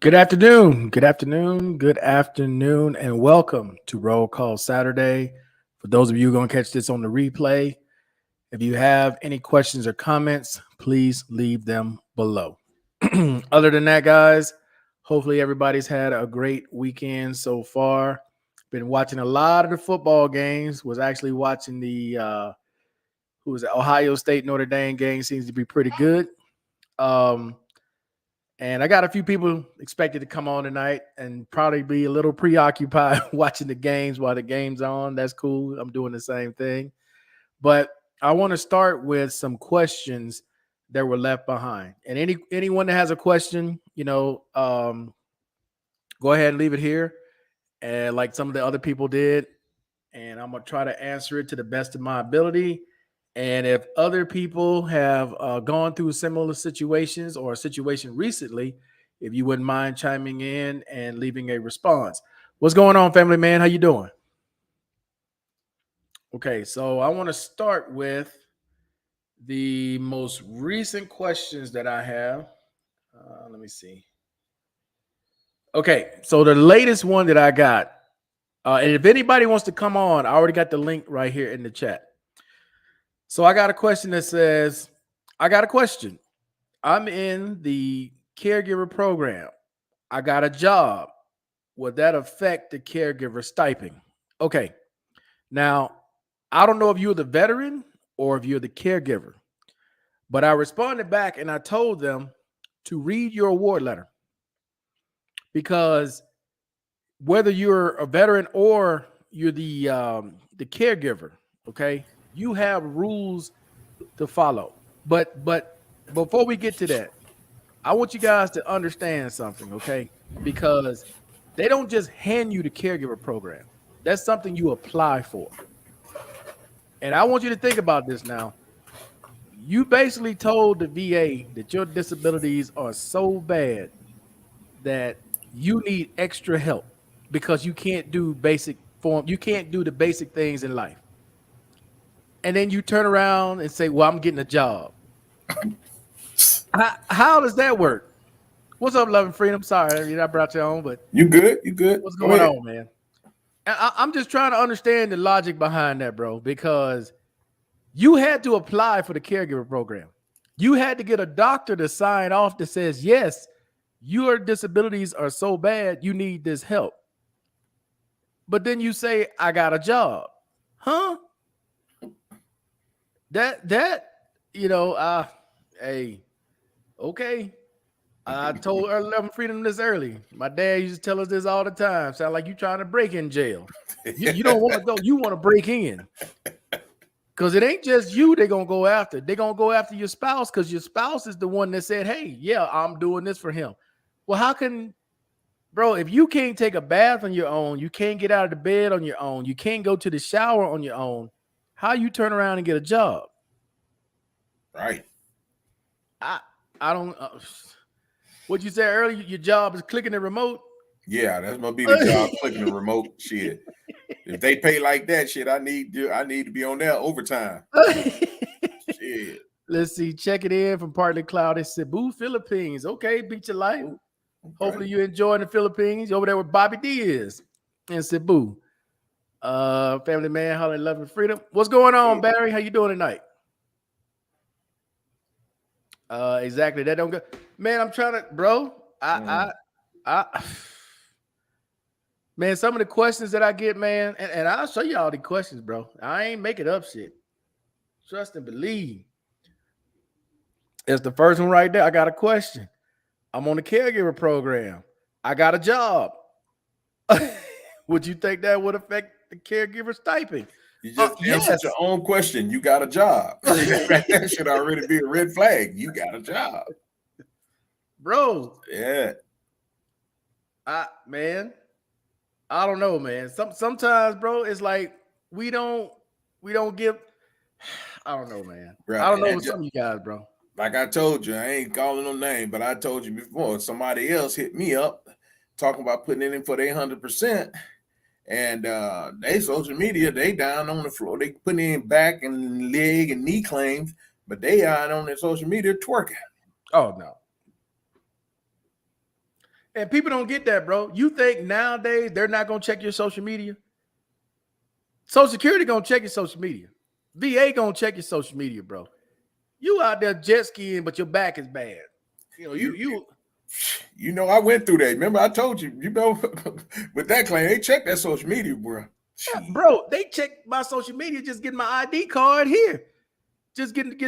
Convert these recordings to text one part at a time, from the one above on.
Good afternoon. Good afternoon. Good afternoon. And welcome to Roll Call Saturday. For those of you going to catch this on the replay, if you have any questions or comments, please leave them below. Other than that, guys, hopefully everybody's had a great weekend so far. Been watching a lot of the football games. Was actually watching the who was it? Ohio State Notre Dame game. Seems to be pretty good. And I got a few people expected to come on tonight and probably be a little preoccupied watching the games while the game's on. That's cool. I'm doing the same thing. But I want to start with some questions that were left behind. And anyone that has a question, go ahead and leave it here. And like some of the other people did. And I'm going to try to answer it to the best of my ability. And if other people have gone through similar situations or a situation recently, if you wouldn't mind chiming in and leaving a response. What's going on, family man? How you doing? Okay, so I want to start with the most recent questions that I have. Let me see. Okay, so the latest one that I got, and if anybody wants to come on, I already got the link right here in the chat. So I got a question that says, I got a question. I'm in the caregiver program. I got a job. Would that affect the caregiver stipend? Okay. Now, I don't know if you're the veteran or if you're the caregiver, but I responded back and I told them to read your award letter because whether you're a veteran or you're the caregiver, okay, you have rules to follow. But before we get to that, I want you guys to understand something, okay? Because they don't just hand you the caregiver program. That's something you apply for. And I want you to think about this now. You basically told the VA that your disabilities are so bad that you need extra help because you can't do you can't do the basic things in life. And then you turn around and say, well, I'm getting a job. How does that work? What's up, Love and Freedom? Sorry, I brought you on, but you good? You good? What's going on, man? I'm just trying to understand the logic behind that, bro, because you had to apply for the caregiver program. You had to get a doctor to sign off that says, yes, your disabilities are so bad, you need this help. But then you say, I got a job. Huh? Hey, okay. I told Love and Freedom this early. My dad used to tell us this all the time. Sound like you trying to break in jail. You don't want to go. You want to break in. Because it ain't just you they're going to go after. They're going to go after your spouse because your spouse is the one that said, hey, yeah, I'm doing this for him. Well, how can, bro, if you can't take a bath on your own, you can't get out of the bed on your own, you can't go to the shower on your own, how you turn around and get a job? Right. I don't, what you said earlier, your job is clicking the remote? Yeah, that's gonna be the job, clicking the remote. Shit. If they pay like that, shit, I need to be on there overtime. Shit. Let's see. Check it in from Partly Cloud in Cebu, Philippines. Okay, beat your life. Okay. Hopefully you enjoying the Philippines. You're over there with Bobby Diaz in Cebu. Family man, holler, love and freedom. What's going on, Barry? How you doing tonight? Exactly. That don't go. Man, I'm trying to, bro. Man, some of the questions that I get, man, and I'll show you all the questions, bro. I ain't making up shit. Trust and believe. It's the first one right there. I got a question. I'm on the caregiver program. I got a job. Would you think that would affect the caregiver stipend? You just answered your own question. You got a job. That should already be a red flag. You got a job. Bro. Yeah. Man. I don't know, man. Sometimes, bro, it's like we don't give. I don't know, man. Bro, I don't know some of you guys, bro. Like I told you, I ain't calling no name, but I told you before. Somebody else hit me up talking about putting it in for their 100%, and they social media they down on the floor. They putting in back and leg and knee claims, but they are on their social media twerking. Oh no. And people don't get that, bro. You think nowadays they're not gonna check your social media? Social Security gonna check your social media. VA gonna check your social media, bro. You out there jet skiing, but your back is bad. You know, you know, I went through that. Remember, I told you, you know, with that claim, they checked that social media, bro. Yeah, bro, they checked my social media, just getting my ID card here. Just getting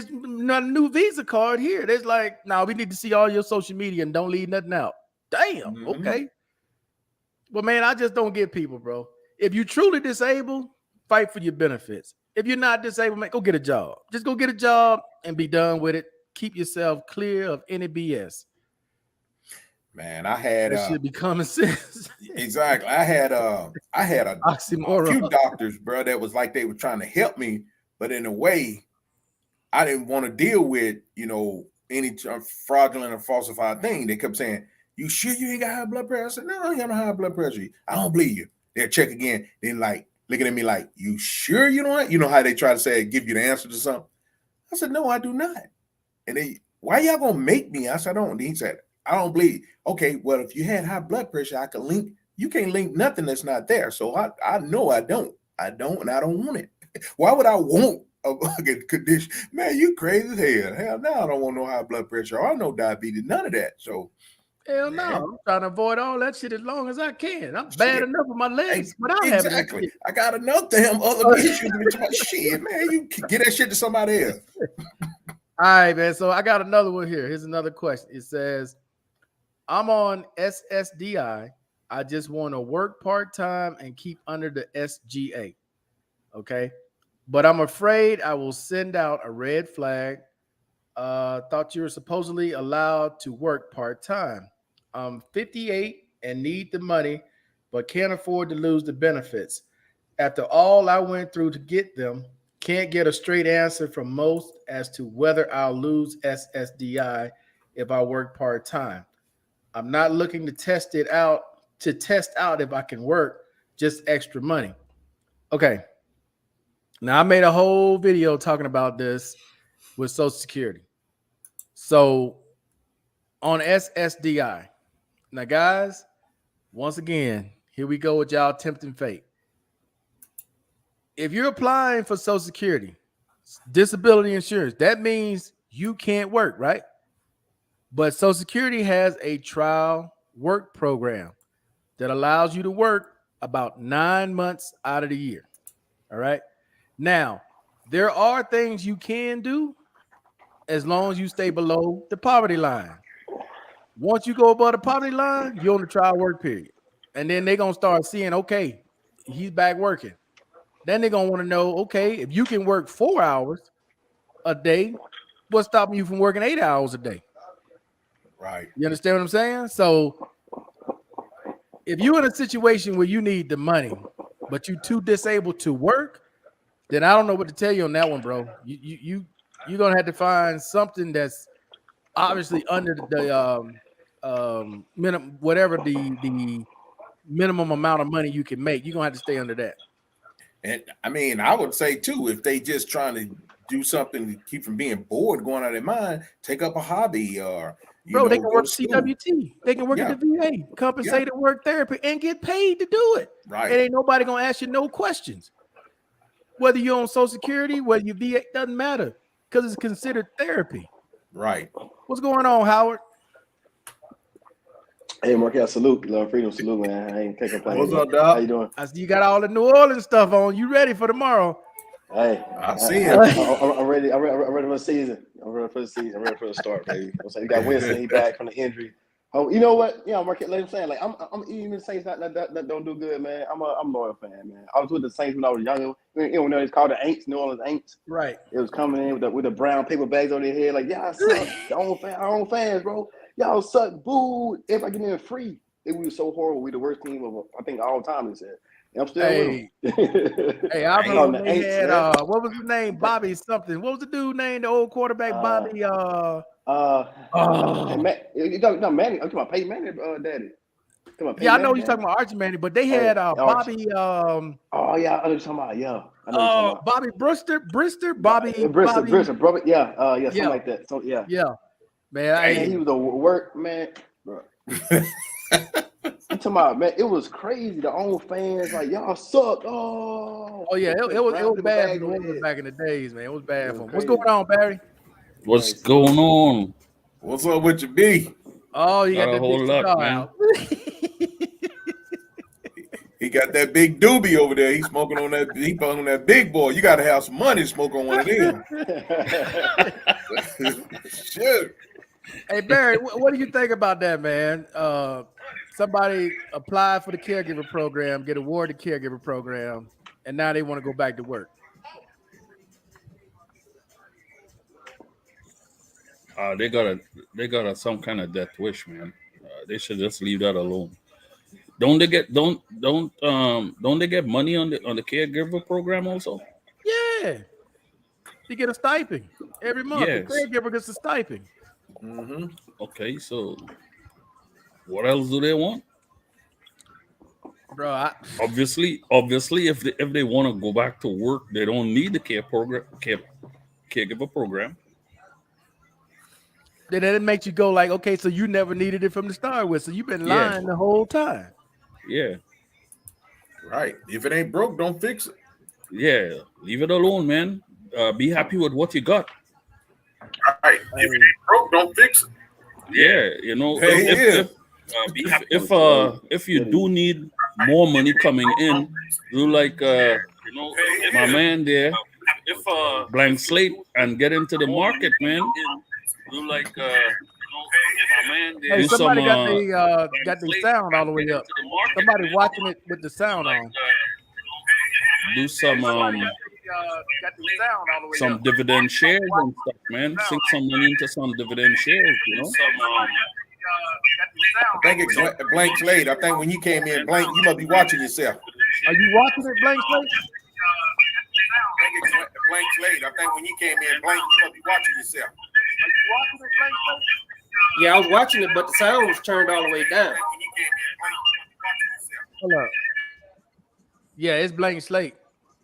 a new Visa card here. There's like, no, we need to see all your social media and don't leave nothing out. Damn, okay. Well, man, I just don't get people, bro. If you truly disabled, fight for your benefits. If you're not disabled, man, go get a job. Just go get a job and be done with it. Keep yourself clear of any BS. Man, I had that should be common sense. Exactly. I had a oxymoron. A few doctors, bro, that was like they were trying to help me, but in a way, I didn't want to deal with, you know, any fraudulent or falsified thing. They kept saying, "You sure you ain't got high blood pressure?" I said, "No, I ain't got no high blood pressure. I don't believe you." They'll check again. Then like looking at me like, "You sure you don't?" You know how they try to say, give you the answer to something. I said, "No, I do not." And they, "Why y'all gonna make me?" I said, "I don't." He said, "I don't believe." Okay, well, if you had high blood pressure, I could link. You can't link nothing that's not there. So I know I don't, and I don't want it. Why would I want a condition? Man, you crazy as hell. Hell no, I don't want no high blood pressure or no diabetes, none of that. So hell no, I'm trying to avoid all that shit as long as I can. I'm bad enough with my legs without having that shit. I got enough damn other issues to be talking shit, man. You can get that shit to somebody else. All right, man. So I got another one here. Here's another question. It says, I'm on SSDI. I just want to work part-time and keep under the SGA. Okay. But I'm afraid I will send out a red flag. Thought you were supposedly allowed to work part-time. I'm 58 and need the money, but can't afford to lose the benefits. After all I went through to get them, can't get a straight answer from most as to whether I'll lose SSDI if I work part-time. I'm not looking to test out if I can work, just extra money. Okay. Now I made a whole video talking about this with Social Security. So on SSDI. Now, guys, once again, here we go with y'all tempting fate. If you're applying for Social Security, disability insurance, that means you can't work, right? But Social Security has a trial work program that allows you to work about 9 months out of the year. All right. Now, there are things you can do as long as you stay below the poverty line. Once you go above the poverty line, you're on the trial work period. And then they're going to start seeing, okay, he's back working. Then they're going to want to know, okay, if you can work 4 hours a day, what's stopping you from working 8 hours a day? Right. You understand what I'm saying? So if you're in a situation where you need the money, but you're too disabled to work, then I don't know what to tell you on that one, bro. You're going to have to find something that's obviously under the minimum, whatever the minimum amount of money you can make. You're going to have to stay under that. And I mean, I would say too, if they just trying to do something to keep from being bored, going out of their mind, take up a hobby or they can work CWT. They can work at the VA, compensated work therapy, and get paid to do it. Right. And ain't nobody gonna ask you no questions. Whether you're on Social Security, whether you VA, doesn't matter because it's considered therapy. Right. What's going on, Howard? Hey, Markel, salute, love, freedom, salute, man. I ain't taking place. What's up, dog? How you doing? I see you got all the New Orleans stuff on. You ready for tomorrow? Hey, I see it. I'm ready. I'm ready for the season. I'm ready for the season. I'm ready for the start, baby. I'm saying you got Winston. He back from the injury. Oh, you know what? Yeah, Markel. Like I'm saying, like I'm even the Saints that don't do good, man. I'm a loyal fan, man. I was with the Saints when I was younger. You know, it's called the Aints, New Orleans Aints. Right. It was coming in with the brown paper bags on their head, like y'all suck. Our own fans, bro. Y'all suck. Boo. If I get in free. We were so horrible. We the worst team of I think all time. He said, and I'm still with him. Hey, I remember they had what was his name? Bobby something. What was the dude named? The old quarterback, Bobby. Manny. I'm talking about Peyton Manning, daddy. I know you're talking about Archie Manning, but they had Bobby. Oh yeah, I know you're talking about. Yeah. Bobby Brister, Bobby. Brister, brother. Yeah, something like that. So yeah. Yeah, man. He was a work man, bro. I'm talking about, man, it was crazy. The own fans like y'all suck. Oh yeah, it was Dropped bad bag for on the the Oilers head. back in the days, man. It was bad It for was them. What's crazy. going on, Barry? What's going on? What's up with your B? Oh, you Not got a that whole big lot, cigar man. out. He got that big doobie over there. He's smoking on that. He on that big boy. You got to have some money to smoke on one of them. Shit. Hey Barry, what do you think about that, man? Somebody applied for the caregiver program, get awarded the caregiver program, and now they want to go back to work. They got a some kind of death wish, man. They should just leave that alone. Don't they get money on the caregiver program also? Yeah, you get a stipend every month. Yes. The caregiver gets a stipend. Mm-hmm. Okay, so what else do they want? Bro, Obviously, if they want to go back to work, they don't need the caregiver program. then it makes you go like, okay, so you never needed it from the start with, so you've been Yeah. lying the whole time. Yeah, Right. If it ain't broke, don't fix it. yeah. Leave it alone, man. Be happy with what you got. Right. If it ain't broke, don't fix it. Yeah, you know, Hey, if you do need more money coming in, do like my man there, blank slate, and get into the market, man. Do like my man there. Hey, Do somebody some, got the sound all the way up. Somebody watching it with the sound on. do some dividend shares and stuff, man. Sink some money into some dividend shares, you know. I think it's blank slate. I think when you came in, blank, you must be watching yourself. Are you watching it, Blank Slate? I think it's blank slate. I think when you came in, blank, you must be watching yourself. Are you watching it, Blank Slate? Yeah, I was watching it, but the sound was turned all the way down. Hold up. Yeah, it's Blank Slate.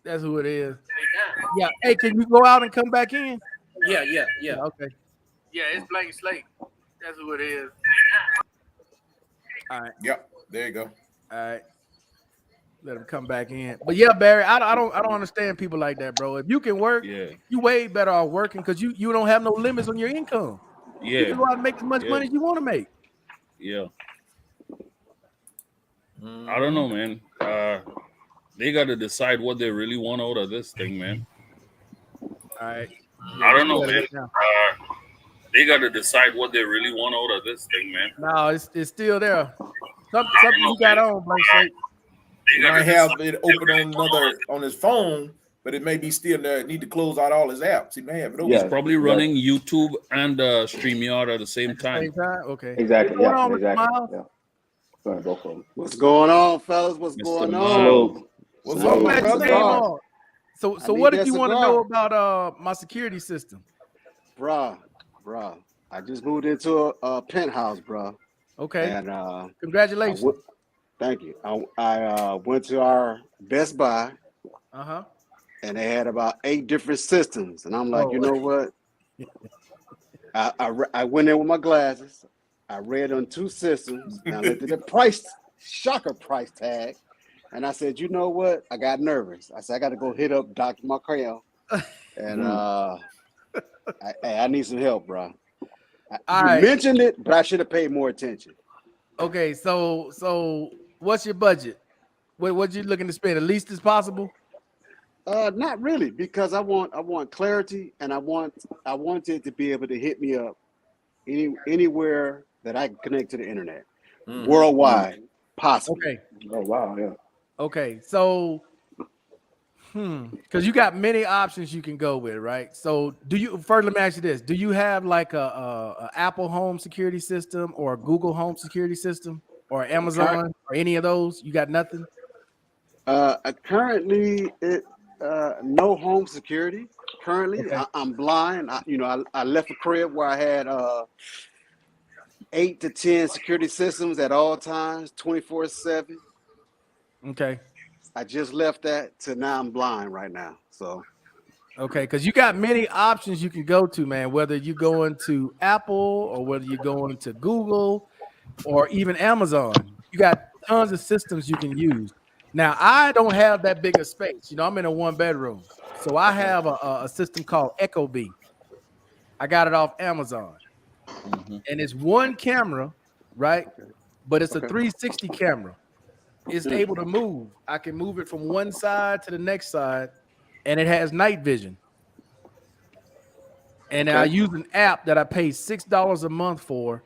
That's who it is. Yeah. Hey, can you go out and come back in? Yeah. Okay. Yeah, it's Blank Slate. That's who it is. All right. Yep. There you go. All right. Let him come back in. But yeah, Barry, I don't understand people like that, bro. If you can work, Yeah, you way better off working because you don't have no limits on your income. You yeah, can go out and make as much Yeah. money as you want to make. yeah. I don't know, man. They got to decide what they really want out of this thing, man. All right. I don't know, Yeah, man. now. They got to decide what they really want out of this thing, man. No, it's still there. Something you got on, Blank Slate. He might have it open on another on his phone, but it may be still there. Need to close out all his apps. He may have it open. Yeah. He's probably running YouTube and StreamYard at the same time. Same time? Okay. Exactly. What's going Yeah. on, Mr. Exactly. Miles? Yeah. Go ahead, both of them. What's going on, fellas? What's Mr. going Miles. on? Salute. What's Salute, up, Glad you brother? came on. So I need what did that you want to cigar. know about my security system? Bruh. I just moved into a penthouse, bruh. Okay. And Congratulations. thank you. I went to our Best Buy Uh-huh. and they had about 8 different systems. And I'm like, Oh. you know what? I went in with my glasses. I read on 2 systems and I looked at the shocker price tag. And I said, you know what? I got nervous. I said, I got to go hit up Dr. Markel. And I need some help, bro. All You right. mentioned it, but I should have paid more attention. Okay, so what's your budget? What you looking to spend? At least as possible? Not really, because I want clarity, and I want it to be able to hit me up anywhere that I can connect to the internet, worldwide, possible. Okay. Oh wow, yeah. Okay, so because you got many options you can go with, right? So let me ask you this: do you have like a Apple Home security system or a Google Home security system or Amazon or any of those? You got nothing? Currently, no home security. Currently, Okay. I'm blind. I left a crib where I had 8 to 10 security systems at all times, 24/7. Okay. I just left that to now I'm blind right now. So Okay, because you got many options you can go to, man. Whether you go into Apple or whether you go into Google, or even Amazon. You got tons of systems you can use. Now, I don't have that big of space. You know, I'm in a 1-bedroom. So I have a system called Ecobee. I got it off Amazon. Mhm. And it's one camera, right? But it's a Okay. 360 camera. It's able to move. I can move it from one side to the next side, and it has night vision. And I use an app that I pay $6 a month for,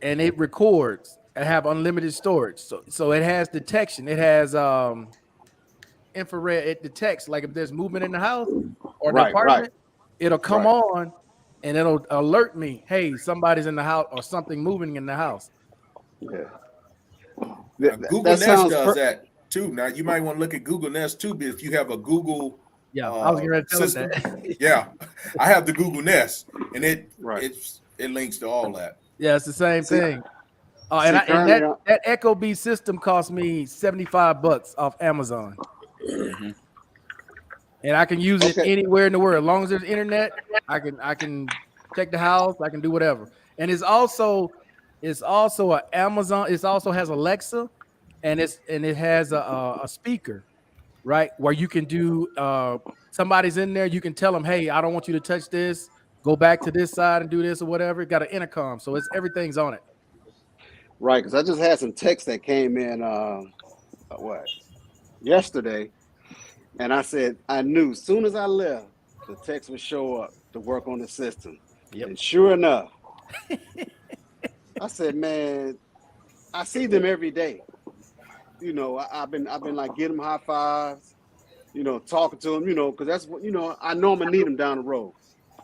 and it records. I have unlimited storage, so it has detection. It has infrared. It detects like if there's movement in the house or the Right, apartment, it'll come right. on and it'll alert me. Hey, somebody's in the house or something moving in the house. Yeah. Now, Google That Nest sounds does that too. Now you might want to look at Google Nest too, but if you have a Google Yeah, I was getting ready to tell system, that. yeah, I have the Google Nest, and it Right. it links to all that. Yeah, it's the same See- thing. And currently, that Ecobee system cost me $75 off Amazon. Mhm. And I can use it Okay. anywhere in the world. As long as there's internet, I can check the house, I can do whatever. And it's also a Amazon, it also has Alexa, and it has a speaker, right? Where you can do somebody's in there, you can tell them, hey, I don't want you to touch this, go back to this side and do this or whatever. It got an intercom, so it's everything's on it. Right, because I just had some text that came in yesterday, and I said I knew as soon as I left, the text would show up to work on the system. Yep. And sure enough, I said, man, I see them every day. You know, I've been like getting them high fives, you know, talking to them, you know, because that's what, you know, I know I'm gonna need them down the road.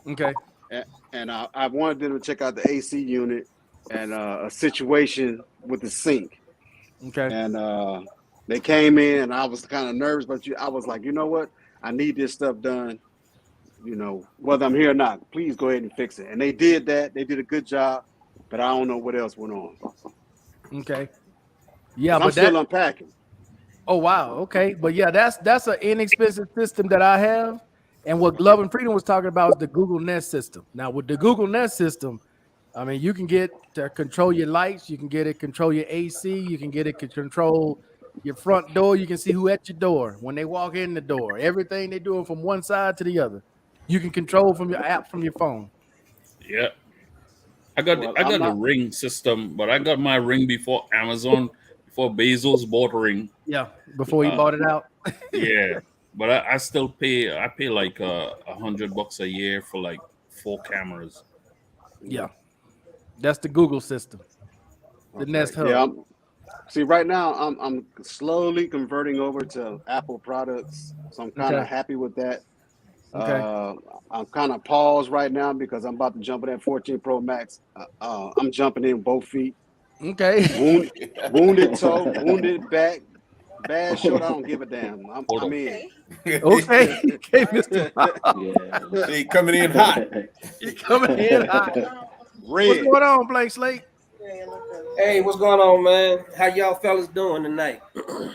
Okay. And I wanted them to check out the AC unit and a situation with the sink. Okay. And they came in, and I was kind of nervous, but I was like, you know what? I need this stuff done. You know, whether I'm here or not, please go ahead and fix it. And they did that. They did a good job, but I don't know what else went on. Okay. Yeah, I'm but still that. unpacking. Oh wow. Okay, but yeah, that's an inexpensive system that I have. And what Love and Freedom was talking about is the Google Nest system. Now with the Google Nest system, I mean, you can get to control your lights, you can get it control your AC, you can get it to control your front door. You can see who at your door when they walk in the door. Everything they're doing from one side to the other, you can control from your app from your phone. Yeah. I got Well, I got I'm the not- Ring system, but I got my Ring before Amazon, before Bezos bought Ring. Yeah, before he bought it out. Yeah, but I still pay. I pay like $100 a year for like 4 cameras. Yeah, that's the Google system, the Nest Hub. Yeah. See, right now I'm slowly converting over to Apple products, so I'm kind of Okay. happy with that. Okay. I'm kind of paused right now because I'm about to jump in that 14 Pro Max. I'm jumping in both feet. Okay. Wounded toe, wounded back, bad shoulder. I don't give a damn. I'm in. Okay. Okay, Mr. Yeah. See, coming in hot. You coming in hot. What's Red. going on, Blake Slate? Hey, what's going on, man? How y'all fellas doing tonight?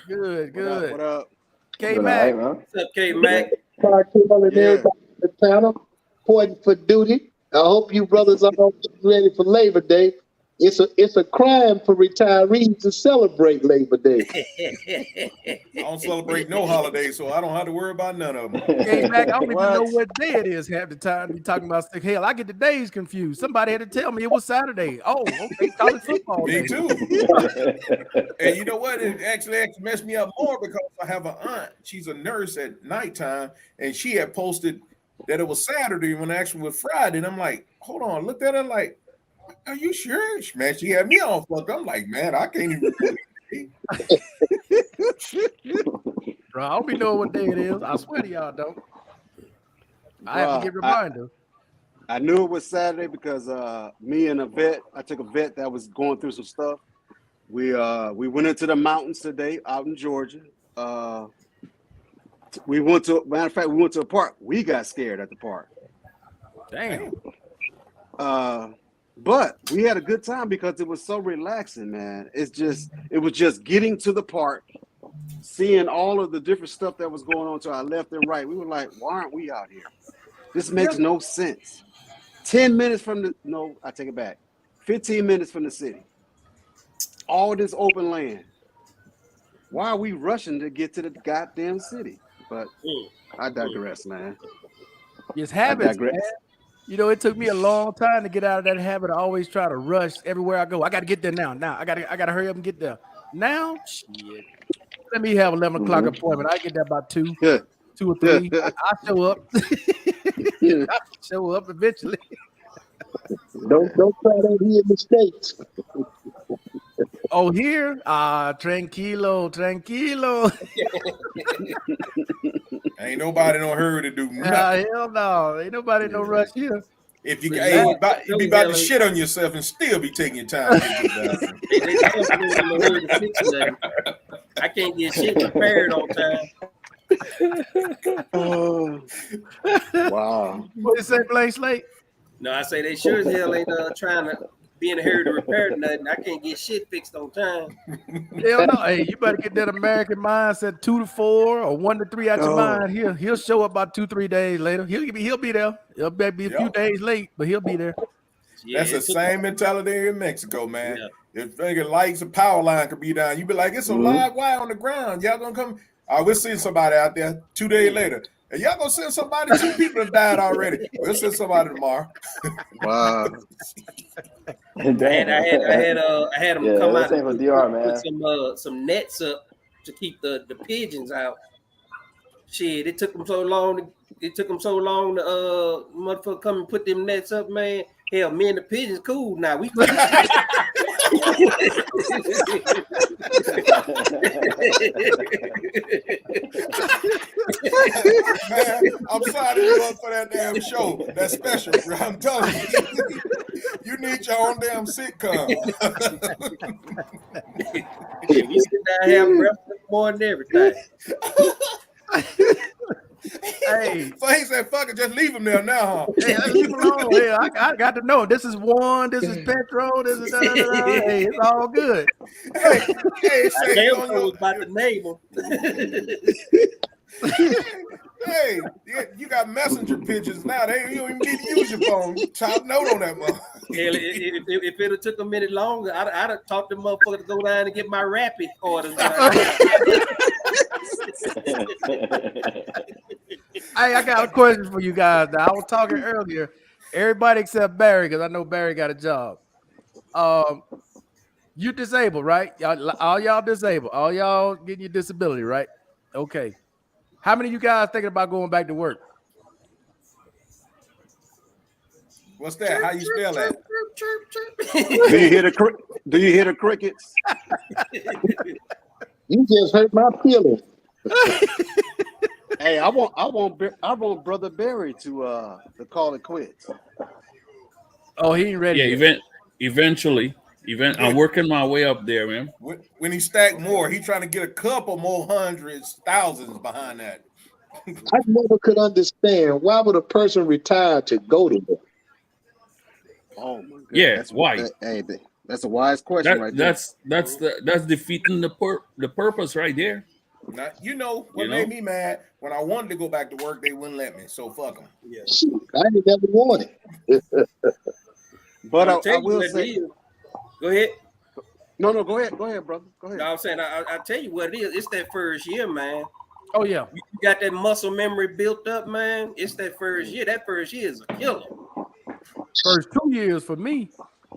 Good, What up? good. What up? K Good Mac. night, man. What's up, K Mac? Clark Kimball and Yeah. everybody on the panel, reporting for duty. I hope you brothers are all ready for Labor Day. It's a crime for retirees to celebrate Labor Day. I don't celebrate no holidays, so I don't have to worry about none of them. K Mac, I don't even know What? what day it is half the time. You talking about sick. Hell, I get the days confused. Somebody had to tell me it was Saturday. Oh, okay, college football Me day. too. And you know what? It actually messed me up more because I have an aunt. She's a nurse at nighttime, and she had posted that it was Saturday when it actually was Friday. And I'm like, hold on, looked at her like, are you sure? Man, she had me all fucked up. I'm like, man, I can't even. Bro, I don't be knowing what day it is. I swear to y'all don't. I have to get Bruh, reminder. I knew it was Saturday because me and I took a vet that was going through some stuff. We went into the mountains today out in Georgia. Matter of fact, we went to a park. We got scared at the park. Damn. But we had a good time because it was so relaxing, man. It was just getting to the park, seeing all of the different stuff that was going on to our left and right. We were like, why aren't we out here? This makes no sense. 10 minutes from I take it back. 15 minutes from the city. All this open land. Why are we rushing to get to the goddamn city? But I digress, man. It's I habits, digress. man. You know, it took me a long time to get out of that habit. I always try to rush everywhere I go. I got to get there now. I gotta hurry up and get there. Now, shit. Let me have 11 o'clock appointment. I get there about 2 Yeah. 2 or 3. I show up. I show up eventually. Don't try that here in the States. Oh, here? Tranquilo. Ain't nobody no hurry to do nothing. Hell no. Ain't nobody no rush here. If you Relax. you be about to shit on yourself and still be taking your time. To get the bathroom. I can't get shit prepared on time. Oh, wow. What you say, Blank Slate? No, I say they sure as hell ain't trying to be in a hurry to repair nothing. I can't get shit fixed on time. Hell no. Hey, you better get that American mindset 2 to 4 or 1 to 3 out your mind. He'll show up about 2-3 days later. He'll be there. He'll be a few days late, but he'll be there. Yeah, That's the same mentality in Mexico, man. Yeah. If thinking lights and power line could be down, you be like, it's a live wire on the ground. Y'all gonna come? We'll send somebody out there 2 days later. And y'all gonna send somebody? 2 people have died already. We'll send somebody tomorrow. Wow. I had them come out same for DR, man. put some nets up to keep the pigeons out. Shit, it took them so long. It took them so long to motherfucker come and put them nets up, man. Hell, me and the pigeons cool now. We Man, I'm sorry to you up for that damn show. That's special, bro. I'm telling you. You need your own damn sitcom. we sit down having breakfast more than everything. Hey, So he said, fuck it, just leave him there now, huh? hey, let's leave him alone. Hey, I got to know. This is Juan. This is Petro. This is Hey, it's all good. Hey, I say damn on sure was about to name them. hey, you got messenger pigeons now. You don't even need to use your phone. Top note on that mother. Hell, if it had took a minute longer, I'd have taught them motherfucker to go down and get my rapid orders. Hey, I got a question for you guys. Now, I was talking earlier. Everybody except Barry, because I know Barry got a job. You disabled, right? All y'all disabled. All y'all getting your disability, right? Okay. How many of you guys thinking about going back to work? What's that? How you spell that? Do you hear the crickets? You just hurt my feelings. Hey, I want Brother Barry to call it quits. Oh, he ain't ready. Yeah, eventually. I'm working my way up there, man. When he stacked more, he trying to get a couple more hundreds, thousands behind that. I never could understand why would a person retire to go to work? Oh my God. Yeah, why? That's a wise question, right there. That's defeating the purpose right there. Now, you know what made me mad? When I wanted to go back to work, they wouldn't let me. So fuck them. Yeah. Shoot, I ain't never wanted. But I'll I tell you will what say, it is. Go ahead. no, go ahead, brother. Go ahead. No, I'm saying I'll tell you what it is. It's that first year, man. Oh, yeah. You got that muscle memory built up, man. It's that first year. That first year is a killer. First 2 years for me.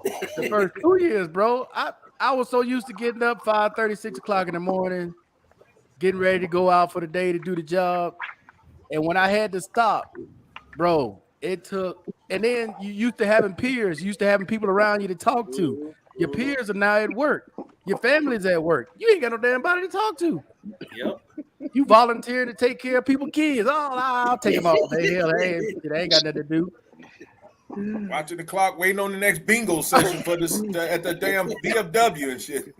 The first 2 years, bro. I was so used to getting up 5:30, 6 o'clock in the morning, getting ready to go out for the day to do the job. And when I had to stop, bro, it took, and then you used to having peers, you used to having people around you to talk to. Your peers are now at work. Your family's at work. You ain't got no damn body to talk to. Yep. You volunteer to take care of people's kids. Oh, I'll take them all day. Hell, they ain't got nothing to do. Watching the clock, waiting on the next bingo session for this at the damn DFW and shit.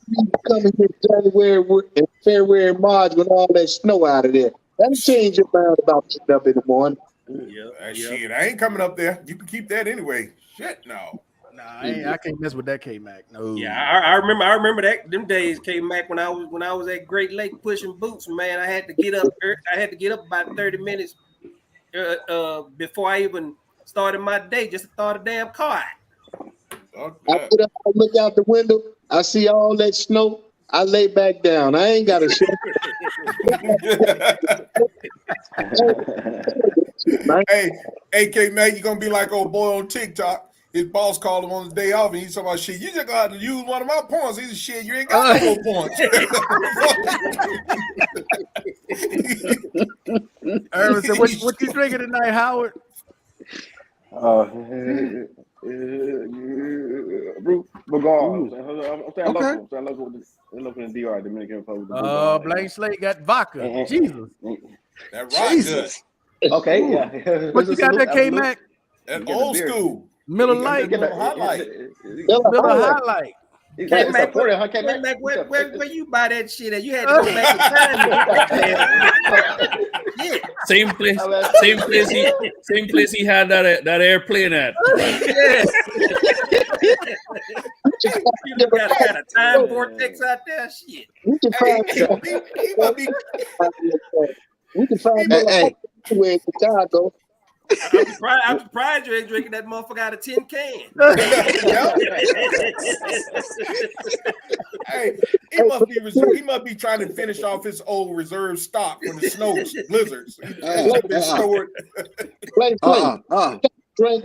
You come in here February, March with all that snow out of there. That'll change your mind about getting up in the morning. Shit, I ain't coming up there. You can keep that anyway. Shit, no. Nah, I can't mess with that K-Mac. No. Yeah, I remember that them days came back when I was at Great Lake pushing boots, man. I had to get up about 30 minutes before I even started my day just to start a damn car out. I get up, I look out the window, I see all that snow. I lay back down. I ain't got a shit. hey, K-Mac, you gonna be like old boy on TikTok. His boss called him on his day off, and he's talking about shit. You just got to use one of my points. He's shit. You ain't got no points. Irvin said, what you drinking tonight, Howard? Begars. I'm saying local. I'm local in DR, Dominican Republic. Blank Slate got vodka. Jesus. That right good. Okay, yeah. What you got there, K-Mac? That old school. Miller Lite. Miller Highlight. Miller Highlight. K-Mac, where you buy that shit at? You had to go back in time. Yeah. Same place he had that airplane at. Yes. You got a time vortex out there, shit. We can find we can find in Chicago. I'm surprised you ain't drinking that motherfucker out of tin can. Hey, he must be trying to finish off his old reserve stock from the snow blizzards. Been stored. Drink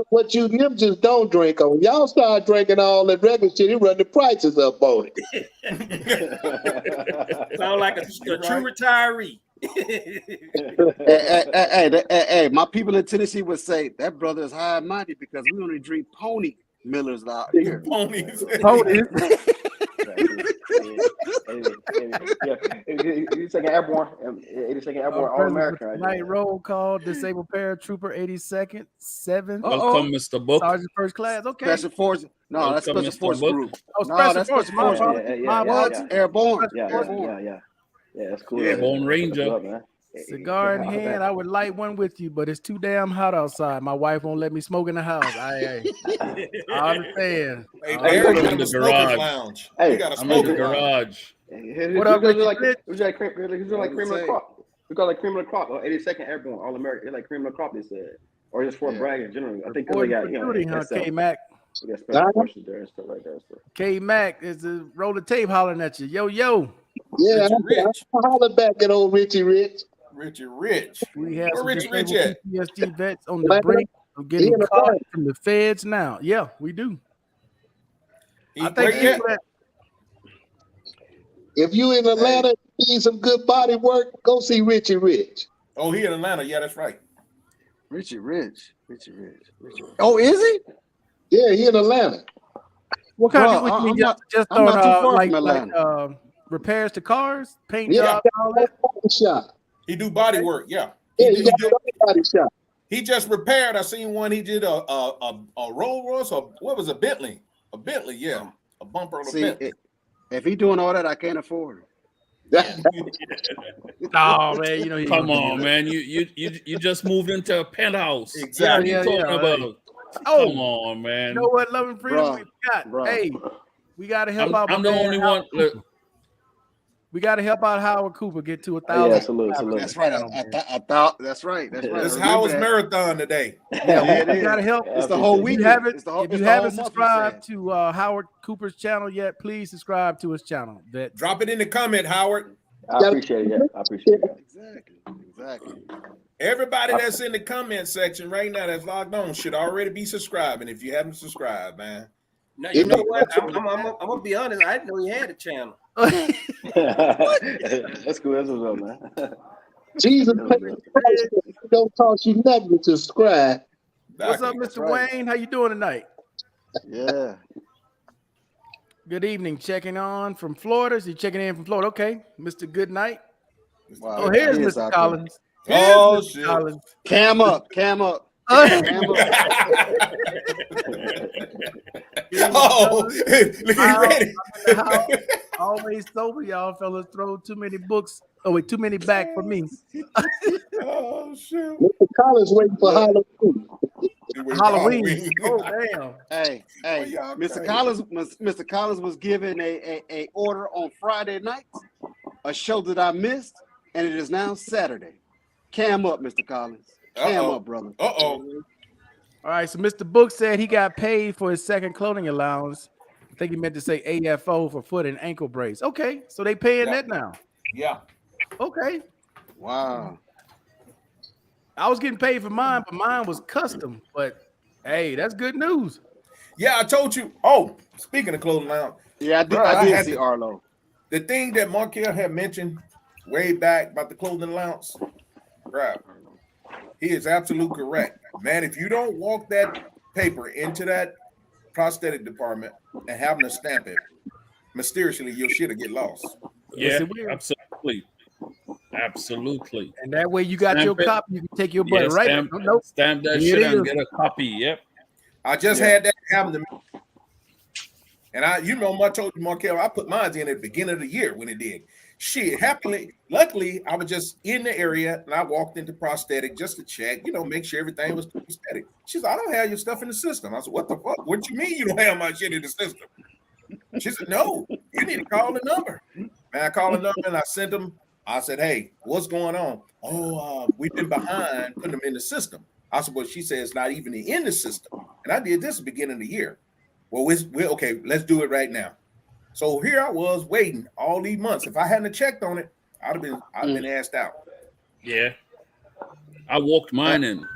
what you just don't drink on. Y'all start drinking all that regular shit, it run the prices up on it. Sound like a true retiree. Hey, my people in Tennessee would say that brother is high-minded because we only drink pony Millers out here. Ponies. 82nd Airborne, 82nd Airborne, All-American. Right Night roll call, disabled paratrooper, 82nd, 7th. Welcome, Mr. Book. Sergeant first class. Okay. Special Forces. No, that's Welcome, Special Mr. Forces Book. group. Oh, No, Special that's Forces. Special Forces. Airborne. Yeah, that's cool. Airborne Ranger. Man. Cigar in hand, I would light one with you, but it's too damn hot outside. My wife won't let me smoke in the house. I understand. Hey, I'm Barry in got the a smoker's garage. lounge. Hey, You got a I'm in the smoker's lounge. garage. What up, Richard? like cream of the crop. We call it cream of the crop. 82nd Airborne, All American. It's like cream of the crop. They said, or just Fort Bragg in general. I think they got K-Mac. we got special forces there and stuff like that. So. K-Mac is a roll of tape hollering at you. Yo. Yeah, Richie Rich. I holler back at old Richie Rich. Richie Rich. We have Where some Richie Rich disabled at? PTSD vets on the brink of getting in the caught front. from the feds now. Yeah, we do. He I think break yet? people that If you in Atlanta need some good body work, go see Richie Rich. Oh, he in Atlanta. Yeah, that's right. Richie Rich. Oh, is he? Yeah, he in Atlanta. what kind Bro, of what you mean, I'm just I'm on not too far like from Atlanta. repairs to cars, paint Yeah, jobs, all that? body shop. He do body work. Yeah. Yeah, he got a body shop. He just repaired. I seen one. He did a Rolls Royce or what was a Bentley? A Bentley, yeah. A bumper on a See, Bentley. if he doing all that, I can't afford it. Oh man, you know he Come on, man. You just moved into a penthouse. Exactly. Yeah, What are you talking about? Oh, Come on, man. you know what, Love and Freedom Bruh, we got? bruh. Hey, we got to help out. I'm my the man only Howard one. Look, Cooper. We got to help out Howard Cooper get to 1,000. Oh, yeah, salute. That's right. I thought that's right. That's right. It's I remember Howard's that. marathon today. Yeah, it we is. got to help. It's the whole If weekend. you haven't, It's the whole- if it's you the whole haven't month, subscribed he to Howard Cooper's channel yet, please subscribe to his channel. That Drop it in the comment, Howard. I appreciate it. I appreciate it. Exactly. Everybody that's in the comment section right now that's logged on should already be subscribing if you haven't subscribed, man. No, you know what? I'm gonna be honest. I didn't know he had a channel. That's cool. That's what's up, man. Jesus Christ, it don't cost you nothing to subscribe. What's up, Exactly. Mr. right. Wayne? How you doing tonight? Yeah. Good evening. Checking on from Florida. So you checking in from Florida? Okay, Mr. Good night. Wow. Oh, here's He is Mr. out Collins. Oh, Here's Mr. shit. Collins. Cam up. Cam up. Oh, look, he ready. Always sober, y'all fellas. Throw too many books. Oh wait, too many back for me. Oh, shoot. Mr. Collins waiting for Halloween. Halloween. Oh damn. Hey, y'all Mr. crazy. Mr. Collins was given a order on Friday night, a show that I missed, and it is now Saturday. Cam up, Mr. Collins. Cam Uh-oh. up, brother. Uh-oh. All right, so Mr. Book said he got paid for his second clothing allowance. I think he meant to say AFO for foot and ankle brace. Okay, so they paying Yeah. that now. Yeah. Okay. Wow. I was getting paid for mine, but mine was custom. But hey, that's good news. Yeah, I told you. Oh, speaking of clothing lounge, Yeah, I did. Bro, I I did had see to- Arlo. the thing that Markel had mentioned way back about the clothing allowance, right? He is absolutely correct, man. If you don't walk that paper into that prosthetic department and have them to stamp it, mysteriously your shit'll get lost. Yes, Yeah, it will. absolutely. Absolutely. And that way you got your Stamp it. copy. You can take your butt Yeah, right. Nope. stamp that Here it shit and is. get a copy. Yep. I just Yeah. had that happen to me. And I told you, Markel, I put mine in at the beginning of the year when it did. Shit, luckily, I was just in the area and I walked into prosthetic just to check, make sure everything was prosthetic. She said, I don't have your stuff in the system. I said, what the fuck? What you mean you don't have my shit in the system? She said, no, you need to call the number. And I called the number and I sent them. I said, hey, what's going on? Oh, we've been behind putting them in the system. I said, well, she said it's not even in the system. And I did this at the beginning of the year. Well, we're okay, let's do it right now. So here I was waiting all these months. If I hadn't checked on it, I'd have been asked out. Yeah. I walked mine in.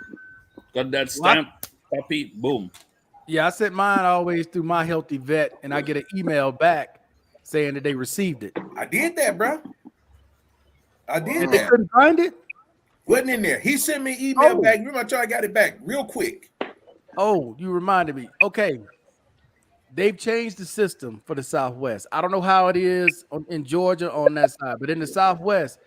Got that stamp, copy, boom. Yeah, I sent mine always through My Healthy Vet, and I get an email back saying that they received it. I did that, bro. I did And they that. couldn't find it. Wasn't in there. He sent me email Oh. back. Remember, I got it back real quick. Oh, you reminded me. Okay. They've changed the system for the Southwest. I don't know how it is in Georgia on that side, but in the Southwest,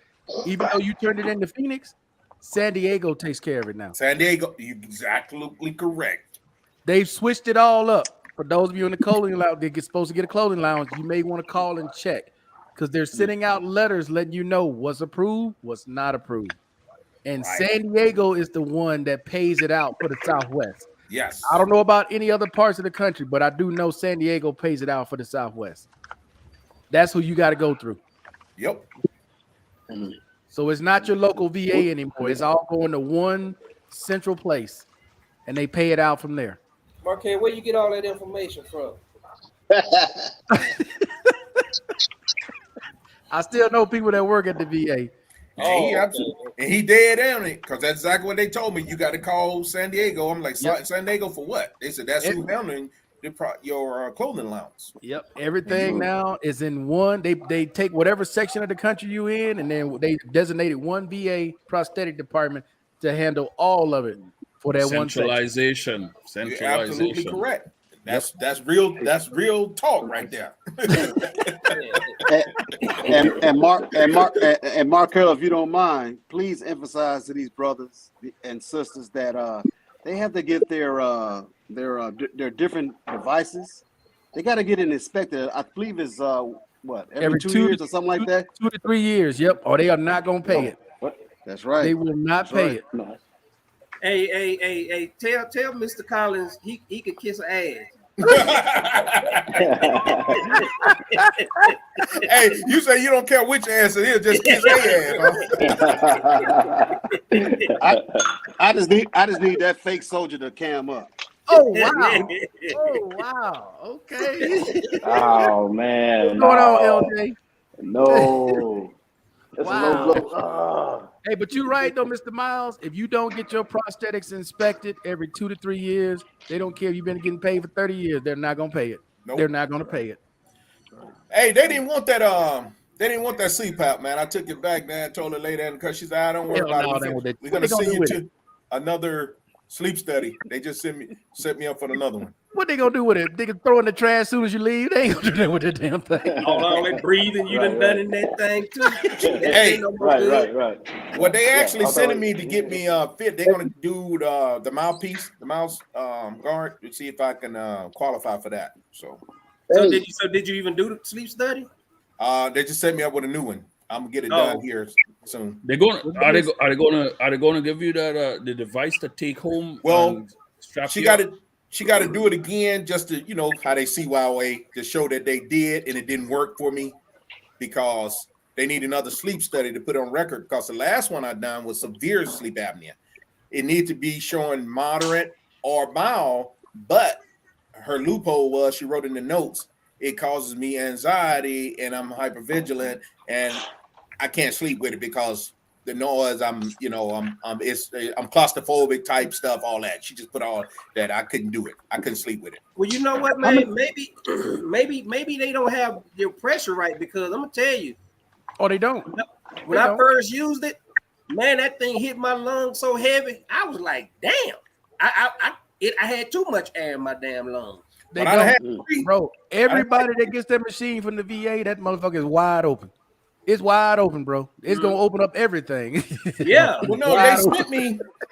even though you turned it into Phoenix, San Diego takes care of it now. San Diego, you're exactly correct. They've switched it all up. For those of you in the clothing lounge, they're supposed to get a clothing lounge. You may want to call and check because they're sending out letters letting you know what's approved, what's not approved. And Right. San Diego is the one that pays it out for the Southwest. Yes. I don't know about any other parts of the country, but I do know San Diego pays it out for the Southwest. That's who you got to go through. Yep. So it's not your local VA anymore. It's all going to one central place, and they pay it out from there. Marquez, where you get all that information from? I still know people that work at the VA. And he dead on it because that's exactly what they told me. You got to call San Diego. I'm like, Yep. San Diego for what? They said that's who's handling your clothing allowance. Yep, everything now is in one. They take whatever section of the country you in, and then they designated one VA prosthetic department to handle all of it for that one section. Centralization. You're absolutely correct. That's real talk right there. And Markel, if you don't mind, please emphasize to these brothers and sisters that they have to get their different devices. They got to get it inspected. I believe it's every 2 years or something like that. 2 to 3 years. Yep. Or they are not gonna pay it. That's right. They will not pay it. Hey, tell Mr. Collins he could kiss an ass. Hey, you say you don't care which ass it is, just kiss their ass. Huh? I just need that fake soldier to cam up. Oh wow. Oh wow. Okay. Oh man. What's going on, LJ? No. That's Wow. a low blow. Hey, but you're right though, Mr. Miles. If you don't get your prosthetics inspected every 2 to 3 years, they don't care if you've been getting paid for 30 years. They're not gonna pay it. Nope. They're not gonna pay it. Hey, they didn't want that CPAP, man. I took it back, man. Told the lady because she said, I don't worry Hell about no, it. they won't. We're What gonna they gonna send do you with to another sleep study. They just set me up for another one. What they gonna do with it? They can throw in the trash as soon as you leave. They ain't gonna do that with that damn thing. All that breathing you done done in that thing too. Hey, Right. Well, they actually Yeah, sending me to get me fit. They're gonna do the mouthpiece, the mouse guard to see if I can qualify for that. So Did you even do the sleep study? they just set me up with a new one. I'm gonna get it done here soon. Are they gonna give you that the device to take home? Well, and strap She you got up? to She got to do it again just to, how they CYOA to show that they did and it didn't work for me because they need another sleep study to put on record because the last one I done was severe sleep apnea. It needs to be showing moderate or Mao, but her loophole was she wrote in the notes, it causes me anxiety and I'm hypervigilant and I can't sleep with it because the noise, I'm claustrophobic type stuff, all that. She just put all that. I couldn't do it. I couldn't sleep with it. Well, you know what, man? Maybe they don't have your pressure right, because I'm gonna tell you, Oh, they don't. when I first used it, man, that thing hit my lungs so heavy. I was like, damn, I had too much air in my damn lungs. They But I don't. Bro, everybody that gets that machine from the VA, that motherfucker is wide open. It's wide open, bro. It's gonna open up everything. Yeah. Well, no,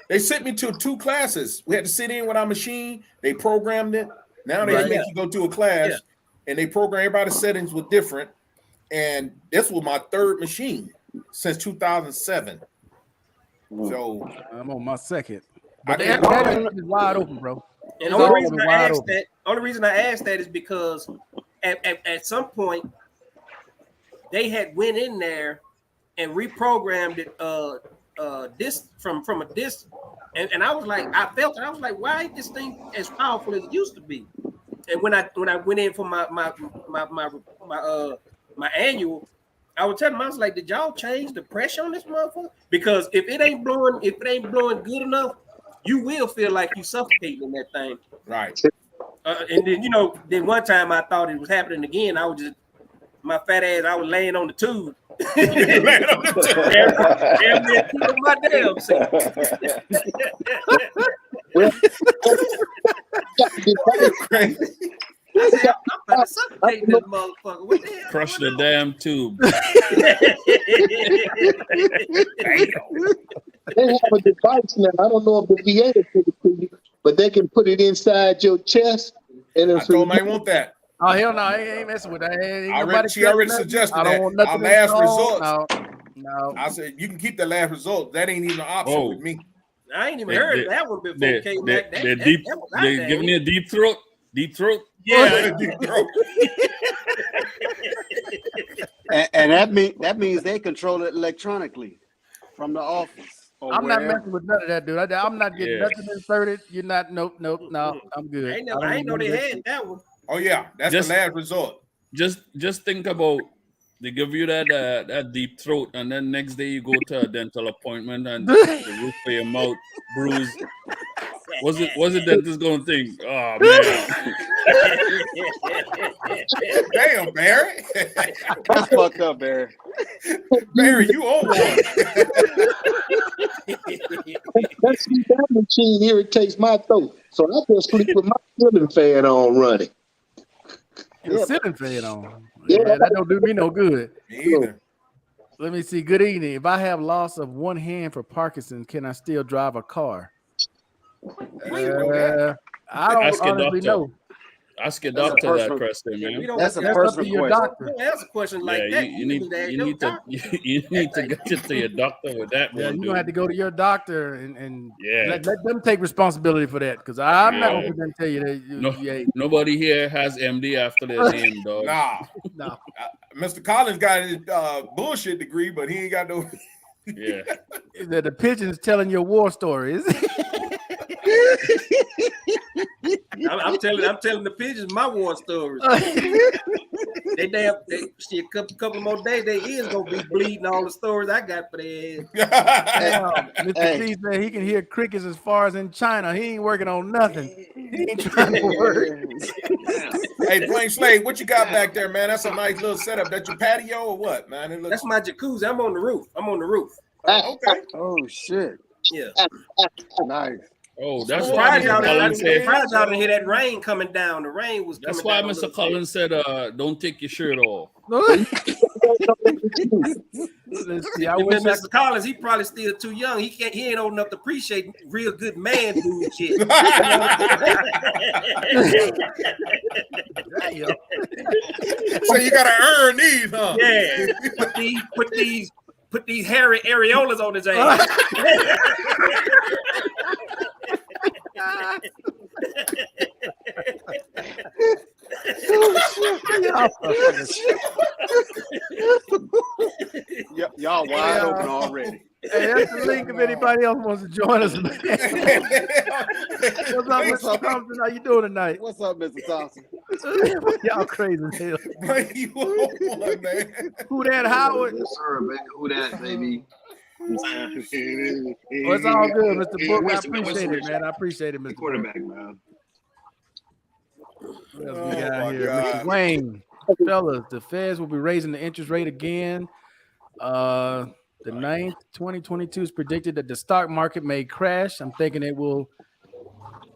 they sent me to 2 classes. We had to sit in with our machine. They programmed it. Now they make you go to a class, and they program everybody's settings were different. And this was my 3rd machine since 2007. So I'm on my 2nd. I But can't- that is wide open, bro. And It's the all only reason I wide asked open. that, only reason I asked that is because at some point they had went in there and reprogrammed it disc from a disc, and I was like, I was like, why ain't this thing as powerful as it used to be? And when I went in for my annual, I was telling them, I was like, did y'all change the pressure on this motherfucker? Because if it ain't blowing good enough, you will feel like you suffocating in that thing. right. And then then one time I thought it was happening again. I was just my fat ass. I was laying on the tube. Damn near killed my damn self. I said, I'm about to suffocate this motherfucker. What the hell? Crush the damn tube. They have a device now. I don't know if the VA will put it to you, but they can put it inside your chest. And I if told him I ain't want that. Oh hell no, I ain't messing with that. She already suggested I don't that. want nothing Our last installed. results. No. I said you can keep the last result. That ain't even an option Oh. with me. I ain't even They- heard they- of that one before. They It came back. they deep. That was out They there. giving you a deep throat. Deep throat. Yeah. And that means they control it electronically from the office. Or I'm not wherever. messing with none of that, dude. I'm not getting Yeah. nothing inserted. You're not. Nope. No. I'm good. I ain't know they had that one. Oh yeah, that's Just- the last result. Just think about, they give you that deep throat, and then next day you go to a dental appointment and the roof of your mouth bruised. Was it that this gonna think? Oh man. Damn, Barry. That's fucked up, Barry. Barry, you old one. that machine irritates my throat, so I just sleep with my ceiling fan on running. Your ceiling fan on. Yeah. Yeah, that don't do me no good. Me either. Let me see. Good evening. If I have loss of one hand for Parkinson, can I still drive a car? We know that. I don't Ask your honestly doctor. know. Ask your That's a doctor that personal- question, We man. don't That's a that's up to personal your question. doctor. Don't ask a question like Yeah, that. you need to get you to your doctor with that Yeah, one. you're dude. gonna have to go to your doctor and Yeah. let them take responsibility for that, because I'm not Yeah. gonna then tell you that No. you ain't. Nobody here has MD after their name, dog. Nah, No. Mr. Collins got his bullshit degree, but he ain't got no. Yeah. The pigeons telling your war stories. I'm telling the pigeons my war stories. They see a couple more days, they ears gonna be bleeding all the stories I got for their head. Mr. Hey. P said he can hear crickets as far as in China. He ain't working on nothing. He ain't trying to work. Hey, Blaine Slade, what you got back there, man? That's a nice little setup. That's your patio or what, man? It looks That's my jacuzzi. I'm on the roof. okay. Oh shit! Yeah. Nice. Oh, that's I'm why surprised Mr. y'all Collins said. didn't hear that rain coming down. The rain was coming That's why down. a Mr. little Collins said, "Don't take your shirt off." Let's see. I bit. wish And then Mr. Collins, he probably still too young. He ain't old enough to appreciate real good man dude shit. So you gotta earn these, huh? Yeah. Put these hairy areolas on his ass. Y'all wide open already. Hey, that's the link if anybody else wants to join us. Man. What's up, Mr. Thompson? How you doing tonight? What's up, Mr. Thompson? Y'all crazy as hell. Bring you on one, man. Who that, Howard? Yes, sir, baby. Who that, baby? Well, it's all good, Mr. Book. I appreciate it, man. I appreciate it, Mr. Quarterback, man. What else we Oh, got my here? God. Mr. Wayne, fellas, the Feds will be raising the interest rate again. The 9th, 2022 is predicted that the stock market may crash. I'm thinking it will.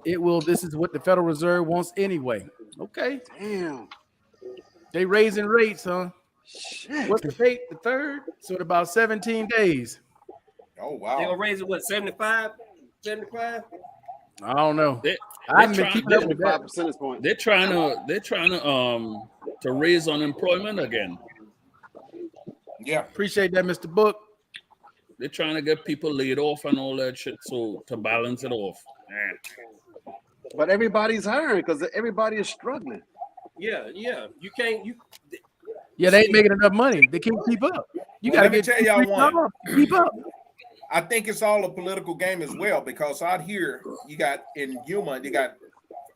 This is what the Federal Reserve wants anyway. Okay. Damn. They raising rates, huh? Shit. What's the date? The 3rd? So in about 17 days. Oh They wow. gonna raise it what 75? 75? I don't know. They- I haven't been trying- keeping up with 5 that. percentage point. They're trying to raise unemployment again. Yeah. Appreciate that, Mr. Book. They're trying to get people laid off and all that shit, so to balance it off. But everybody's hiring because everybody is struggling. Yeah. You can't. Yeah, they ain't making enough money. They can't keep up. You Well, gotta let me get tell y'all 2-3 one. jobs to keep up. I think it's all a political game as well, because out here you got in Yuma, you got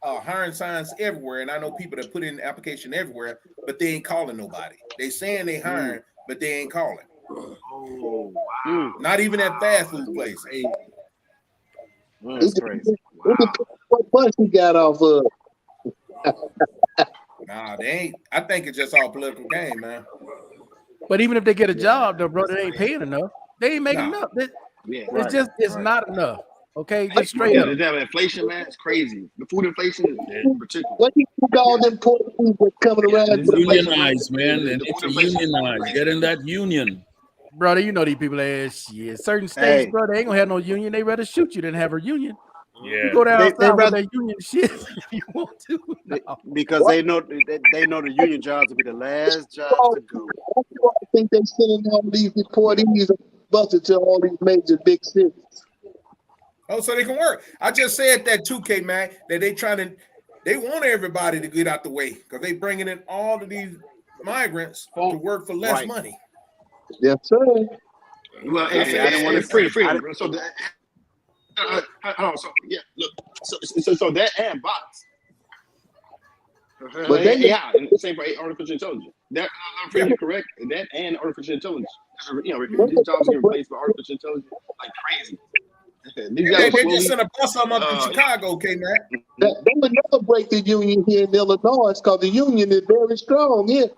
hiring signs everywhere, and I know people that put in application everywhere, but they ain't calling nobody. They saying they hiring, but they ain't calling. Oh, wow. Not even at fast food places. That's crazy. What bus you got off of? Nah, they ain't. I think it's just all political game, man. But even if they get a job, though, bro, they ain't paying enough. They ain't making Nah. enough. Yeah, It's not enough. Okay, just straight yeah, up. the inflation, man, it's crazy. The food inflation in particular. What do you think all them poor people coming around? Yeah, to the place? Unionize, man. They need to unionize. Get in that union. Brother, you know these people ass shit. Certain states, Hey. bro, they ain't gonna have no union. They rather shoot you than have a union. You Yeah. go down They south with rather- that union shit if you want to. No. Because they know the union jobs will be the last jobs to go. Why do you think they sending all these deportees buses to all these major big cities? Oh, so they can work. I just said that too, K man, that they want everybody to get out the way because they bringing in all of these migrants to work for less Right. money. Yes, sir. Well, I didn't want to free. bro. So that, so yeah, look, so that and bots. But they- yeah, and same for artificial intelligence. That I'm pretty correct. That and artificial intelligence. You know, these jobs get replaced by artificial intelligence like crazy. These They guys just sent a bus up to Chicago, K man. They would never break the union here in Illinois because the union is very strong here.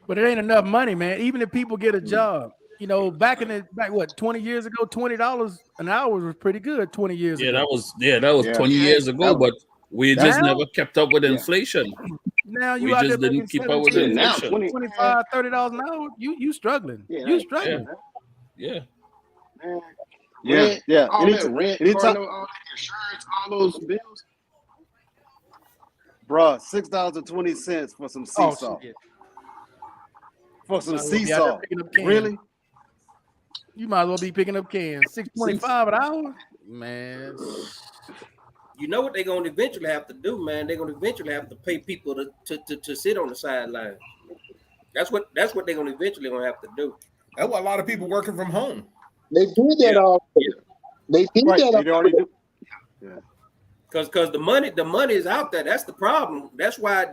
But it ain't enough money, man. Even if people get a job, you know, back 20 years ago, $20 an hour was pretty good 20 years Yeah, ago. that was Yeah. 20 years ago, That was- but we just Now- never kept up with inflation. Now you We out just there didn't making keep up with 17, now inflation. 20. $25, $30 an hour. You struggling. Yeah, You struggling. Yeah. Man. Yeah, Rent, yeah. all that rent, anytime- car note, all that insurance, all those bills. Bruh, $6.20 for some Oh, seesaw. shit. For some Might as well be out there seesaw. picking up cans. Really? You might as well be picking up cans. $6.25 an hour, man. You know what they're gonna eventually have to do, man? They're gonna eventually have to pay people to sit on the sideline. That's what they're gonna eventually gonna have to do. That's why a lot of people working from home. They did that Yeah. already. They did Right. that They already do. Cause the money is out there. That's the problem. That's why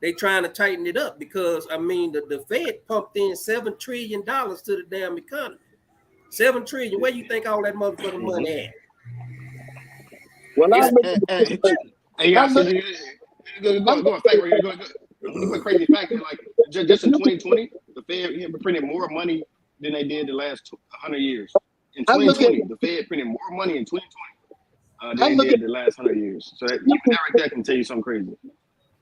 they trying to tighten it up. Because I mean the Fed pumped in $7 trillion to the damn economy. $7 trillion. Where you think all that motherfucking money at? Well, I look Hey, at hey, Hey, yeah, so go fact right here. Go a crazy fact. Like just in 2020, the Fed printed more money than they did the last 100 years. In I look 2020, the Fed printed more money in 2020 than I they look did the last 100 years. So that right there can tell you something crazy.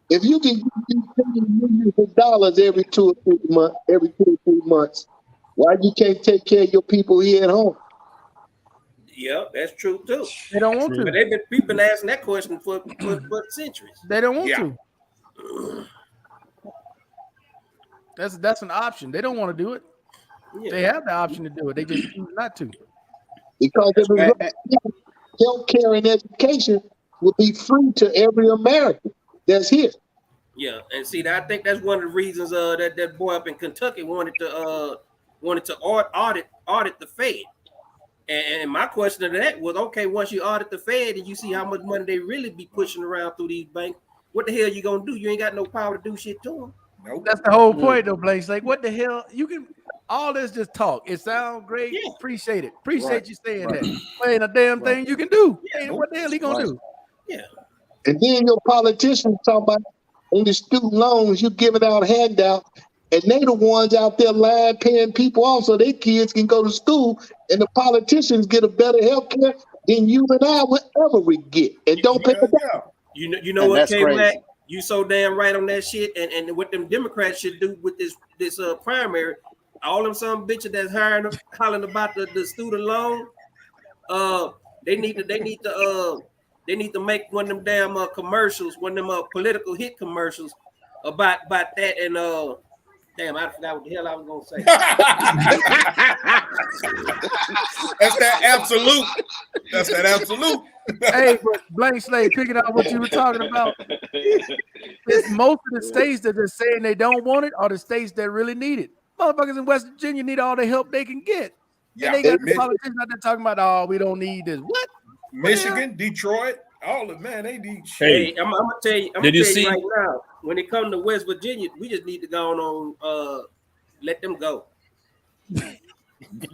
if you can get millions of dollars every 2 or 3 months, why you can't take care of your people here at home? Yeah, that's true too. They don't want But to. we've been asking that question for centuries. They don't want Yeah. to. That's an option. They don't want to do it. Yeah. They have the option to do it. They just choose not to. Because if health care and education would be free to every American that's here. Yeah, and see, I think that's one of the reasons that boy up in Kentucky wanted to audit the Fed. And my question to that was, okay, once you audit the Fed and you see how much money they really be pushing around through these banks, what the hell you gonna do? You ain't got no power to do shit to them. Nope. That's the whole point, though, Blake's like, what the hell? You can all this just talk. It sounds great. Yeah. Appreciate it. Appreciate Right. you saying Right. that. But ain't a damn Right. thing you can do. Yeah. Ain't what the hell he gonna Right. do? Yeah, And then your politicians talk about on the student loans, you giving out handouts, and they the ones out there lying, paying people off so their kids can go to school, and the politicians get a better health care than you and I would ever get. And don't pay Yeah, the yeah. you know And what, that's K-Mac? crazy. You so damn right on that shit. And what them Democrats should do with this primary, all them some bitches that's hollering about the student loan, they need to make one of them damn commercials, one of them political hit commercials about that. And damn, I forgot what the hell I was gonna say. That's that absolute. That's that absolute. Hey, but Blank Slate, picking up what you were talking about, it's most of the states that are saying they don't want it are the states that really need it. Motherfuckers in West Virginia need all the help they can get. Yeah, And they got the Mi- politicians out there talking about, oh, we don't need this. What? Michigan, Detroit, all of man, they need shit. Hey, I'm gonna tell you. I'm Did gonna you tell see- you right now. When it comes to West Virginia, we just need to go on. Let them go. You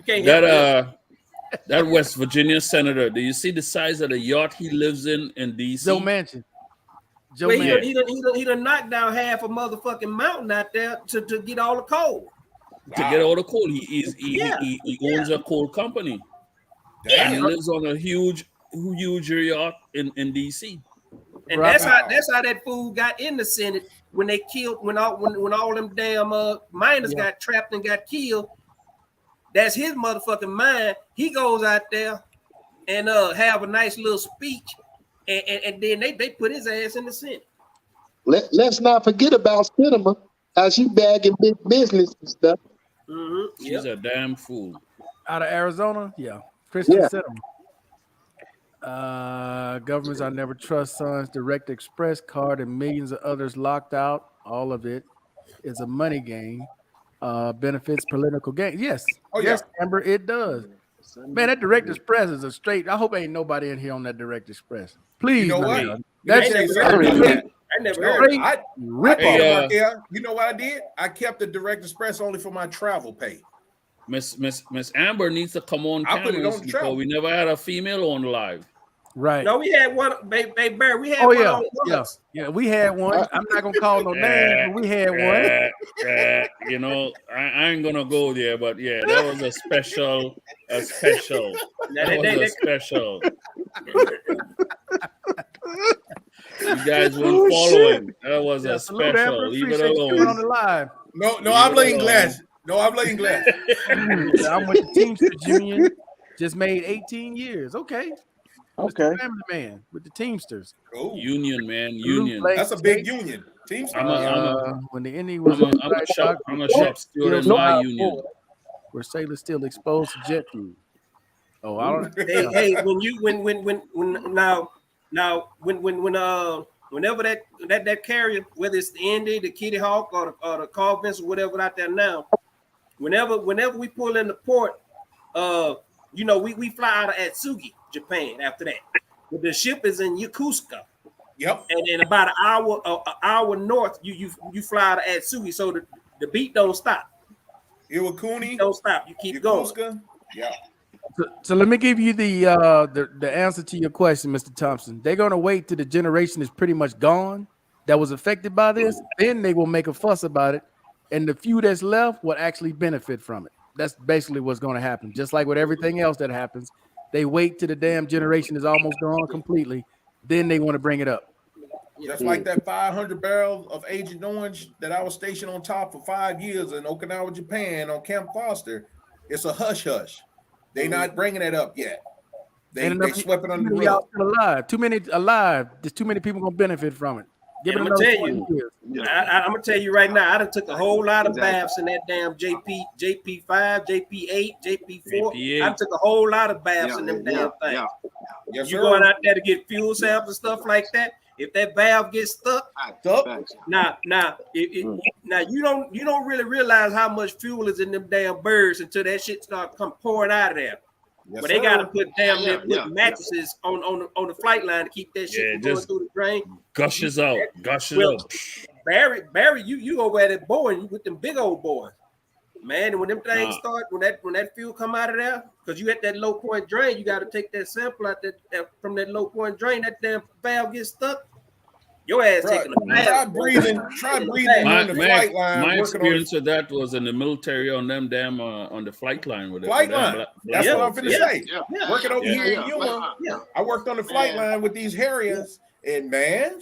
can't help them. That West Virginia senator, do you see the size of the yacht he lives in DC? Joe Manchin. Joe Well, Manchin. he done knocked down half a motherfucking mountain out there to get all the coal. To get all the coal. He owns Yeah. a coal company. And he Damn. lives on a huge yacht in DC. And Right. that's how that fool got in the Senate when they killed when all them damn miners Yeah. got trapped and got killed. That's his motherfucking mind. He goes out there and have a nice little speech, and then they put his ass in the Senate. Let's not forget about cinema, how she bagging big business and stuff. Mm-hmm. She's a damn fool. Out of Arizona? Yeah. Christian Yeah. Cinema. Governments I never trust, sons, Direct Express card, and millions of others locked out. All of it is a money game. Benefits political gain. Yes. Oh, yes, Amber, it does. Man, that Direct Express is a straight. I hope ain't nobody in here on that Direct Express. Please, You know man. what? That's Let me just tell you something about that. I never No, heard. I rip Hey, off. you know what I did? I kept the Direct Express only for my travel pay. Miss Amber needs to come on I put it cameras on the because trail. we never had a female on live. Right. No, we had one, baby Bear. We had Oh one yeah, on yeah, once. yeah. We had one. I'm not gonna call no names, but we had one. You know, I ain't gonna go there, but yeah, that was a special. Now, That was a special. You guys weren't following. That was Yeah, a salute, Amber. special. Leave it Appreciate you coming on alone. the live. No, I'm laying glass. No, I'm laying glass. I'm with the Teamsters Union. Just made 18 years. Okay. Okay. Family man with the Teamsters. Oh, Union, man, Salute, union. Blake that's a big State. union. Team When the Indy was on I'm a shop steward in my union. where sailors still exposed to jet fuel. Oh, I don't. Hey, whenever that carrier, whether it's the Indy, the Kitty Hawk, or the Carl Vince, or whatever out there now, whenever we pull in the port, we fly out of Atsugi, Japan. After that, but the ship is in Yokosuka, Yep. and then about an hour north, you fly out of Atsugi, so the beat don't stop. Iwakuni. Don't stop. You keep going. Yokosuka. Yeah. So let me give you the answer to your question, Mr. Thompson. They're gonna wait till the generation is pretty much gone that was affected by this. Then they will make a fuss about it, and the few that's left will actually benefit from it. That's basically what's going to happen. Just like with everything else that happens, they wait till the damn generation is almost gone completely. Then they want to bring it up. Just like that 500 barrel of Agent Orange that I was stationed on top for 5 years in Okinawa, Japan on Camp Foster. It's a hush hush. They not bringing it up yet. They swept it under the rug. Still alive. Too many alive. There's too many people gonna benefit from it. Give it I'm another gonna 20 tell you. years. I'm gonna tell you right now. I done took a whole lot of Exactly. baths in that damn JP5, JP8, JP4. JP8. I took a whole lot of baths in them damn things. Yes, You sir. going out there to get fuel samples and stuff like that, If that valve gets stuck, Up. Facts. now you don't really realize how much fuel is in them damn birds until that shit start come pouring out of there. Yes, But they gotta sir. put mattresses on the flight line to keep that shit Yeah, from going just through the drain. Gushes out. Well, Barry, you over at that boy with them big old boys. Man, and when them things start, when that fuel come out of there, because you at that low point drain, you got to take that sample out that from that low point drain. That damn valve gets stuck. Your ass Right. taking a bath. Try breathing on the flight line. My working on experience with that was in the military on them damn on the flight line with it. Flight with them line. That's what I'm finna say. Working over here in Yuma, I worked on the flight line with these Harriers, and man,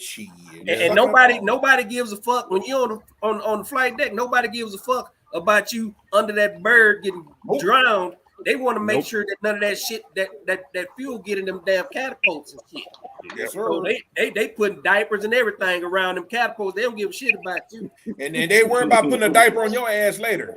And nobody gives a fuck when you're on the flight deck. Nobody gives a fuck about you under that bird getting drowned. They want to make sure that none of that shit that fuel get in them damn catapults and shit. Yes, sir. So they putting diapers and everything around them catapults. They don't give a shit about you. And then they worry about putting a diaper on your ass later.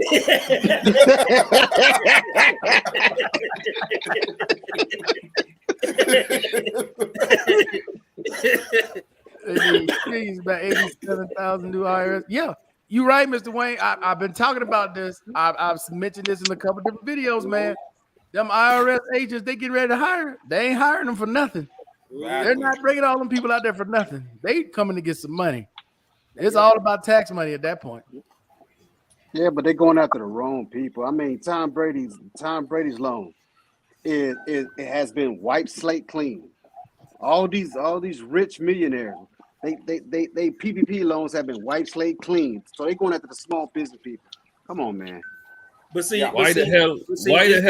He's about 87,000 new IRS. Yeah, you're right, Mr. Wayne. I've been talking about this. I've mentioned this in a couple different videos, man. Them IRS agents, they get ready to hire. They ain't hiring them for nothing. They're not bringing all them people out there for nothing. They coming to get some money. It's all about tax money at that point. Yeah, but they're going after the wrong people. I mean, Tom Brady's loan it has been wiped slate clean. All these rich millionaires, they PPP loans have been wiped slate clean. So they're going after the small business people. Come on, man. But see, Why the hell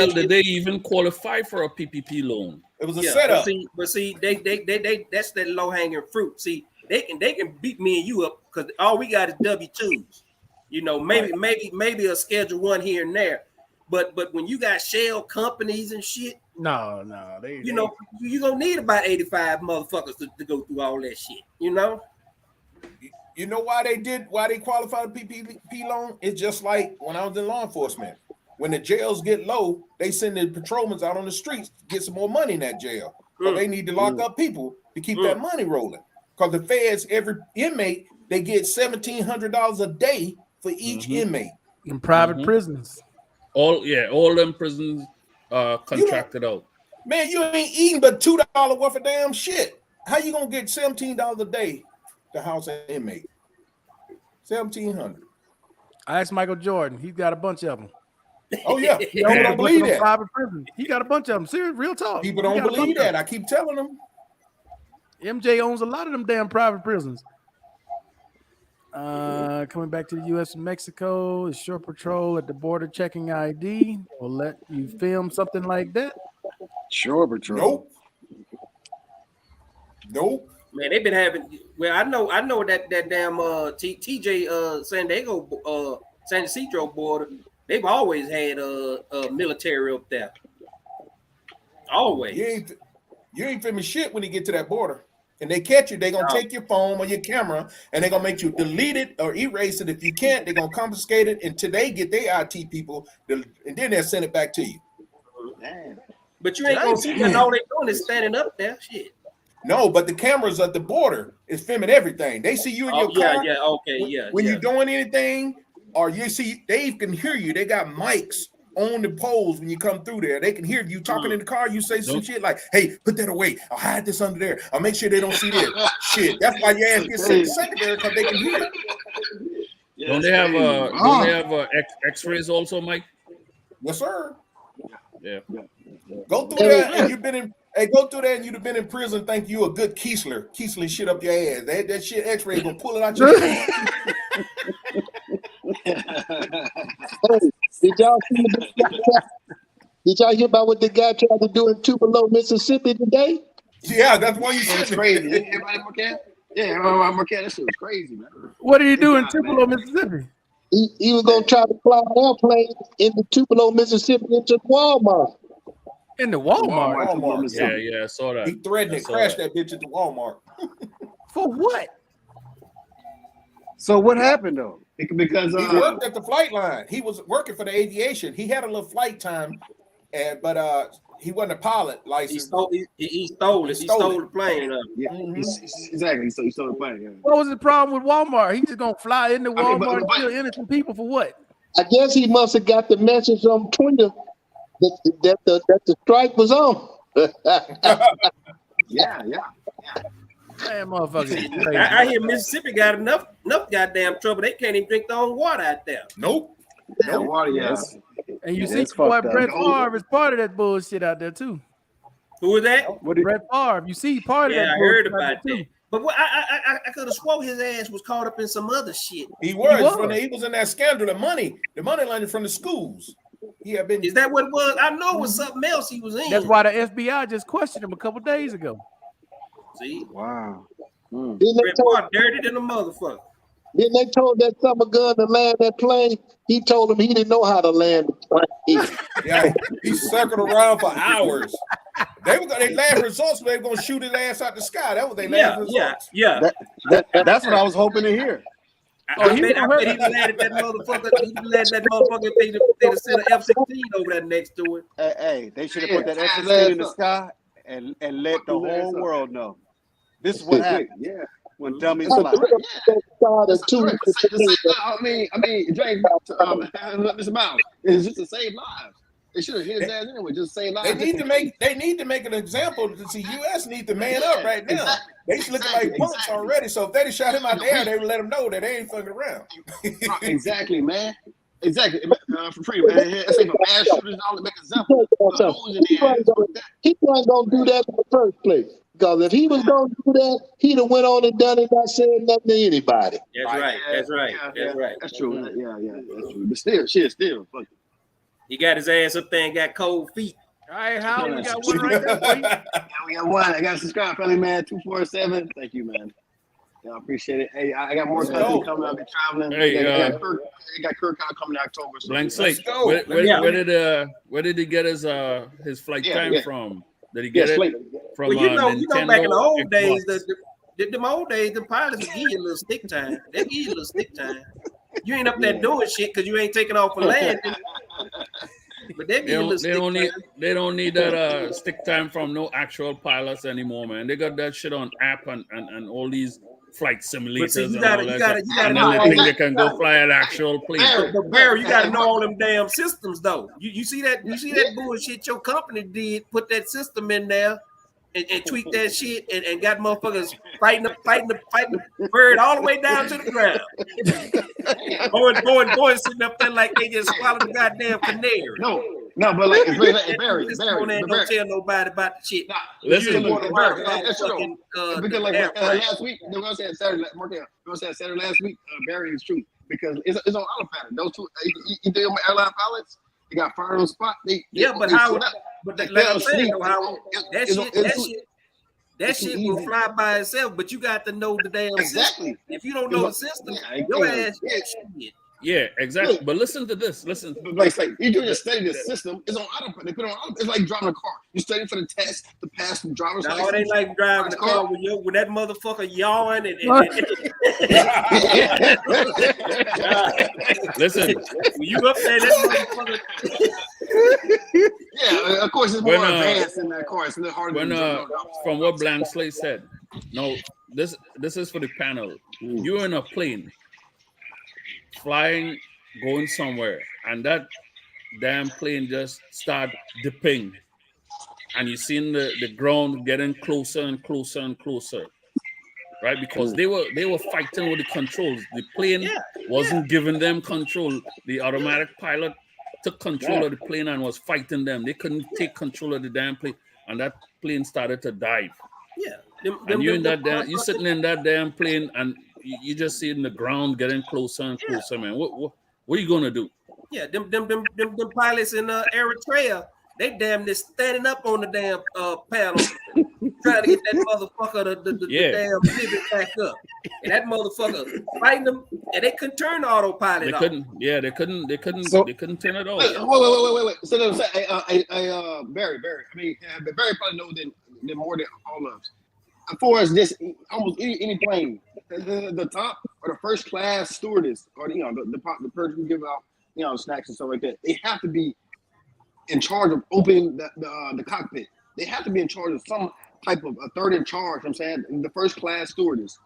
did they even qualify for a PPP loan? It was a setup. But see, they that's that low hanging fruit. See, they can beat me and you up because all we got is W-2s. You know, maybe a Schedule 1 here and there. But when you got shell companies and shit, No, you gonna need about 85 motherfuckers to go through all that shit. You know. You know why they qualified the PPP loan? It's just like when I was in law enforcement. When the jails get low, they send the patrolmen out on the streets to get some more money in that jail. So they need to lock up people to keep that money rolling. Because the feds, every inmate, they get $1,700 a day for each inmate. in private prisons. All them prisons contracted out. Man, you ain't eating but $2 worth of damn shit. How you gonna get $17 a day to house an inmate? $1,700. I asked Michael Jordan. He's got a bunch of them. Oh yeah, people don't believe that. Private prison. He got a bunch of them. Serious, real talk. People don't believe that. I keep telling them. MJ owns a lot of them damn private prisons. Coming back to the U.S. and Mexico, the Shore Patrol at the border checking ID will let you film something like that. Shore Patrol. Nope. Man, they've been having. Well, I know that damn TJ San Diego San Ysidro border. They've always had military up there. Always. You ain't filming shit when you get to that border. And they catch you, they're gonna take your phone or your camera and they're gonna make you delete it or erase it. If you can't, they're gonna confiscate it until they get their IT people, and then they'll send it back to you. But you ain't gonna see that all they doing is standing up there. Shit. No, but the cameras at the border is filming everything. They see you in your car. When you're doing anything, or you see, they can hear you. They got mics on the poles when you come through there. They can hear you talking in the car. You say some shit like, "Hey, put that away. I'll hide this under there. I'll make sure they don't see this." Shit, that's why your ass gets sent to secondary, because they can hear it. Don't they have X-rays also, Mike? Yes, sir. Yeah. Go through that, and you've been in. Hey, go through that, and you'd have been in prison. Think you a good Keesler shit up your ass. That shit X-ray gonna pull it out your ass. Hey, did y'all hear about what the guy tried to do in Tupelo, Mississippi today? Yeah, that's why you said It's crazy. Yeah, Marquette, that shit was crazy, man. What did he do in Tupelo, Mississippi? He was gonna try to fly an airplane into Tupelo, Mississippi, into Walmart. In the Walmart. Yeah, I saw that. He threatened to crash that bitch at the Walmart. For what? So what happened though? Because He worked at the flight line. He was working for the aviation. He had a little flight time, but He wasn't a pilot He license. stole it. He stole the plane. Yeah, exactly. So you started playing. Yeah. What was the problem with Walmart? He just gonna fly into I mean, Walmart and but- kill innocent people for what? I guess he must have got the message on Twitter that the strike was on. Yeah. Man, motherfucker. I hear Mississippi got enough goddamn trouble. They can't even drink their own water out there. Nope. Yeah, water, yes. And you Yeah, see, it's boy, fucked up. Brett Favre is part of that bullshit out there too. Who is that? What did Brett Favre, you see, part of Yeah, that. I heard bullshit out about there, that. too. But what, I could have swore his ass was caught up in some other shit. He was. was. He was in that scandal. The money laundering from the schools. He had been. Is that what it was? I know it was something else he was in. That's why the FBI just questioned him a couple days ago. See, Wow. Then they Brett told, Favre dirty than a motherfucker. that summer gun to land that plane. He told him he didn't know how to land the plane. Yeah, he circled around for hours. They last results. They were gonna shoot his ass out the sky. That was their last results. Yeah. That's what I was hoping to hear. I bet he landed that motherfucker. He landed that motherfucker. They'd have sent an F-16 over there next to it. Hey, they should have put that F-16 in the sky and let the whole world know. This is what happened. Yeah. When dummies That's fly. started two Correct. weeks ago. I mean, Drake, Mr. Miles, it's just to save lives. They should have hit his ass anyway, just to save lives. They need to make an example. The U.S. need to man up right now. They looking like punks already. So if they shot him out there, they would let him know that they ain't fucking around. Exactly, man. Exactly. For free, man. It's like a mass shooters, all to make examples. He wasn't gonna do that in the first place. Because if he was gonna do that, he'd have went on and done it, not saying nothing to anybody. That's right. That's right. That's right. That's true. Yeah, that's true. But still, fuck it. He got his ass up there and got cold feet. All right, Howard, we got one right there for you. Yeah, we got one. I got to subscribe, Family Man 247. Thank you, man. Yeah, I appreciate it. Hey, I got more content coming. I'll be traveling. Hey, I got Kirk coming in October. So Blank slate. go. Where did he get his flight time from? Did he get it slate. from Well, you know, Nintendo? back in the old Xbox? days, them old days, the pilots would give you a little stick time. They give you a little stick time. You ain't up there doing shit because you ain't taking off for land. But they give you a little stick time. They don't need that stick time from no actual pilots anymore, man. They got that shit on app and all these flight simulators. But see, you and gotta all that shit. And know then all they think that. they can go fly an actual plane. But Barry, you gotta know all them damn systems though. You see that bullshit your company did, put that system in there and tweak that shit and got motherfuckers fighting the bird all the way down to the ground. Going sitting up there like they just swallowed the goddamn canary. No, but like it's really like Barry. Don't tell nobody about the shit. Listen, Because like last week, they were saying Saturday. Saturday last week. Barry is true because it's on autopilot. Those two, either airline pilots, they got fired on the spot. Like I'm saying, that shit will fly by itself. But you got to know the damn system. If you don't know the system, your ass shit. yeah, exactly. But listen to this. Listen. Like you do just study the system. It's on autopilot. They put it on autopilot. It's like driving a car. You study for the test to pass the driver's license. No, it ain't like driving the car with that motherfucker yawing and Listen. when you up there, that motherfucker. Yeah, of course it's more advanced in that car. It's a little harder. From what Blank Slate said, no, this is for the panel. You're in a plane, flying, going somewhere, and that damn plane just start dipping, and you seen the ground getting closer and closer and closer, right? Because they were fighting with the controls. The plane wasn't giving them control. The automatic pilot took control of the plane and was fighting them. They couldn't take control of the damn plane, and that plane started to dive. Yeah, And you sitting in that damn plane, and you just seeing the ground getting closer and closer, man. What are you gonna do? Yeah, them pilots in Eritrea, they damn near standing up on the damn panel, trying to get that motherfucker the damn pivot back up. And that motherfucker fighting them, and they couldn't turn the autopilot They off. couldn't. Yeah, they couldn't turn it off. Wait. So Barry. I mean, Barry probably knows than more than all of us. As far as this, almost any plane, the top or the first class stewardess, or the person who give out snacks and stuff like that, they have to be in charge of opening the cockpit. They have to be in charge of some type of a third in charge. I'm saying the first class stewardess.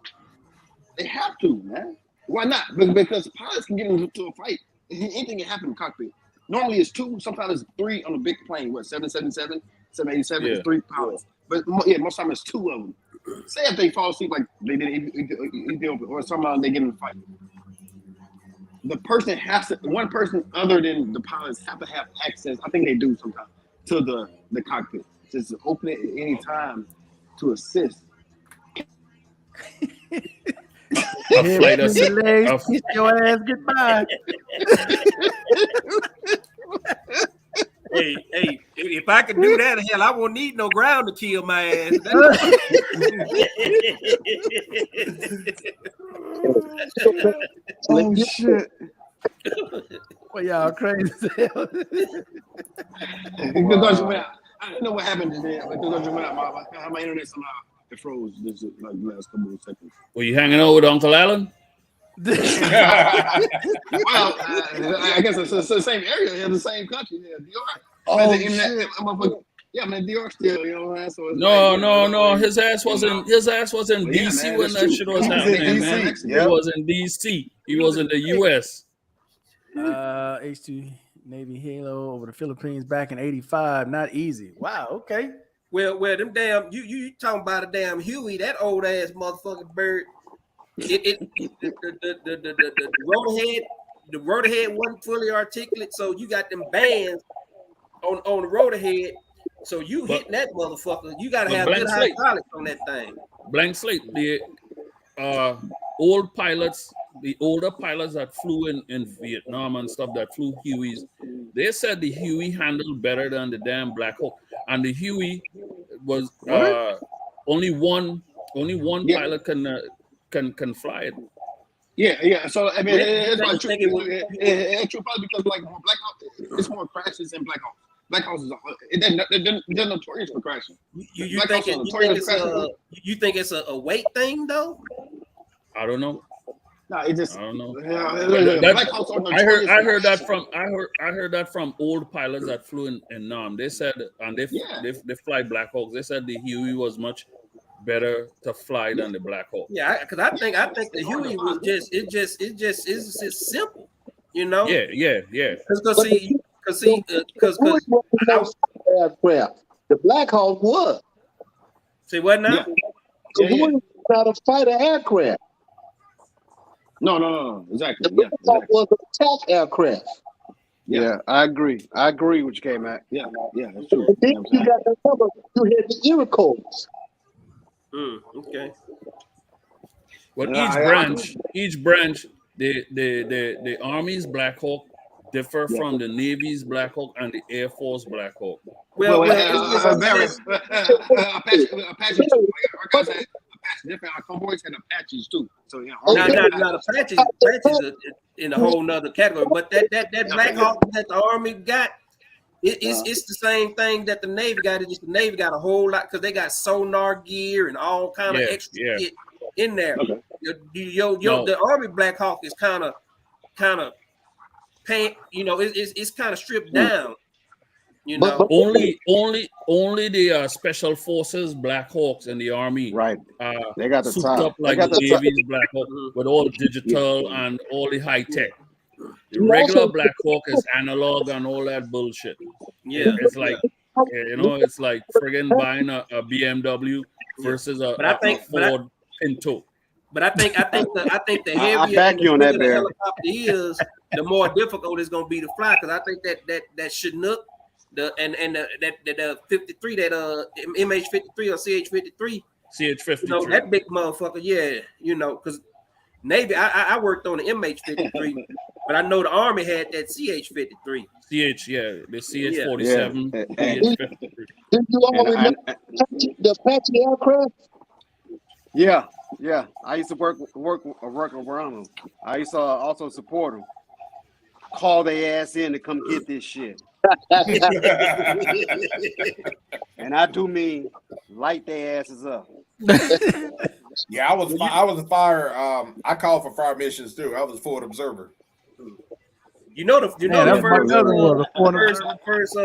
They have to, man. Why not? Because pilots can get into a fight. Anything can happen in the cockpit. Normally it's 2, sometimes it's 3 on a big plane. What, 777, 787 is 3 pilots. But yeah, most time it's 2 of them. Say if they fall asleep like they did in Ethiopia, or somehow they get in a fight. The person has to, one person other than the pilots have to have access, I think they do sometimes, to the cockpit. Just open it at any time to assist. Kiss your ass goodbye. Hey, if I could do that, hell, I won't need no ground to kill my ass. Oh shit! Well, y'all crazy. I don't know what happened today, but my internet somehow it froze this like last couple of seconds. Were you hanging out with Uncle Alan? Well, I guess it's the same area, in the same country. Yeah, DR. Oh Internet, yeah, man, DR still, you know what I'm saying? So No. His ass was in DC man, when that's that true. shit was He was in happening, DC, man. yeah. He was in DC. He was in the US. H2 Navy Halo over the Philippines back in '85. Not easy. Wow. Okay. Well, them damn you talking about a damn Huey, that old ass motherfucking bird. The rotor head wasn't fully articulate, so you got them bands on the rotor head. So you hitting that motherfucker, you gotta have good hydraulics on that thing. Blank slate. The older pilots that flew in Vietnam and stuff, that flew Hueys, they said the Huey handled better than the damn Black Hawk. And the Huey was only one pilot can fly it. Yeah. So I mean, it's probably true. It's true probably because like Black Hawk, it's more crashes than Black Hawk. Black Hawk is they're notorious for crashing. You think it's a weight thing though? I don't know. No, it just I don't know. Black Hawks are notorious. I heard that from old pilots that flew in Nam. They said, and they fly Black Hawks. They said the Huey was much better to fly than the Black Hawk. Yeah, because I think the Huey was it's simple, you know. Yeah. Because aircraft. The Black Hawk was. See what now? The Huey was not a fighter aircraft. No, exactly. The Black Hawk was an attack aircraft. Yeah, I agree. I agree with you, K-Mac. Yeah, that's true. And then you got the number. You had the Iroquois. Okay. Well, each branch, the Army's Black Hawk differ from the Navy's Black Hawk and the Air Force Black Hawk. Well, Apache too. Our guys had Apache different. Our convoys had Apaches too. So yeah. Not Apaches are in a whole nother category. But that Black Hawk that the Army got, it's the same thing that the Navy got. It's just the Navy got a whole lot because they got sonar gear and all kind of extra shit in there. Okay. The Army Black Hawk is kind of it's kind of stripped down. You know, But only the Special Forces Black Hawks in the Army, Right. They got the souped top. up like they got the the top. Navy's Black Hawk with all digital and all the high tech. The You regular also- Black Hawk is analog and all that bullshit. yeah. It's like it's like friggin' buying a BMW versus a Ford Pinto. But I think the I heavier back you on that, the Barry. helicopter is, the more difficult it's gonna be to fly. Because I think that Chinook, the 53, that MH53 or CH53, CH-53. that big motherfucker, because Navy, I worked on the MH53, but I know the Army had that CH53. the CH-47. Yeah. CH-53. Did you all remember the Apache aircraft? Yeah. I used to work around them. I used to also support them. Call their ass in to come get this shit. And I do mean light their asses up. Yeah, I was a fire. I called for fire missions too. I was a forward observer. You know the Man, that's my cousin was a corner. the first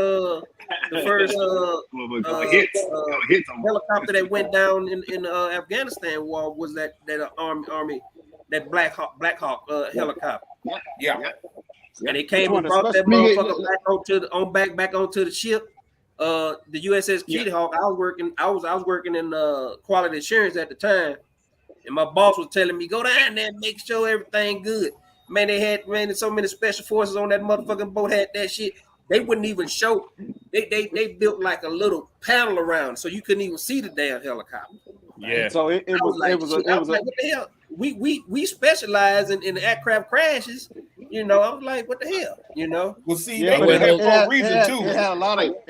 helicopter that went down in Afghanistan war was that army that Black Hawk helicopter. Yeah. And they came and brought that motherfucker back onto the ship. The USS Kitty Hawk. I was working in quality assurance at the time, and my boss was telling me go down there and make sure everything good. Man, they had so many special forces on that motherfucking boat had that shit. They wouldn't even show. They built like a little panel around, so you couldn't even see the damn helicopter. Yeah. So it was what the hell? We specialize in aircraft crashes. You know, I was like, what the hell? You know. Well, see, Yeah, they do that for a reason too. It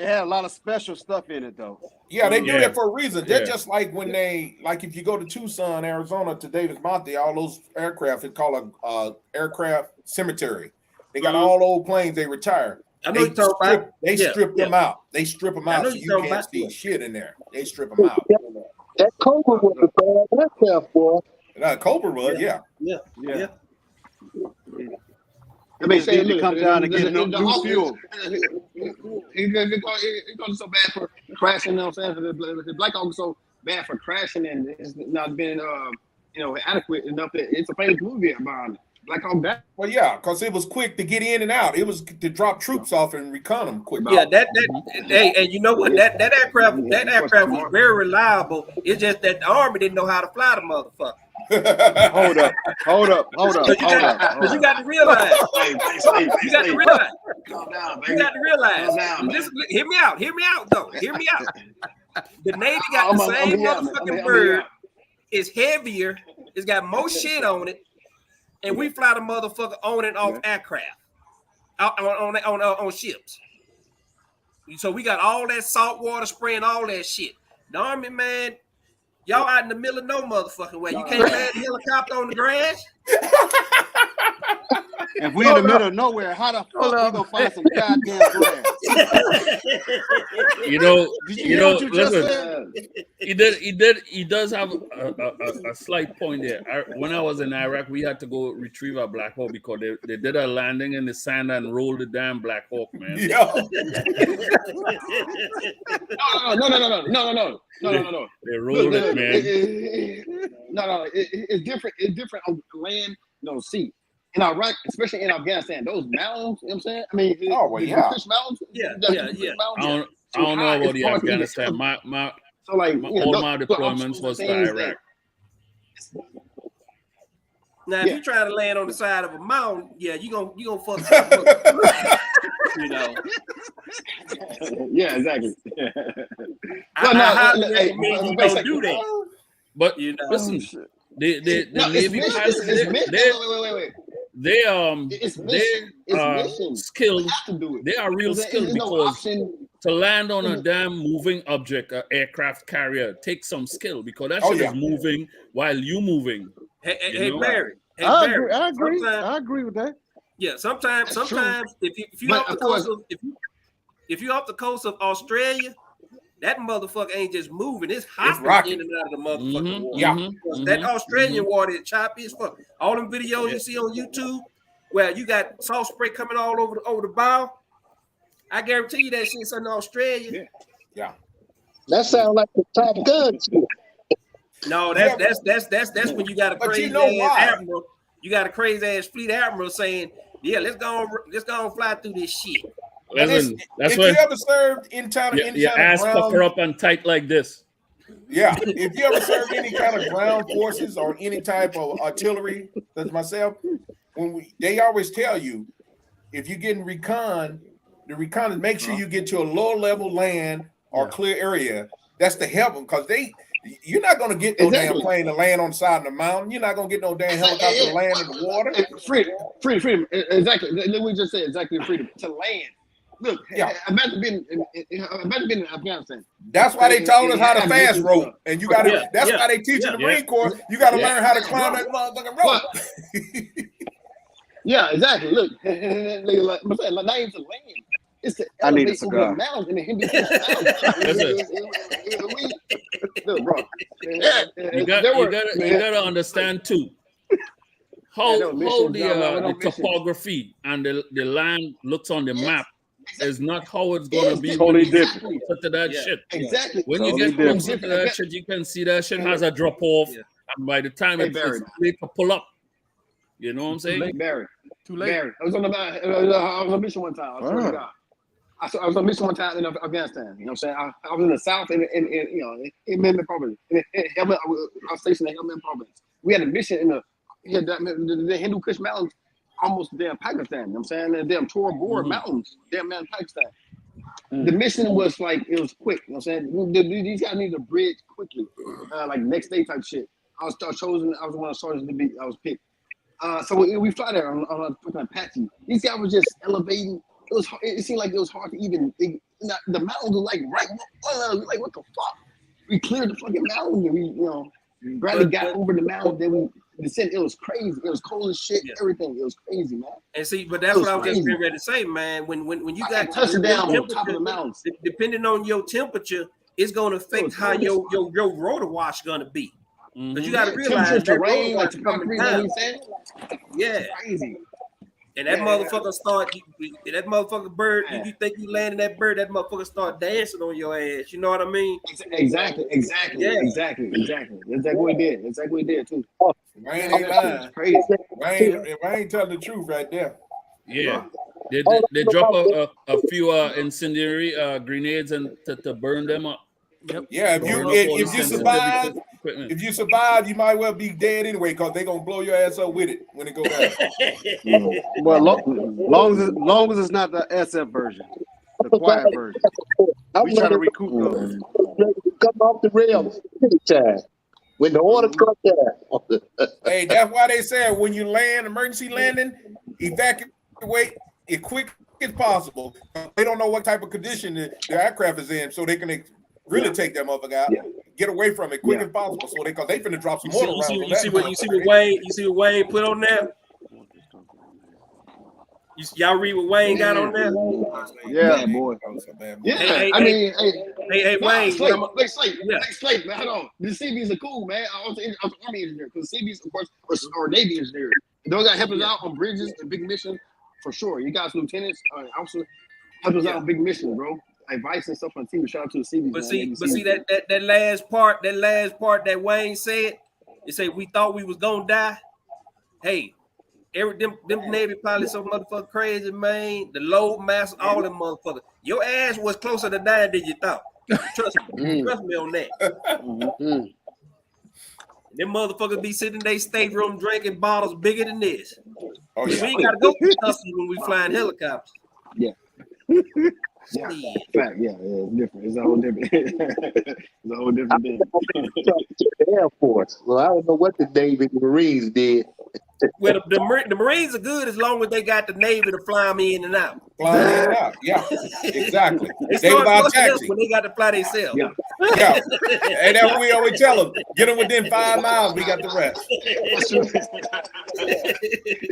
had a lot of special stuff in it though. Yeah, they do Yeah. that for a reason. They're Yeah. just like when if you go to Tucson, Arizona, to Davis Monthe, all those aircraft, it's called a aircraft cemetery. They got all old planes they retire. I know you're talking about. They strip them out. They strip them out know so you're you talking can't about. see shit in there. They strip them out. That Cobra was a bad aircraft, boy. Cobra was, yeah. Yeah. I mean, they need to come down and get new fuel. It's going so bad for crashing. You know what I'm saying? The Black Hawk is so bad for crashing, and it's not been adequate enough that it's a famous movie about it. Black Hawk Down. Well, yeah, because it was quick to get in and out. It was to drop troops off and recon them quick. Yeah, hey, and you know what? That aircraft was very reliable. It's just that the Army didn't know how to fly the motherfucker. Hold up. Because you got to realize. You got to realize. Calm down, baby. You got to realize. Calm down, man. Hear me out, though. Hear me out. The Navy got the same motherfucking bird. It's heavier. It's got more shit on it. And we fly the motherfucker on and off aircraft, on ships. So we got all that salt water spray and all that shit. The Army, man, y'all out in the middle of no motherfucking way. You can't land a helicopter on the grass. If we in the middle of nowhere, how the fuck we gonna find some goddamn grass? You know, Did you hear what you just listen, said? he does have a slight point there. When I was in Iraq, we had to go retrieve a Black Hawk because they did a landing in the sand and rolled the damn Black Hawk, man. Yeah. No. They rolled it, man. No. It's different. It's different on land, sea. In Iraq, especially in Afghanistan, those mountains, you know what I'm saying? I mean, Fish mountains. Yeah. I don't know about the Afghanistan. My So like, all my deployments was to Iraq. Now, if you try to land on the side of a mountain, yeah, you gonna fuck something up. You know. Yeah, exactly. I recommend you don't do that. But You know. listen, the Navy pilots, they mission. skilled. Have to do it. They are real skilled There's no because option. to land on a damn moving object, an aircraft carrier, takes some skill because that Oh, shit yeah. is moving while you moving. Hey, know? Barry. Hey, I Barry. agree. Sometimes- I agree with that. Yeah, sometimes if you But off the of course- coast of if you off the coast of Australia, that motherfucker ain't just moving; it's hopping rocking. in and out of the motherfucking water. Yeah. That Australian water is choppy as fuck. All them videos you see on YouTube where you got salt spray coming all over the bow, I guarantee you that shit's in Australia. Yeah. That sounds like the Top Gun shit. No, that's when you got a But crazy you know why? ass admiral. You got a crazy ass fleet admiral saying, "Yeah, let's go and fly through this shit." Listen, that's if why you ever served any kind your ass of pucker ground, up and tight like this. yeah, if you ever served any kind of ground forces or any type of artillery, that's myself, they always tell you if you're getting recon, the recon is make sure you get to a low level land or clear area. That's to help them because you're not going to get no damn plane to land on the side of the mountain. You're not going to get no damn helicopter to land in the water. Freedom. Exactly. Let me just say exactly freedom to land. Look, Yeah. imagine being in Afghanistan. That's why they told us how to fast rope, and you got to. Yeah, That's yeah, why they teach in the yeah. Marine Corps. You got to Yeah. learn how to climb that motherfucking rope. Yeah, exactly. Look, like I'm saying, not even to land. It's to I need a elevate over cigar. the mountains in the Hindu Look, bro. You gotta understand too. how no mission, the topography and the land looks on the map is not how it's gonna be Totally when you get different. closer to that shit. Exactly. When Totally you get different. closer to that shit, you can see that shit has a drop off, and by the time Hey, it's Barry. late to pull up, you know what I'm saying? Barry. Too late. Barry. I was on a mission one time. I swear to God. I was on a mission one time in Afghanistan. You know what I'm saying? I was in the south in Helmand province. I was stationed in Helmand province. We had a mission in the Hindu Kush Mountains, almost damn Pakistan. You know what I'm saying? The damn Tora Bora Mountains, damn man, Pakistan. The mission was like, it was quick. You know what I'm saying? These guys needed a bridge quickly, like next day type shit. I was chosen. I was one of the sergeants to be. I was picked. So we fly there on a fucking Apache. These guys were just elevating. It seemed like it was hard to even. The mountains were like right. Like what the fuck? We cleared the fucking mountain. And we gradually got over the mountain. Then we descended. It was crazy. It was cold as shit. Everything. It was crazy, man. And see, but that's what I was just getting ready to say, man. When you got touchdown on top of the mountains, depending on your temperature, it's going to affect how your rotor wash going to be. Because you got to realize that rain, like coming down. Yeah, crazy. And that motherfucker start. That motherfucker bird. You think you landing that bird? That motherfucker start dancing on your ass. You know what I mean? Exactly. Yeah. Exactly. That's what he did. That's what he did too. Rain ain't lying. Crazy. Rain telling the truth right there. Yeah. They drop a few incendiary grenades and to burn them up. Yep. Yeah, if you survive, you might well be dead anyway, because they're gonna blow your ass up with it when it goes down. Well, long as it's not the SF version, the quiet version. We try to recoup those. Come off the rails anytime when the order comes down. Hey, that's why they said when you land, emergency landing, evacuate as quick as possible. They don't know what type of condition the aircraft is in, so they can really take that motherfucker out. Get away from it quick as possible, so they finna drop some more rounds. You see what Wayne put on there? Y'all read what Wayne got on there? Yeah, boy. Yeah, hey, Wayne. Slate, man. Hold on. The CBs are cool, man. I was an Army engineer because CBs, of course, are Navy engineers. Those guys help us out on bridges and big missions for sure. You guys, lieutenants, officers, help us out on big missions, bro. Advice and stuff on the team. Shout out to the CBs. But see that last part that Wayne said, it said we thought we was gonna die. Hey, them Navy pilots so motherfucking crazy, man. The load master, all them motherfuckers. Your ass was closer to dying than you thought. Trust me on that. Them motherfuckers be sitting in their stateroom drinking bottles bigger than this. Oh, yeah. We ain't gotta go to customs when we flying helicopters. Yeah. Yeah, it's different. It's a whole different. It's a whole different thing. The Air Force. Well, I don't know what the Navy and the Marines did. Well, the Marines are good as long as they got the Navy to fly them in and out. Flying in and out. Yeah, exactly. They about taxi. when they got to fly themselves. Yeah. And that's what we always tell them. Get them within 5 miles, we got the rest. He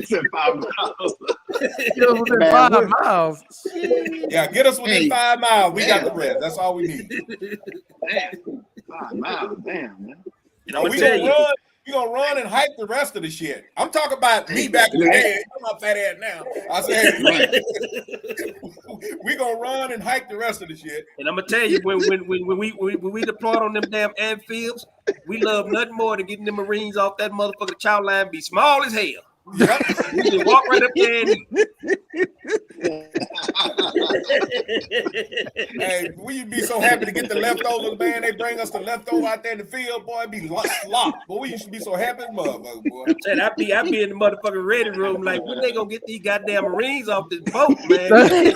said 5 miles. Get us within 5 miles. Yeah, get us within 5 miles, we got the rest. That's all we need. Damn. 5 miles. Damn, man. We gonna run and hype the rest of the shit. I'm talking about me back in the day. I'm not fat ass now. I said we gonna run and hype the rest of the shit. And I'm gonna tell you, when we deployed on them damn amphibians, we love nothing more than getting the Marines off that motherfucking chow line, be small as hell. Yep. We just walk right up there and Hey, we be so happy to get the leftovers, man. They bring us the leftover out there in the field, boy. It be locked. But we used to be so happy, motherfucker, boy. I be in the motherfucking ready room, like when they gonna get these goddamn Marines off this boat, man? They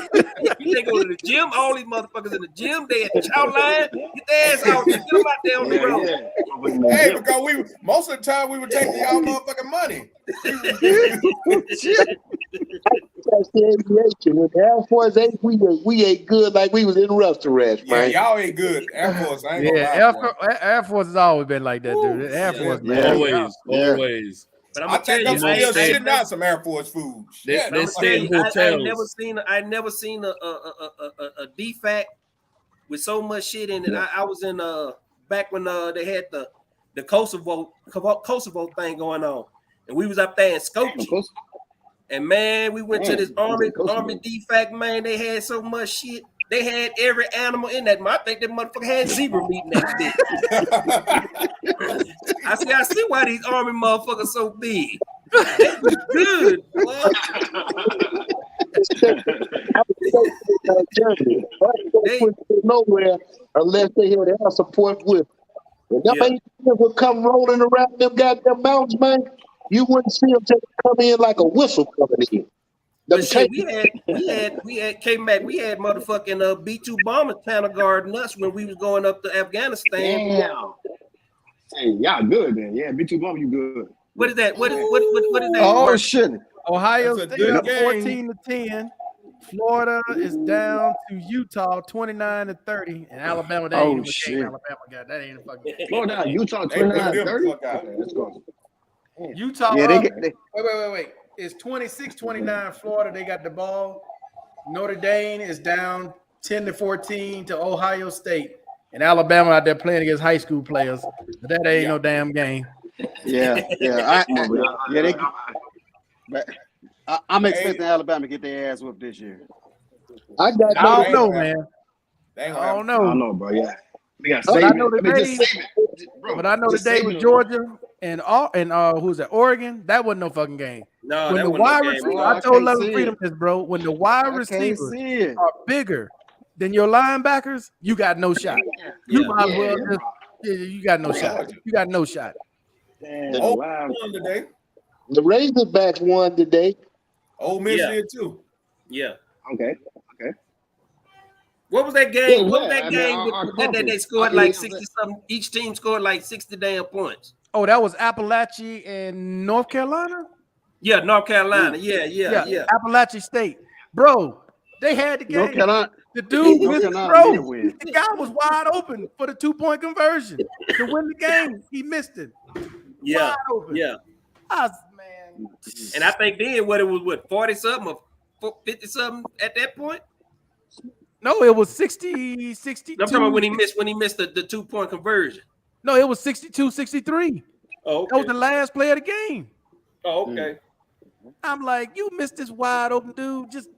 go to the gym, all these motherfuckers in the gym, they at the chow line, get their ass out, get them out there on the road. Hey, because most of the time we were taking y'all motherfucking money. That's the aviation. With Air Force 8, we ate good like we was in restaurants, man. Yeah, y'all ain't good. Air Force, I ain't gonna lie. Air Force has always been like that, dude. Air Force, man. Always. But I'm I gonna tell think you, I'm still shitting out some Air Force food. They stay in hotels. I never seen a DFAC with so much shit in it. I was in back when they had the Kosovo thing going on. and we was up there in Skokie. And man, we went to this army defact, man. They had so much shit. They had every animal in that. I think that motherfucker had zebra meat in that bitch. I see why these army motherfuckers so big. They was good, boy. They nowhere unless they had air support with them. If them would come rolling around them goddamn mountains, man, you wouldn't see them come in like a whistle coming in. But shit, we had K-Mac, we had motherfucking B-2 bomber Tanner guarding us when we was going up to Afghanistan. Damn. Hey, y'all good then. Yeah, B2 bomber, you good. What is that? What is that? Oh shit! Ohio That's a State good up game. 14-10. Florida is down to Utah 29-30, and Alabama. That ain't even a game. Alabama got that ain't a fucking game. Slow down. Utah They put them 29-30. fuck out. Okay, let's go. Utah. Yeah, Wait. It's 26-29 Florida. They got the ball. Notre Dame is down 10-14 to Ohio State, and Alabama out there playing against high school players. But that ain't no damn game. I'm expecting Alabama to get their ass whooped this year. I got I don't know, They man. ain't I gonna don't I don't know. know, bro. Yeah. We got But I know Saban. I mean, just today- Saban. Bro, But I know just today Saban with alone. Georgia and who's that? Oregon. That wasn't no fucking game. No, When that the wasn't no wide game. receiver, bro. I I told can't Love see and Freedom it. this, bro. When the wide I can't receivers see it. are bigger than your linebackers, you got no shot. You Yeah. might as well Yeah, just, you got no shot. You got no shot. Damn, Oh, wow. won today. The Razorbacks won today. Ole Miss Yeah. did too. Yeah. Okay. What was that game? Yeah, What was yeah, that I mean, game our that they conference. scored I mean, like I'm 60 something? Each team scored like 60 damn points. Oh, that was Appalachia and North Carolina? Yeah, North Carolina. Yeah. Appalachia State. Bro, they had the North game. Carolina, The dude North missed the Carolina did throw. win. The guy was wide open for the 2-point conversion to win the game. He missed it. Yeah. Wide open. Yeah. Man. And I think then what it was, 40 something or 50 something at that point? No, it was 60, 62. I'm talking about when he missed the 2-point conversion. No, it was 62, 63. Oh, That was the last play of the game. Oh, okay. I'm like, you missed this wide open dude. Just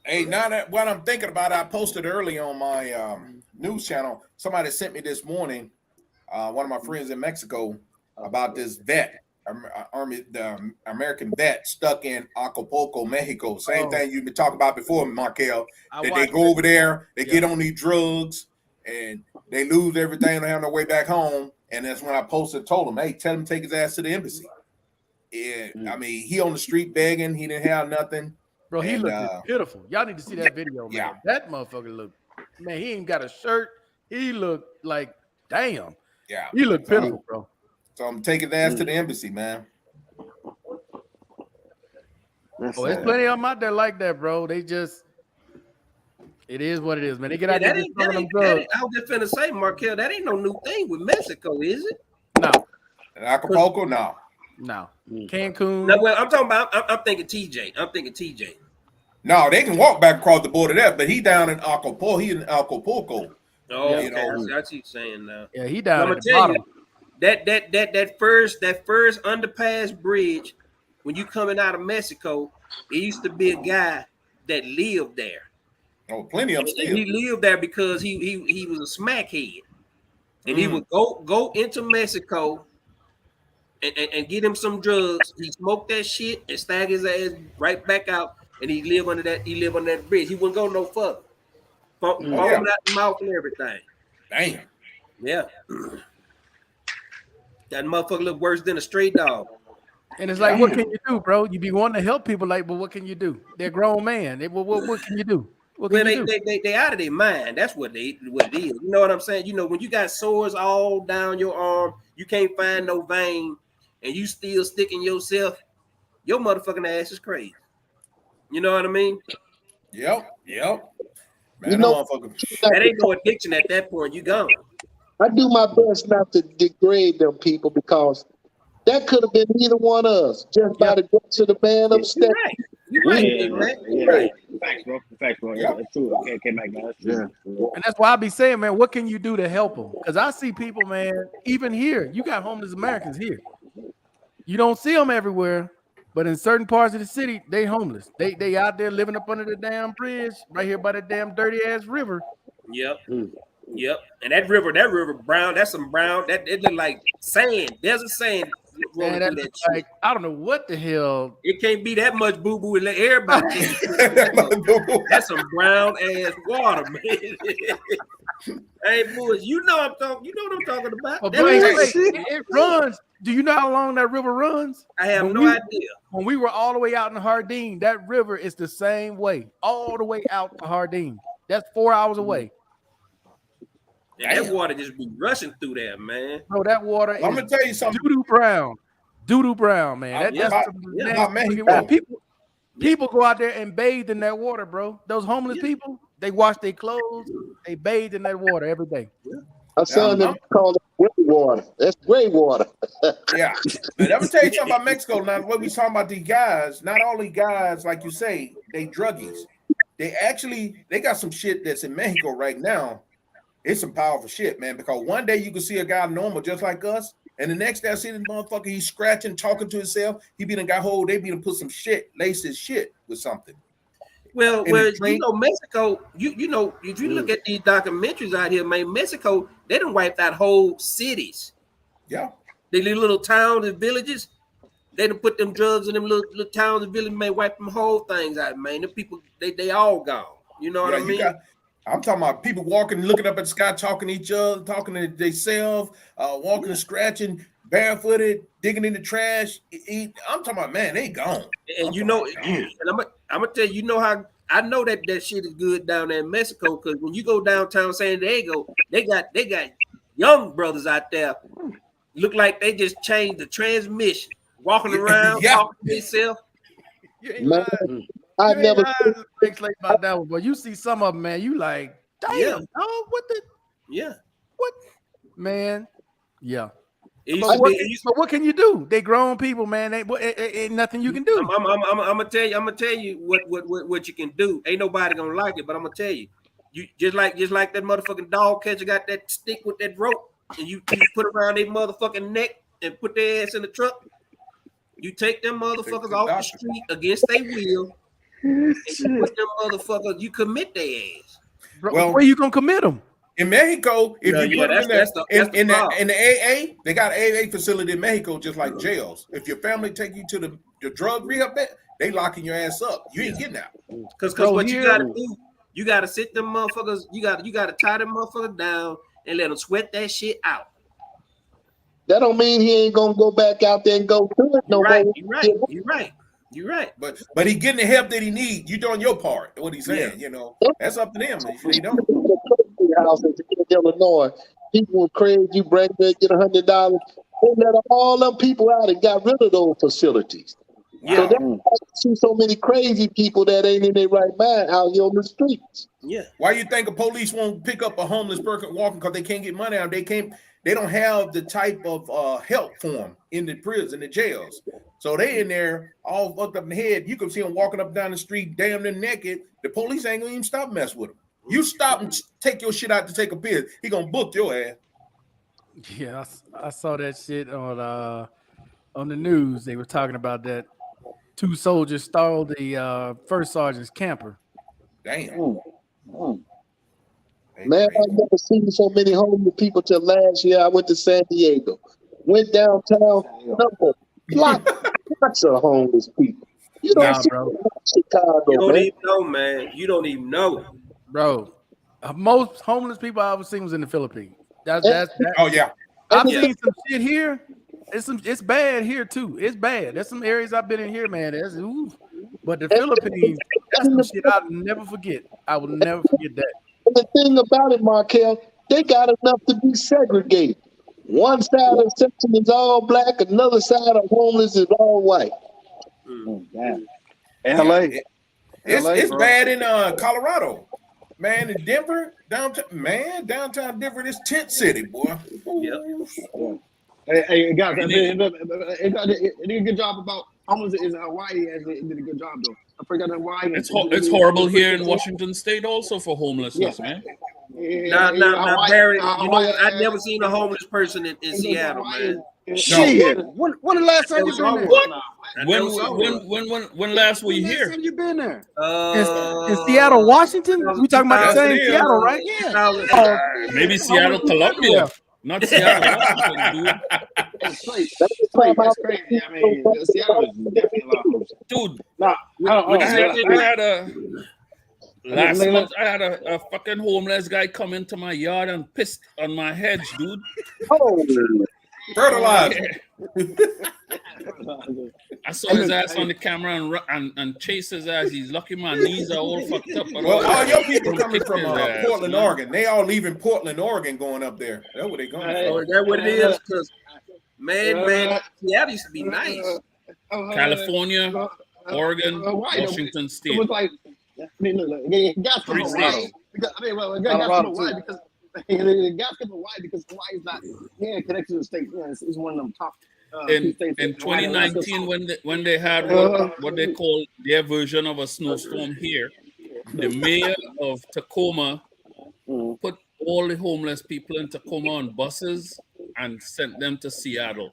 Hey, now that what I'm thinking about, I posted early on my news channel. Somebody sent me this morning, one of my friends in Mexico, about this vet, the American vet stuck in Acapulco, Mexico. Same thing you've been talking about before, Markel. That they go over there, they get on these drugs, and they lose everything. They have no way back home. And that's when I posted, told him, hey, tell him to take his ass to the embassy. Yeah, I mean, he on the street begging. He didn't have nothing. Bro, he And, looked beautiful. Y'all need to see that video, man. Yeah. That motherfucker looked, man, he ain't got a shirt. He looked like, damn. Yeah. He looked pitiful, bro. So I'm taking his ass to the embassy, man. That's Oh, there's sad. plenty of them out there like that, bro. They just, it is what it is, man. They get out that there ain't, and that them ain't, that drugs. ain't, I was just finna say, Markel, that ain't no new thing with Mexico, is it? No, In Acapulco, no. no. Cancun. No, well, I'm talking about, I'm thinking TJ. No, they can walk back across the border there, but he down in Acapulco. He in Acapulco. Oh, Yeah, okay. you know. I see what you're saying now. Yeah, he down I'm at gonna the tell bottom. you, that first underpass bridge, when you coming out of Mexico, it used to be a guy that lived there. Oh, plenty of them And still. he lived there because he was a smackhead, and he would go into Mexico and get him some drugs. He smoked that shit and stag his ass right back out, and he lived under that bridge. He wouldn't go no further. Foaming out the mouth and everything. Damn. Yeah. That motherfucker look worse than a stray dog. And it's like, what can you do, bro? You be wanting to help people, like, but what can you do? They're grown man. What can you do? What Well, can you do? they out of their mind. That's what it is. You know what I'm saying? You know, when you got sores all down your arm, you can't find no vein, and you still sticking yourself, your motherfucking ass is crazy. You know what I mean? Yep. Man, You no know- motherfucker. That ain't no addiction at that point. You gone. I do my best not to degrade them people because that could have been either one of us just by the grace of the man You're upstairs. right. You right, Yeah, big man. yeah. Right. Facts, bro. Yeah. That's true. I can't back now. That's true. And that's why I be saying, man, what can you do to help them? Because I see people, man, even here, you got homeless Americans here. You don't see them everywhere, but in certain parts of the city, they homeless. They out there living up under the damn bridge, right here by the damn dirty ass river. Yep. Yep. And that river brown, that's some brown, that it look like sand. Desert sand. Man, Rolling through that's that shit. like, I don't know what the hell. It can't be that much boo-boo and let everybody. That's some brown ass water, man. Hey, boys, you know what I'm talking about. But That Blaine, was- it runs. Do you know how long that river runs? I have when no we- idea. When we were all the way out in Hardin, that river is the same way, all the way out to Hardin. That's 4 hours away. And that water just be rushing through there, man. Bro, that water I'm gonna is tell you something. doo-doo brown, man. Yeah, That's about- some yeah, nasty about Mexico. looking water. People go out there and bathe in that water, bro. Those homeless people, they wash their clothes, they bathe in that water every day. My son them call it gray water. That's gray water. Yeah. And I'm gonna tell you something about Mexico. Now, what we talking about these guys, not only guys, like you say, they druggies. They got some shit that's in Mexico right now. It's some powerful shit, man. Because one day you can see a guy normal just like us, and the next day I see this motherfucker, he's scratching, talking to himself. He be done got hold, they be done put some shit, lace his shit with something. Well, In well, the you drink. know, Mexico, you know, if you look at these documentaries out here, man, Mexico, they done wiped out whole cities. Yeah. They little towns and villages. They done put them drugs in them little towns and villages, man, wipe them whole things out, man. The people, they all gone. You know what Yeah, I mean? I'm talking about people walking, looking up at the sky, talking to each other, talking to themselves, walking and scratching, barefooted, digging in the trash. I'm talking about, man, they gone. And you know, and I'm gonna tell you, you know how I know that shit is good down there in Mexico, because when you go downtown San Diego, they got young brothers out there look like they just changed the transmission, walking around, Yeah. talking to themselves. You ain't Man, lying. I You ain't never lying to Big Slate about that one, but you see some of them, man. You like, damn, Yeah. dog, what the Yeah. man? Yeah. It used But to what, be- it used- but what can you do? They grown people, man. Ain't nothing you can do. I'm gonna tell you what you can do. Ain't nobody gonna like it, but I'm gonna tell you. You just like that motherfucking dog catcher got that stick with that rope, and you put around their motherfucking neck and put their ass in the truck. You take them motherfuckers the off the doctor. street against their will, and you put them motherfuckers. You commit their ass. Bro, Well- where you gonna commit them? In Mexico, if Yeah, you yeah, put them in that's there, the in problem. the AA, they got an AA facility in Mexico, just like jails. If your family take you to the drug rehab, they locking your ass up. You ain't getting out. Cause So what you here- gotta do, you gotta sit them motherfuckers. You gotta tie them motherfuckers down and let them sweat that shit out. that don't mean he ain't gonna go back out there and go through it no You're right. more. You're right. But he getting the help that he need. You doing your part. What he's saying, you know, that's up to them. If they don't, Houses in Illinois, people were crazy. You bring them, get $100. They let all them people out and got rid of those facilities. So yeah, that's why I see so many crazy people that ain't in their right mind out here on the streets. Yeah. why you think a police won't pick up a homeless person walking because they can't get money out? They don't have the type of help for them in the prison, the jails. So they in there all fucked up in the head. You can see them walking up and down the street, damn near naked. The police ain't gonna even stop and mess with them. You stop and take your shit out to take a piss, he gonna book your ass. Yeah, I saw that shit on the news. They were talking about that 2 soldiers stole the first sergeant's camper. Damn. Man, I've never seen so many homeless people till last year. I went to San Diego, went downtown, lots of homeless people. You don't Nah, see bro. that in Chicago, You don't man. even know, man. You don't even know. Bro, most homeless people I ever seen was in the Philippines. That's Oh yeah. I've Yeah. seen some shit here. It's bad here too. It's bad. There's some areas I've been in here, man. But the Philippines, that's some shit I'll never forget. I will never forget that. And the thing about it, Markel, they got enough to be segregated. One side of the section is all black, another side of homeless is all white. Damn. LA. It's bro. bad in Colorado. Man, in Denver, downtown Denver, this tent city, boy. Yep. Hey, guys, they did a good job about homeless in Hawaii. As they did a good job though. I forgot Hawaii. It's horrible here in Washington State also for homelessness, man. Now, Barry, you know what? I've never seen a homeless person in Seattle, man. Shit. When the last time you been there? When last were you Last here? time you been there? In Seattle, Washington? We talking about the same Yeah. Seattle, right? Yeah. Maybe Seattle, Columbia, not Seattle, Washington, dude. That's crazy. I mean, Seattle is definitely a lot of homeless. Dude, last month I had a fucking homeless guy come into my yard and pissed on my hedge, dude. Fertilizer. I saw his ass on the camera and chased his ass. He's lucky my knees are all fucked up. Well, all your people coming Kicked from his ass, Portland, man. Oregon. They all leaving Portland, Oregon, going up there. That's where they going. Oh, is that what it is? Because man, Seattle used to be nice. California, Oregon, Hawaii, Washington It State. was like, I mean, look, guys come Three Hawaii states. because guys come Colorado, Hawaii too. because guys come Hawaii because Hawaii is not connected to the state. You know, it's one of them top. In states. 2019, when they had what they call their version of a snowstorm here, the mayor of Tacoma put all the homeless people in Tacoma on buses and sent them to Seattle.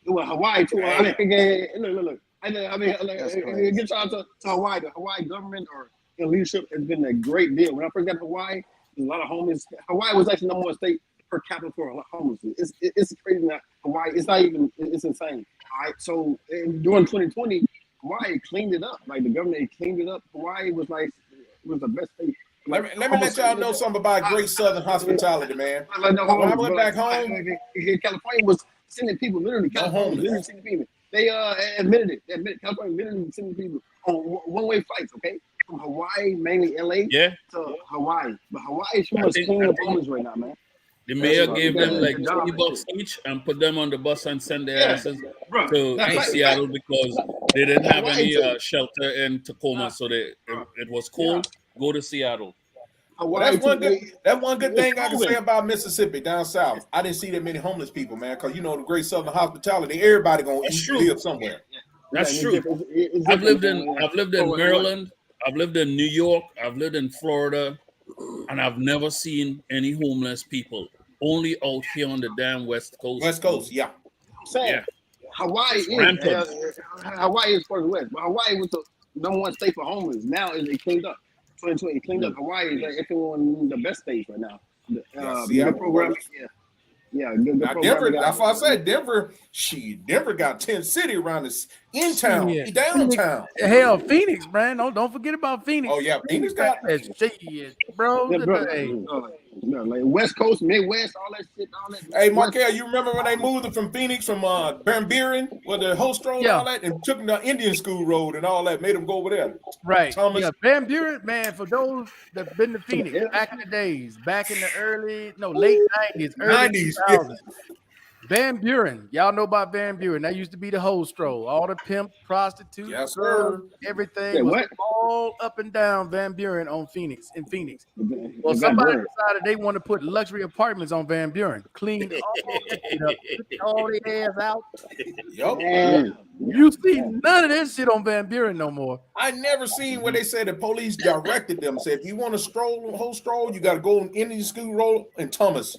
Well, Hawaii too. I mean, look. I mean, give shout out to Hawaii. The Hawaii government or leadership has been a great deal. When I first got to Hawaii, there's a lot of homeless. Hawaii was actually number one state per capita for a lot of homeless. It's crazy now. Hawaii, it's not even. It's insane. All right. So during 2020, Hawaii cleaned it up. Like the government cleaned it up. Hawaii was the best state. Let me let y'all know something about Great Southern Hospitality, man. Like the When I went back home, California was sending people literally. California was literally sending people. They admitted it. They admitted California literally sending people on one-way flights. Okay, from Hawaii, mainly LA, Yeah, to Hawaii. But Hawaii is pretty much cleaning up homeless right now, man. the mayor That's gave right. them like Good job. $20 each and put them on the bus and send their Yeah. asses Bro, to that's right. Seattle because they didn't have any Hawaii too. shelter in Tacoma, so it was cold. Go to Seattle. Hawaii that's one too. good thing I can say about Mississippi down south. I didn't see that many homeless people, man, because you know the Great Southern Hospitality. Everybody gonna That's eat, true. live somewhere. That's true. It's I've lived different, in Maryland. I've lived in New York. I've lived in Florida, and I've never seen any homeless people. Only out here on the damn West Coast. West Coast, yeah. I'm saying Yeah. Hawaii is Rampant. Hawaii is further west, but Hawaii was the number one state for homeless. Now they cleaned up. 2020 cleaned up. Hawaii is like if one of the best states right now. Seattle. Good program. Good Now program. Denver, that's why I said Denver. Denver got 10 city around this in town, Shit. downtown. Hell, Phoenix, man. Don't forget about Phoenix. Oh yeah, Phoenix got. Shit, bro. Yeah, bro. Hey. Like West Coast, Midwest, all that shit, all that. Hey, Markel, you remember when they moved from Phoenix from Van Buren, where the host road and Yeah. all that, and took them to Indian School Road and all that, made them go over there. Right. Thomas. Yeah, Van Buren, man, for those that been to Phoenix Yeah. back in the days, back in the late 90s, early 90s, 2000s. Van Buren, y'all know about Van Buren. That used to be the hostro. All the pimps, prostitutes, Yes, sir. girls, everything Yeah, was what? all up and down Van Buren in Phoenix. Well, Van somebody Buren. decided they want to put luxury apartments on Van Buren. Cleaned all that shit up, took all their ass out. Yup. Man, You see none of that shit on Van Buren no more. I never seen where they said the police directed them. Said if you want to whole stroll, you got to go on Indian School Road and Thomas.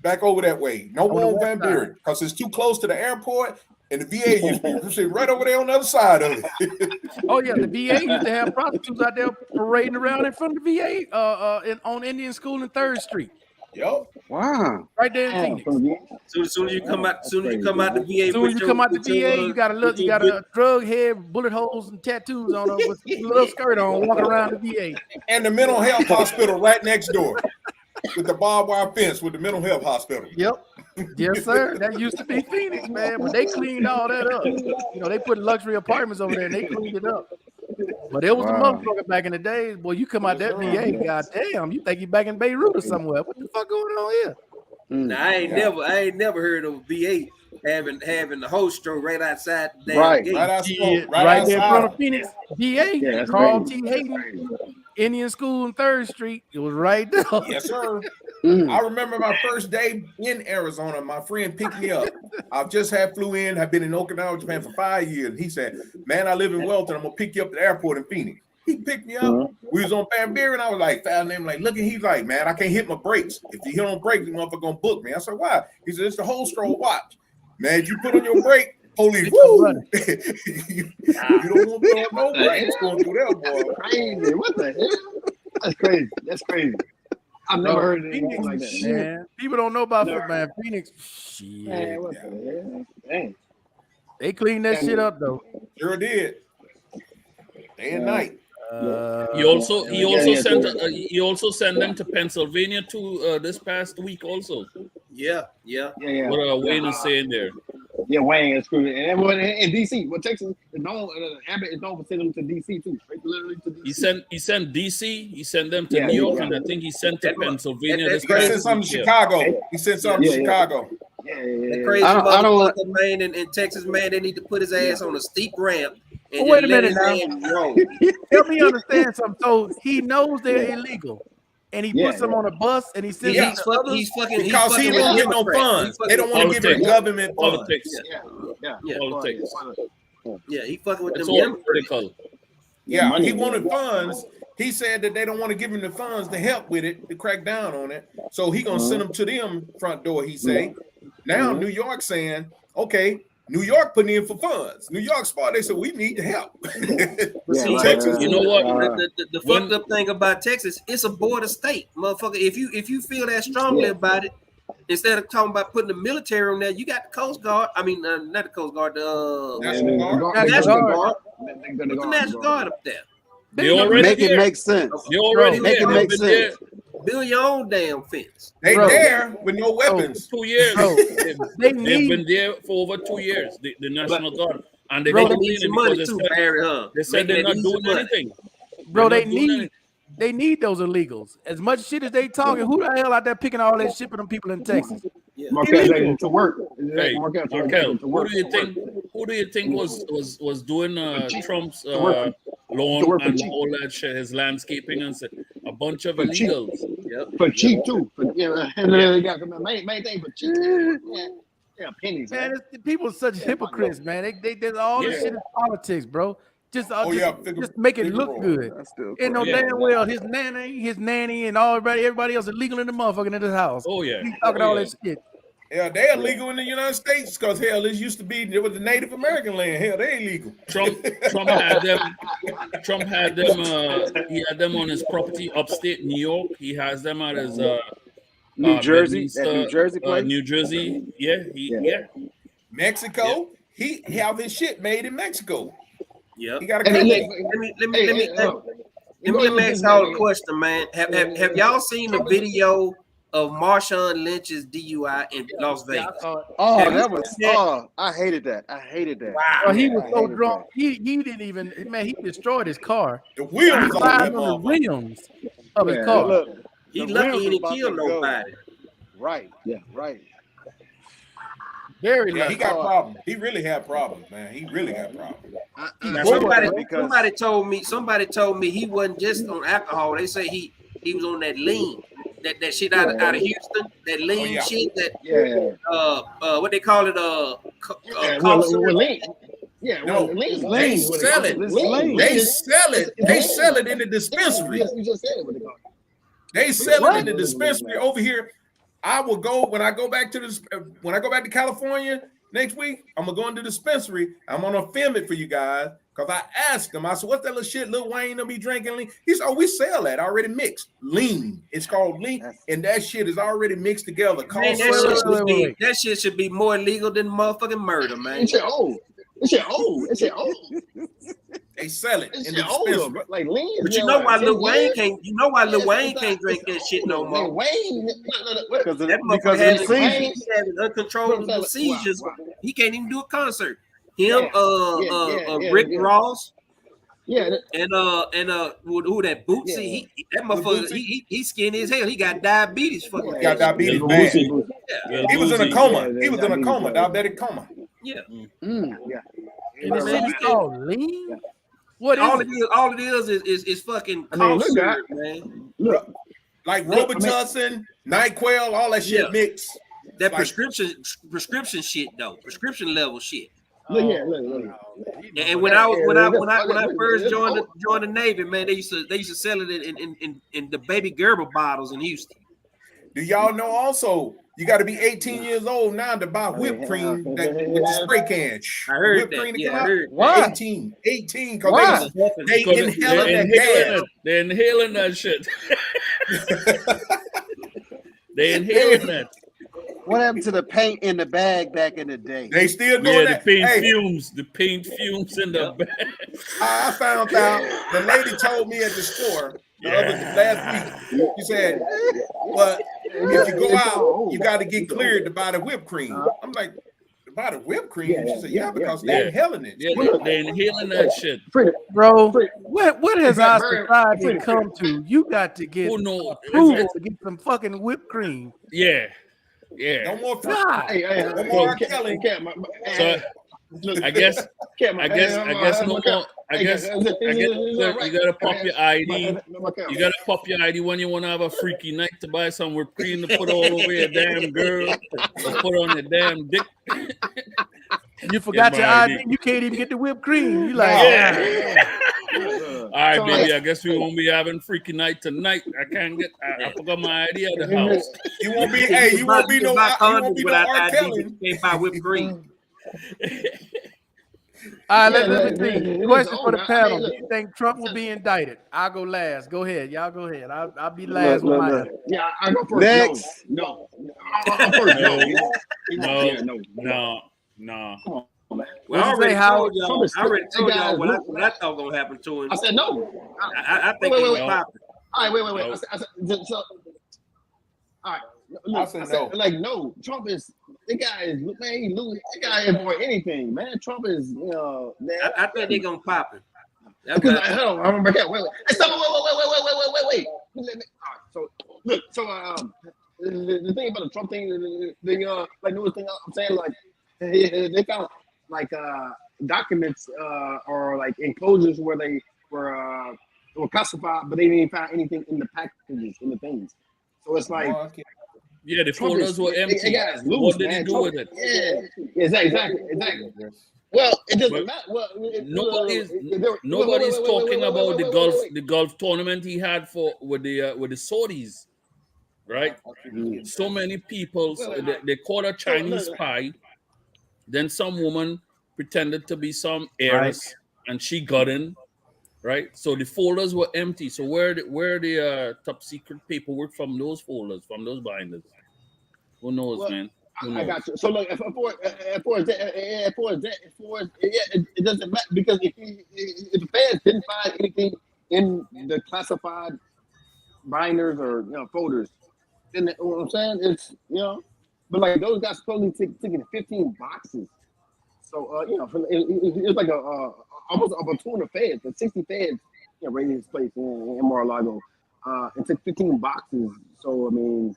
Back over that way. No the more west Van side. Buren because it's too close to the airport and the VA used to be sitting right over there on the other side of it. Oh yeah, the VA used to have prostitutes out there parading around in front of the VA on Indian School and 3rd Street, Yup. Wow. right there in Phoenix. As soon as you come out, the VA, As soon as you come out the VA, you got a drug head, bullet holes, and tattoos on them with a little skirt on, walking around the VA. And the mental health hospital right next door with the barbed wire fence with the mental health hospital. Yep. Yes, sir. That used to be Phoenix, man. But they cleaned all that up. You know, they put luxury apartments over there and they cleaned it up. But it was a motherfucker back in the days. Boy, you come out that VA, goddamn, you think you back in Beirut or somewhere. What the fuck going on here? Now, I ain't never heard of VA having the hostro right outside the damn Right. gate. Right outside. Shit, Right right there in front outside. of Phoenix. VA, Yeah, that's Carl crazy. T. Hayden, Indian School and 3rd Street. It was right there. Yes, sir. I remember my first day in Arizona. My friend picked me up. I've just flew in. I've been in Okinawa, Japan for 5 years. He said, "Man, I live in Welton. I'm gonna pick you up at the airport in Phoenix." He picked me up. We was on Bambir, and I was like, found him like, look, and he's like, "Man, I can't hit my brakes. If you hit on brakes, the motherfucker gonna book me." I said, "Why?" He said, "It's the whole stroll watch. Man, if you put on your brake, police, woo! you don't want to throw no brakes going through there, boy." Crazy. What the hell? That's crazy. That's crazy. I've never heard of anything like that. Man, people don't know about foot, man. Phoenix, Man, shit. what the hell? Dang. They cleaned that shit up though. Sure did. Day and night. He also sent them to Pennsylvania too this past week also. Yeah. Yeah. What Wayne is saying there. Yeah, Wayne is screwed. And everyone in DC, well, Texas is known. Abbott is known for sending them to DC too. Right? Literally to DC. He sent DC. He sent them to New York, and I think he sent to Pennsylvania. That's He sent something to Chicago. He sent something to Chicago. The crazy I don't- motherfucker, man, in Texas, man, they need to put his ass on a steep ramp. And Well, wait a just let minute his now. ass roll. Help me understand something. So he knows they're illegal, and he puts them on a bus, and he sends Yeah. them to He's fucking Because he with don't get no Democrats. funds. He They don't want to give him Politics. government funds. Politics. Yeah. Politics. Yeah, he fucking with It's them all Democrats. political. Yeah, he wanted funds. He said that they don't want to give him the funds to help with it, to crack down on it. So he gonna send them to them front door. He say. Now New York saying, okay, New York putting in for funds. New York spot. They said we need to help. See, Texas, You know what? The fucked up thing about Texas, it's a border state, motherfucker. If you feel that strongly about it, instead of talking about putting the military on there, you got the Coast Guard. I mean, not the Coast Guard, the National Guard. National Guard. Put the National Guard up there. They already Make it there. make sense. They already Make there. it They've make been sense. Build your own damn fence. They Bro. there with no weapons. 2 years. Bro, They've they been need there for over 2 years. The National Guard, and they Bro, don't they need some money too, Barry, huh? They said they're not doing anything. bro. They're They not doing need anything. they need those illegals. As much shit as they talking, who the hell out there picking all that shit for them people in Texas? Marquez to work. Hey, Marquez Markel, to work. who do you think was doing Trump's work. lawn To work for and cheap. all that shit, his landscaping and stuff? A bunch of For cheap. illegals. For cheap too. For, they got the main thing for cheap. Yeah, pennies. Man, Man. people are such hypocrites, man. They all this Yeah. shit is politics, bro. Just Figure- just make it figure look roll. good. That's still And no Yeah. damn well his nanny, and everybody else illegal in the motherfucking in this house. Oh yeah. He talking all that shit. Yeah, they illegal in the United States because hell, this used to be there was the Native American land. Hell, they illegal. Trump had them. Trump had them. He had them on his property upstate New York. He has them at his New Jersey, Bedminster, that New Jersey place. New Jersey. Yeah. Mexico, he have his shit made in Mexico. Yeah. He got a Hey, company. Let me ask y'all a question, man. Have y'all seen the video of Marshawn Lynch's DUI in Las Vegas? Oh, that was. Oh, I hated that. Well, he was I so hated drunk. He didn't even. Man, he destroyed his car. The wheels He on lied that on the motherfucker. rims of his Yeah, car. look, He the lucky wheels he was didn't about kill to go. nobody. Right. Yeah. Right. Very Yeah, he lucky. got problems. He really had problems, man. He really got problems. Somebody told me he wasn't just on alcohol. They say he was on that lean, that shit out of Houston, that lean yeah. shit, that Yeah. what they call it, Lean. Yeah, No, lean. they sell it. Lean. They sell it. They sell it in the dispensary. You just said it. What they call it. They sell it in the dispensary over here. I will go when I go back to California next week. I'm gonna go into the dispensary. I'm gonna film it for you guys because I asked him. I said, "What's that little shit Lil Wayne will be drinking?" Lean? He said, "Oh, we sell that already mixed lean. It's called lean, and that shit is already mixed together." Man, that shit should be more illegal than motherfucking murder, man. It's old. They sell it It's in the old, dispensary. like lean. But you know why Lil Wayne can't? You know why Lil Wayne can't drink that shit no more? Wayne, Because That because motherfucker of had the season. having uncontrollable seizures. Wow. He can't even do a concert. Him, Yeah, Rick yeah. Ross, Yeah, and who that Bootsy? That motherfucker, he skinny as hell. He got diabetes. Fucking He got diabetes bad. yeah. He was in a coma. He was in a coma, diabetic coma. Yeah. Yeah. And the shit is called lean. What is All it? it is, is fucking I mean, cough look, syrup, man. look. like Look, I mean- Robitussin, NyQuil, all that shit Yeah. mixed. That Like- prescription shit though, prescription level shit. Look, look. And when I first joined the Navy, man, they used to sell it in the baby Gerber bottles in Houston. Do y'all know also you got to be 18 years old now to buy whipped cream with the spray can? I heard Whipped that. cream to Yeah, come I out? heard. Why? 18 Why? because they Because inhaling they're that gas. inhaling it. They're inhaling that shit. They inhaling that. What happened to the paint in the bag back in the day? They still doing Yeah, the that. paint Hey, fumes. The paint fumes in the bag. I found out the lady told me at the store last week. She said, "Well, if you go out, you got to get cleared to buy the whipped cream." I'm like, "To buy the whipped cream?" She said, "Yeah, because they're Yeah. inhaling it." Yeah, they're inhaling that shit. Bro, what has our Very- society come to? You got to get Who knows? approval to get some fucking whipped cream. Yeah. Yeah. No more. God. Hey, No more R. Cat, Kelly. Cat, So look, I guess Cat, my- I guess hey, I my- guess my- no my- more. I hey, guess right. you gotta pop your ID. My Cat. You gotta pop your ID when you want to have a freaky night to buy some whipped cream to put all over your damn girl or put on your damn dick. You forgot Get your my ID. ID. You can't even get the whipped cream. You like, Yeah. All right, So, baby. I guess we won't be having freaky night tonight. I can't get. I forgot my ID at the house. You won't be. Hey, you won't be no. buy You condoms won't be no without R. ID, Kelly. you can't buy whipped cream. all right, Yeah, let me it see. is Question for the old. panel. Look. Do you think Trump will be indicted? I'll go last. Go ahead. Y'all go ahead. I'll be last with my answer. Yeah, I go first. Next. No. I'm first. No. No. Yeah, no. No. Well, I What'd you already say, Howard? told y'all. I already told y'all what I thought gonna happen to him. I said no. I think Wait, he's wait. popping. All right, wait. No. I said, so, all right. Look, I said no. like no. Trump is the guy is man. He lose. That guy is for anything, man. Trump is man. I think they're gonna pop him. That's Because what I- hold on, I remember that. Wait. Hey, stop, wait. Let me, all right. So look. So the thing about the Trump thing, the like newest thing I'm saying, like they found like documents or like enclosures where they were classified, but they didn't find anything in the packages, in the things. So it's like Yeah, the Trump folders is- were they empty. got us loose, What did he man. do Trump- with it? Yeah, exactly. Well, it doesn't But matter. Well, Nobody's talking about wait. the golf tournament he had with the Saudis, right? So many people they caught a Chinese spy. Then some woman pretended to be some heiress, and she got in, right? So the folders were empty. So where the top secret paperwork from those folders, from those binders? Who knows, Well, man? Who I knows? got you. So look, it doesn't matter because if the feds didn't find anything in the classified binders or folders, then you know what I'm saying, it's but like those guys supposedly taking 15 boxes. So it's like almost a platoon of feds, the 60 feds, raiding this place in Mar-a-Lago, and took 15 boxes. So I mean.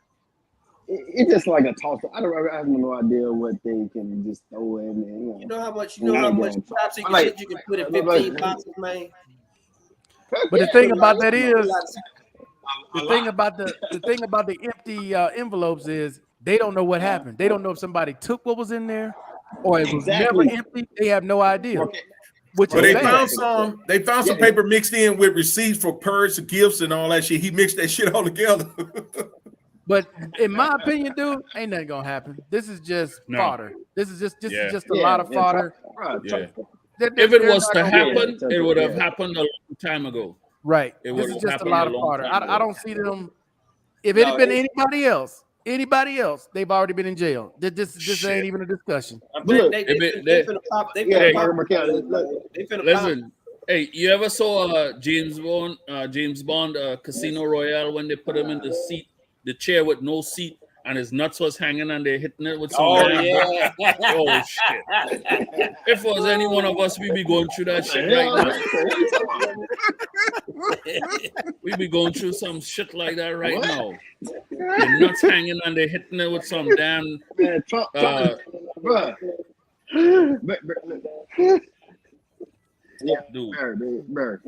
It's just like a toss. I have no idea what they can just throw in. And, You know how much top secret Like- shit you can put in 15 boxes, man. But the thing about that is, the thing about the empty envelopes is they don't know what happened. They don't know if somebody took what was in there or it was Exactly. never empty. They have no idea. Okay. Which But is they bad. found some. They found some Yeah. paper mixed in with receipts for purse, gifts, and all that shit. He mixed that shit all together. But in my opinion, dude, ain't nothing gonna happen. This is just No. fodder. This is just Yeah. a lot of fodder. Yeah. They're If it not was to gonna get happen, Yeah. it would have happened a long time ago. right. It This would is have just a happened lot a of long fodder. time I ago. don't see them. If it had been anybody else, they've already been in jail. This Shit. ain't even a discussion. I Look, bet they- they finna pop. They Yeah, finna Mark pop. McKell. They finna pop. Listen, hey, you ever saw James Bond Casino Royale when they put him in the chair with no seat, and his nuts was hanging and they're hitting it with some damn- Oh shit. If it was any one of us, we'd be going through that shit right now. We'd be going through some shit like that right What? now. The nuts hanging and they're hitting it with some damn Man, Trump, bruh. dude. Bruh.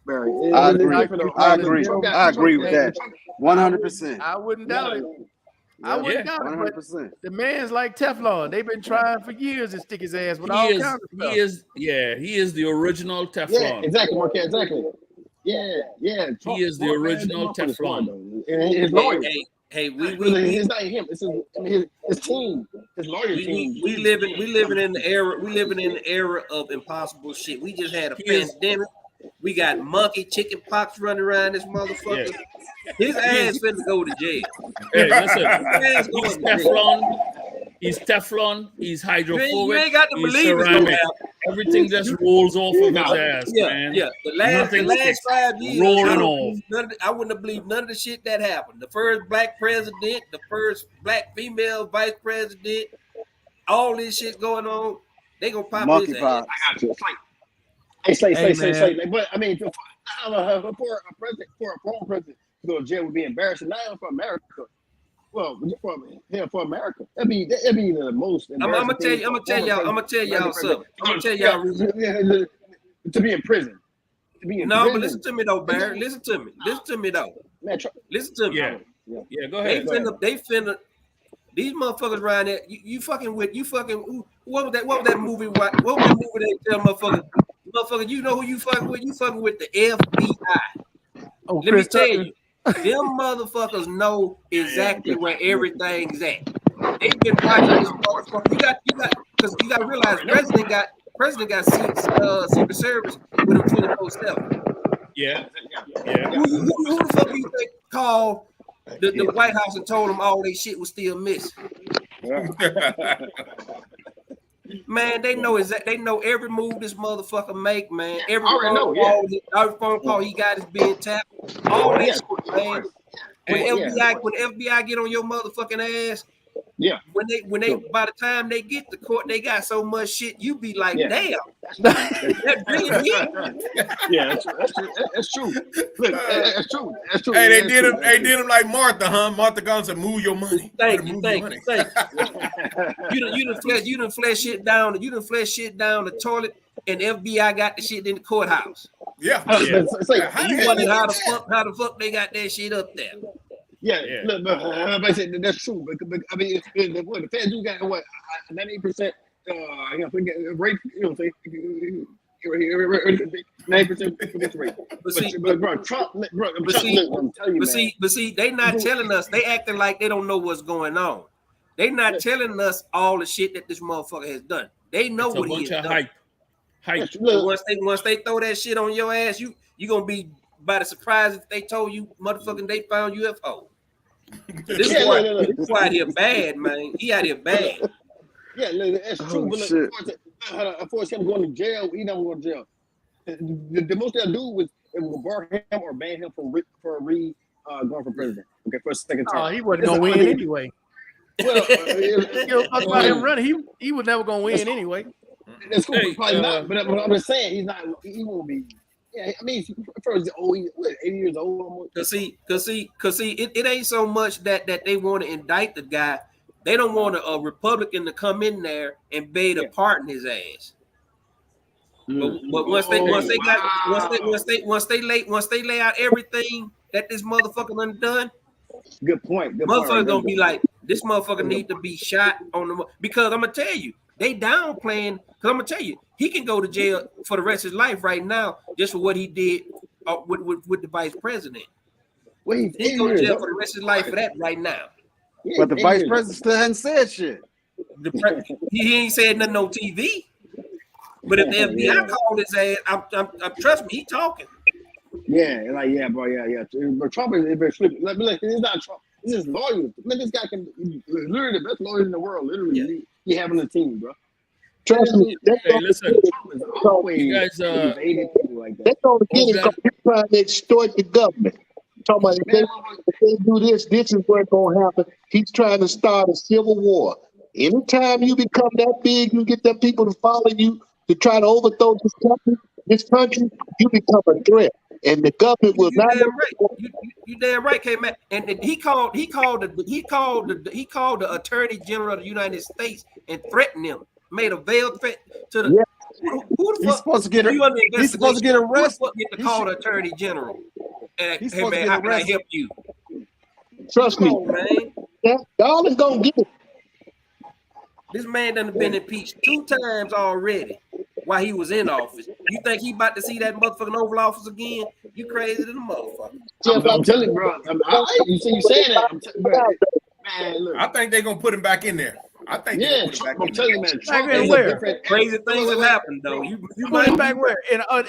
Barry. I It's agree. different, though. I agree. Trump got- I agree with Trump- that. 100%. I wouldn't doubt it. I Yeah, wouldn't doubt it. But 100%. the man's like Teflon. They've been trying for years to stick his ass with He all is, kinds of stuff. he is the original Yeah, Teflon. exactly, Marquette, exactly. Yeah. Trump, He is the Trump, man, original Trump is smart, Teflon. though. And his lawyers. Hey, It's not him. It's his team. His lawyer team. we living in the era of impossible shit. We just had a pandemic. We got monkey chicken pox running around this motherfucker. His ass finna go to jail. Hey, listen, His ass he's going to jail. Teflon. He's Teflon. He's hydrophobic. You ain't got to he's believe it's ceramic. gonna happen. Everything just rolls off of his ass, man. Yeah. The last Nothing 5 years, rolling off. I wouldn't have believed none of the shit that happened. The first black president, the first black female vice president, all this shit going on, they gonna pop his ass. Monkeypox. I got you. Slate. But I mean, for a president, for a former president to go to jail would be embarrassing. Not even for America. Well, for America, that'd be the most. I'm gonna tell y'all something. To be in prison. No, but listen to me though, Barry. Listen to me though. Man, Listen to me. Yeah, go They ahead. finna. These motherfuckers around there. You fucking. What was that movie? What was that movie they tell motherfucker? You know who you fucking with? You fucking with the FBI. Oh, Let me tell you, them motherfuckers know exactly where everything's at. They've been watching this motherfucker. You got, because you got to realize, president got Secret Service with him 24/7. Yeah. Who the fuck do you think called the White House and told them all their shit was still missing? Man, they know they know every move this motherfucker make, man. Every phone call he got is being tapped. All that shit, man. When FBI get on your motherfucking ass, when they by the time they get to court, they got so much shit, you be like, damn. That really it. Yeah, that's true. Look, that's true. Hey, they did him like Martha, huh? Martha gone said, "Move your money." Thank you. You done flesh shit down. You done flesh shit down the toilet, and FBI got the shit in the courthouse. Yeah. It's like, You wonder how the fuck they got that shit up there. Look, but I said that's true. But I mean, the feds do got what 98%. Rate. You know, say 90% rate. But bro, Trump. I'm telling you, But see, they not telling us. They acting like they don't know what's going on. They not telling us all the shit that this motherfucker has done. They know It's what a he bunch has of done. hype. Once they throw that shit on your ass, you gonna be by the surprise if they told you motherfucking they found UFO. This is why he bad, man. He out here bad. Yeah, look, that's true. But look, of course, him going to jail, he don't go to jail. The most they'll do was bar him or ban him from going for president. Okay, for a second term. Oh, he wasn't gonna win anyway. Well, Talk about him running. He was never gonna win anyway. That's cool, probably not. But I'm just saying, he's not. He won't be. Yeah, I mean, first, 80 years old almost. Cause see, it ain't so much that they want to indict the guy. They don't want a Republican to come in there and bait a pardon his ass. But once they lay out everything that this motherfucker done done, good point. Motherfucker gonna be like, this motherfucker need to be shot on the because I'm gonna tell you, they downplaying. Cause I'm gonna tell you, he can go to jail for the rest of his life right now just for what he did with the vice president. Well, he can go to jail for the rest of his life for that right now. Yeah, But the vice president still hadn't said shit. He ain't said nothing on TV. But if the FBI called his ass, I'm trust me, he talking. Yeah, like bro, yeah. But Trump is very slick. Like, it's not Trump. It's just lawyers. Man, this guy can literally the best lawyers in the world. Literally, he having a team, bro. Trust me. Hey, listen, You guys, They're going to get it because they're trying to extort the government. Talking about if they do this is what's going to happen. He's trying to start a civil war. Anytime you become that big, you get them people to follow you to try to overthrow this country, you become a threat. And the government will not. You damn right, K-Man. And he called the Attorney General of the United States and threatened him. Made a veiled threat to the. Who the He's fuck? supposed to get You under he's supposed to get investigation. Who the arrested. fuck get to He call should- the attorney general? And He's hey supposed to man, get how can I arrested. help you? Trust Come me. on, man. Y'all is gonna get it. This man done been impeached 2 times already while he was in office. You think he about to see that motherfucking Oval Office again? You crazy than a motherfucker. I'm telling you, bro. You see, you saying that? Man, look. I think they're gonna put him back in there. I think they're Yeah, gonna put him Trump, back I'm in telling there. you, man. Back Trump in is where? a different. Crazy things have happened though. You Put might him back where?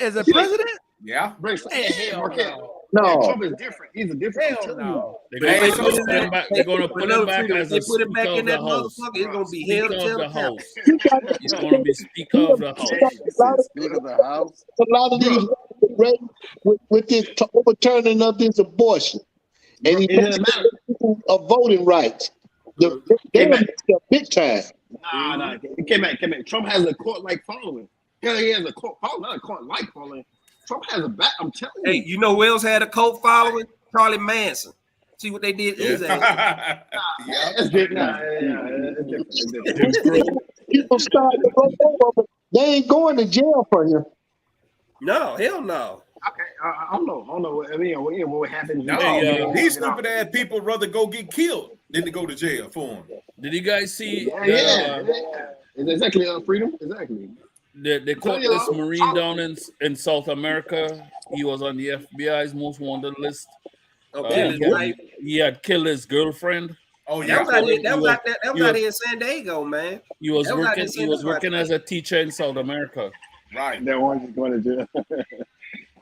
As a president? Yeah. Hell no. No. Trump is different. He's a different. I'm Hell telling no. They're But gonna if put they him back. They're gonna put him back as they a put it back Speaker in of that the House. motherfucker, it's gonna be Speaker hell to of tell the the count. House. You got He's gonna be Speaker of the House. Speaker of the House. a lot of these raised with this overturning of this abortion, and he It doesn't matter. people of voting rights. They man. messed up big time. Nah. It came back. Trump has a court-like following. Yeah, he has a court following, not a court-like following. Trump has a back. I'm telling you. Hey, you know who else had a cult following? Charlie Manson. See what they did to his ass. Yeah. It's different. Nah, it's different. People start to go over, but they ain't going to jail for him. No, hell no. Okay, I don't know. I mean, what happened? No, Hey, these stupid ass people rather go get killed than to go to jail for him. Did you guys see? Yeah. It's exactly freedom. Exactly. They caught Tell this y'all. Marine down in South America. He was on the FBI's most wanted list. Okay, He had killed his girlfriend. Oh that yeah. was out here. That was he out was- here in San Diego, man. He was That was working. like He was the working as a teacher in South America. Right. That orange is going to jail.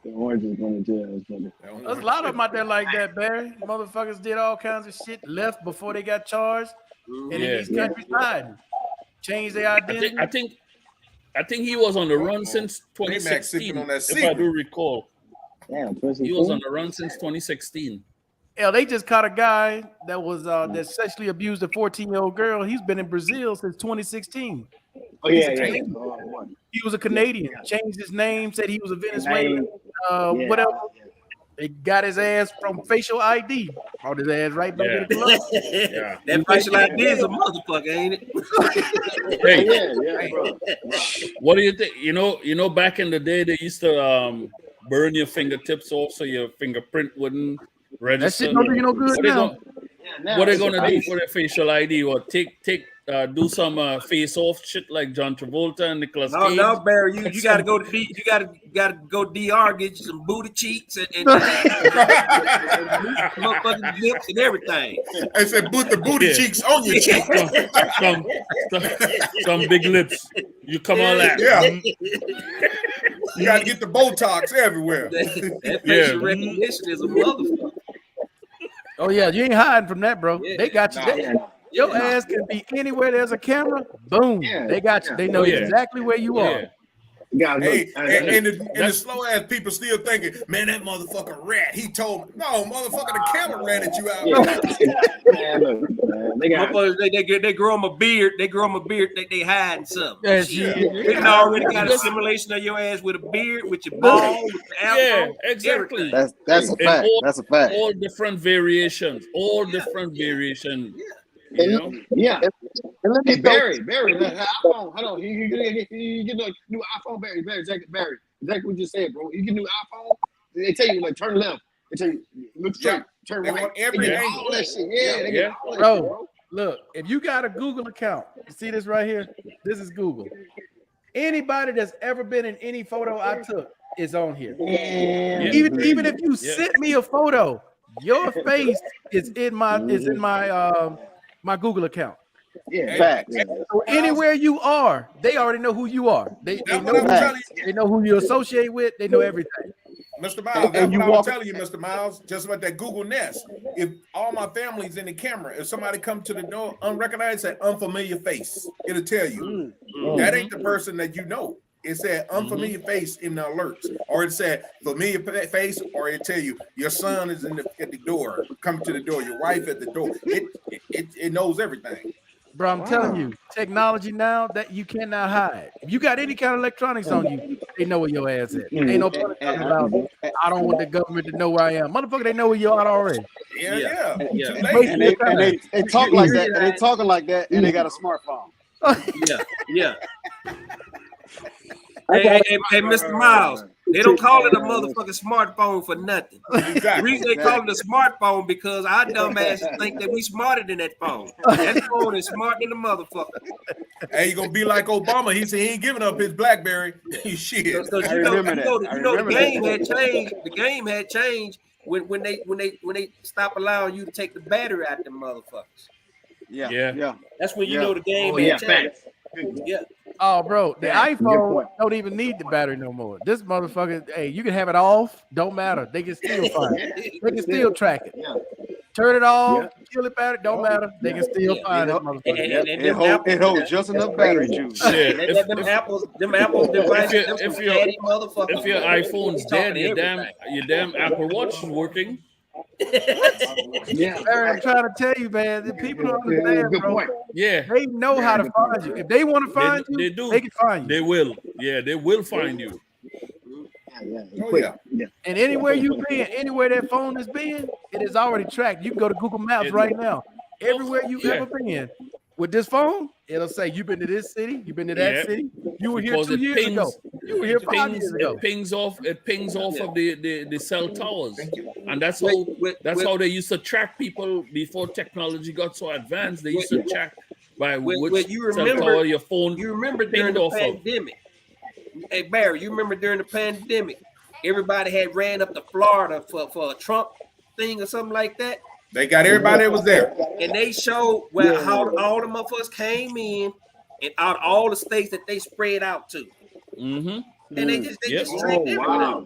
The orange is going to jail. It's funny. There's a lot of them out there like that, Barry. Motherfuckers did all kinds of shit, left before they got charged, and in Yeah. these countries hiding. Changed their identity. I think he was on the run since Mac sipping 2016. on that If I secret. do recall, Damn, he was on the run since 2016. Hell, they just caught a guy that was that sexually abused a 14-year-old girl. He's been in Brazil since 2016. Oh yeah. He was a Canadian. Changed his name, said he was a Venezuelan. Whatever. They got his ass from facial ID. Brought his ass right back to the club. Yeah. That facial ID is a motherfucker, ain't it? Hey, Yeah, bro. what do you think? You know, back in the day, they used to burn your fingertips off so your fingerprint wouldn't That register. shit don't do you no good now. What they gonna do for their facial ID? Or do some face off shit like John Travolta and Nicolas Cage? No, Barry, you gotta go to D, you gotta go DR, get you some booty cheeks and motherfucking lips and everything. I said, put the booty Yeah. cheeks on your cheek. some big lips. You come on that. Yeah. You got to get the Botox everywhere. That Yeah. facial recognition is a motherfucker. Oh yeah, you ain't hiding from that, bro. Yeah. They got you. Your ass can be anywhere there's a camera. Boom. Yeah. They got you. They know Oh, yeah. exactly where you are. Yeah. Hey, and the slow ass people still thinking, man, that motherfucker rat. He told me, no, motherfucker, the camera ratted you out. They got Motherfuckers, they grow them a beard. They grow them a beard. They hiding something. Yeah, Shit. shit. They done already got a simulation of your ass with a beard, with your ball, with the afro. Yeah, exactly. everything. That's a And fact. That's a fact. All different variations. All different variations. And, You know? yeah. and let Hey me throw, Barry, the iPhone. Hold on, you get a new iPhone, Barry, exactly what you said, bro. You get a new iPhone. They tell you like turn left. They tell you look straight, turn They right. want every They get angle. all that shit. Yeah, they get all that Bro. shit, bro. Look, if you got a Google account, you see this right here? This is Google. Anybody that's ever been in any photo I took is on here. Yeah. Even if you Yeah. sent me a photo, your face is in my my Google account. Yeah, Fact. So anywhere you are, they already know who you are. They That's know what I'm telling they know who you associate with. They know everything. Mr. Miles, that's And you what I was walk- telling you, Mr. Miles, just about that Google Nest. If all my family's in the camera, if somebody come to the door unrecognized, say unfamiliar face, it'll tell you. That ain't the person that you know. It said unfamiliar face in the alerts, or it said familiar face, or it tell you your son is at the door, coming to the door, your wife at the door. It knows everything. Bro, I'm telling you, technology now that you cannot hide. If you got any kind of electronics on you, they know where your ass at. Ain't no point talking about I don't want the government to know where I am. Motherfucker, they know where you are already. Yeah. Yeah. Too You late. wasting And your time. they talk like that. And they talking like that, and they got a smartphone. Yeah. Hey, Mr. Miles, they don't call it a motherfucking smartphone for nothing. The Exactly. reason they call it a smartphone because our dumb asses think that we smarter than that phone. That phone is smarter than the motherfucker. Hey, you gonna be like Obama? He said he ain't giving up his BlackBerry. Shit. Because I remember that. the game had changed. The game had changed when they stop allowing you to take the battery out of them motherfuckers. Yeah. That's when you Yeah. know the game Oh, had yeah, changed. facts. Yeah. Oh, bro, the Yeah, good iPhone point. don't even need the battery no more. This motherfucker, hey, you can have it off. Don't matter. They can still find it. They can still track it. Yeah. Turn it off. Yeah. Kill it battery. Don't matter. They can still Yeah. find it, And- motherfucker. And It holds just enough battery juice. Yeah, them Apple devices, them if some your- daddy motherfuckers. If your iPhone's Talking dead, your everything. damn Apple Watch is working. Yeah. Barry, I'm trying to tell you, man. The people don't understand, Good bro. point. Yeah, They know how to find you. If they want to find you, they do. they can find you. They will. Yeah, they will find you. Oh, yeah. And anywhere you've been, anywhere that phone has been, it is already tracked. You can go to Google Maps right now. Everywhere you've Yeah. ever been with this phone, it'll say you've been to this city, you've been to that Yeah. city, you were here Because 2 it years ago, pings, you were here 5 years ago. it pings off of the cell towers, and that's With- how they used to track people before technology got so advanced. They used to track by With- which you cell remember- tower your phone. You remember during pinged the off of. pandemic? Hey Barry, you remember during the pandemic, everybody had ran up to Florida for a Trump thing or something like that, They got everybody that was there. and they showed how all the motherfuckers came in and out all the states that they spread out to, Mm-hmm. and they just Yep. tracked everything. Wow.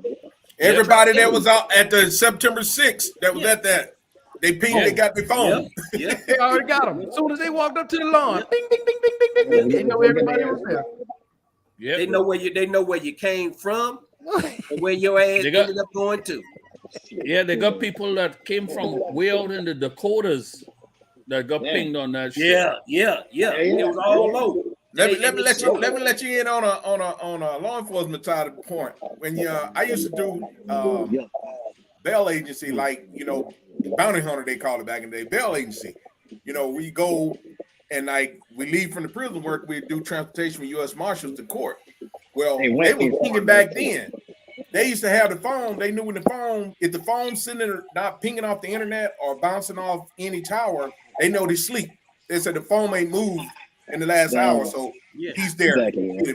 Everybody that was out at the September 6th that was at that, they pinged, Yeah. they got their phone. Yeah. They already got them. As soon as they walked up to the lawn, ding, ding, ding, ding, ding, ding, ding, they know everybody was there. Yeah. They know where you came from and where your ass They got- ended up going to. Yeah, they got people that came from way out in the Dakotas that got pinged on that shit. Yeah. It was all over. Let me let you in on a law enforcement side of the point. When I used to do bail agency, like bounty hunter they call it back in the day, bail agency. We go and like we leave from the prison work, we do transportation with U.S. Marshals to court. Well, they were pinging back then. They used to have the phone. They knew when if the phone's sitting there not pinging off the internet or bouncing off any tower, they know they sleep. They said the phone ain't moved in the last hour, so he's there. Exactly, yeah.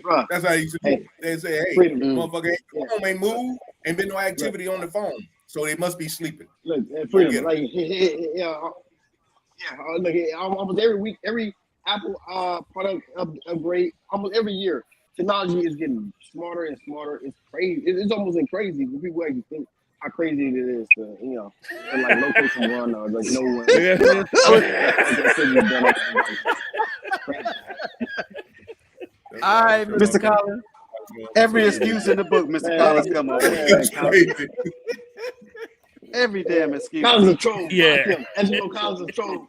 Bruh. That's how you used to do it. They say, hey, Freedom. motherfucker, the phone ain't moved, ain't been no activity on the phone, so they must be sleeping. Look, Get freedom. it. Like, look, almost every week, every Apple product upgrade, almost every year, technology is getting smarter and smarter. It's crazy. It's almost crazy. People actually think how crazy it is to, and like location one or like no one. All right, Mr. Collins. Every excuse in the book, Mr. Collins, come up with. Every damn excuse. Collins a troll. Yeah. As you know, Collins a troll.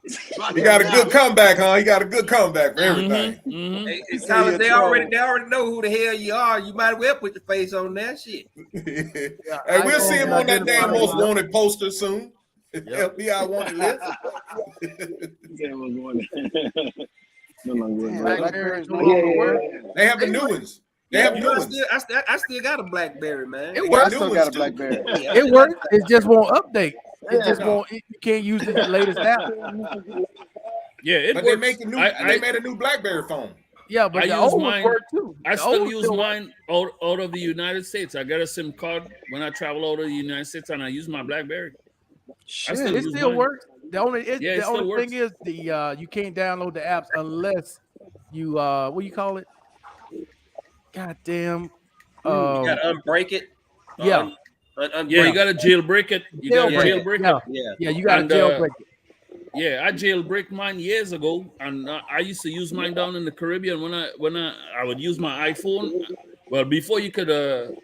You got a good comeback, huh? You got a good comeback for everything. Mm-hmm. Hey, Say Collins, you're they a troll. already know who the hell you are. You might as well put your face on that shit. Hey, we'll see him on that damn most wanted poster soon. FBI wanted list. BlackBerry is no longer work. They have the new ones. They have new ones. I still got a BlackBerry, man. It They works. I got still new got a ones, too. BlackBerry. Yeah. It works. It just won't update. It just Yeah. won't. You can't use the latest app. Yeah, it But works. they make a new. They made a new BlackBerry phone. Yeah, but I the use old mine. ones work too. I The still old use work. mine out of the United States. I got a SIM card when I travel out of the United States, and I use my BlackBerry. I still It use still mine. works. The only Yeah, it the still only works. thing is you can't download the apps unless you what do you call it? God damn. You gotta unbreak it. Yeah. Yeah, you gotta jailbreak it. You gotta Jailbreak it, jailbreak yeah. it. Yeah. Yeah, you got to And, jailbreak it. Yeah, I jailbreak mine years ago, and I used to use mine down in the Caribbean when I would use my iPhone. Well, before you could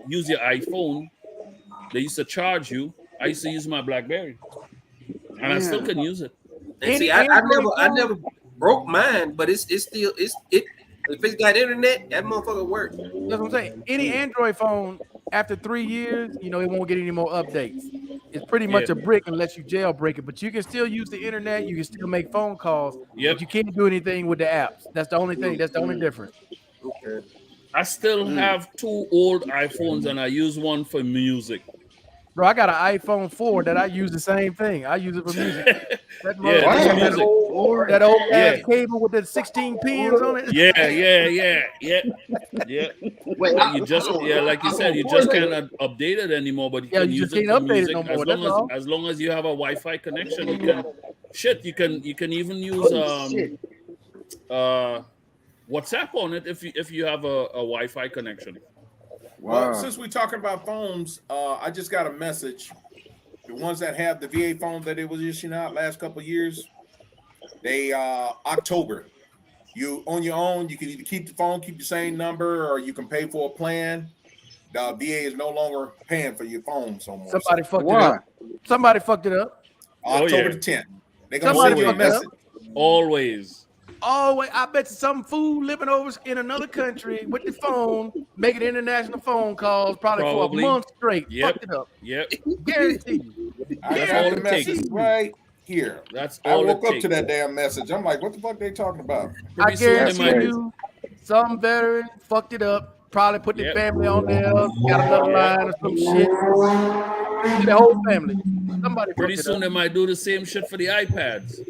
use your iPhone, they used to charge you. I used to use my BlackBerry, and I still can use it. And see, I never broke mine, but it's still if it's got internet, that motherfucker works. That's what I'm saying. Any Android phone after 3 years, it won't get any more updates. It's pretty much a brick unless you jailbreak it, but you can still use the internet. You can still make phone calls. Yep. But you can't do anything with the apps. That's the only thing. That's the only difference. Okay. I still have 2 old iPhones, and I use one for music. Bro, I got an iPhone 4 that I use the same thing. I use it for music. That Yeah, motherfucker that's got music. that old ass Yeah. cable with the 16 pins on it. Yeah. Wait, Like you just like you said, you just can't update it anymore, but you Yeah, can you use just it can't for update it music no more, that's all. as long as you have a Wi-Fi connection. You can you can even use WhatsApp on it if you have a Wi-Fi connection. Well, Wow. since we're talking about phones, I just got a message. The ones that have the VA phone that they was issuing out last couple of years, they October. You on your own, you can either keep the phone, keep the same number, or you can pay for a plan. The VA is no longer paying for your phone so much. Somebody fucked it Why? up. Somebody fucked it up. October yeah. the 10th. They're gonna Somebody send you a fucked it up. message. Always. Oh, wait, I bet you some fool living over in another country with the phone, making international phone calls probably for Probably. a month straight. Yep. Fucked it up. Yep. Guarantee you. I That's got all the it message takes. right here. That's I all woke it up takes. to that damn message. I'm like, what the fuck they talking about? I Pretty soon they guarantee might crazy. you some veteran fucked it up, probably put their Yep. family on there, got another line or some shit. The whole family. Somebody Pretty fucked soon it they up. might do the same shit for the iPads.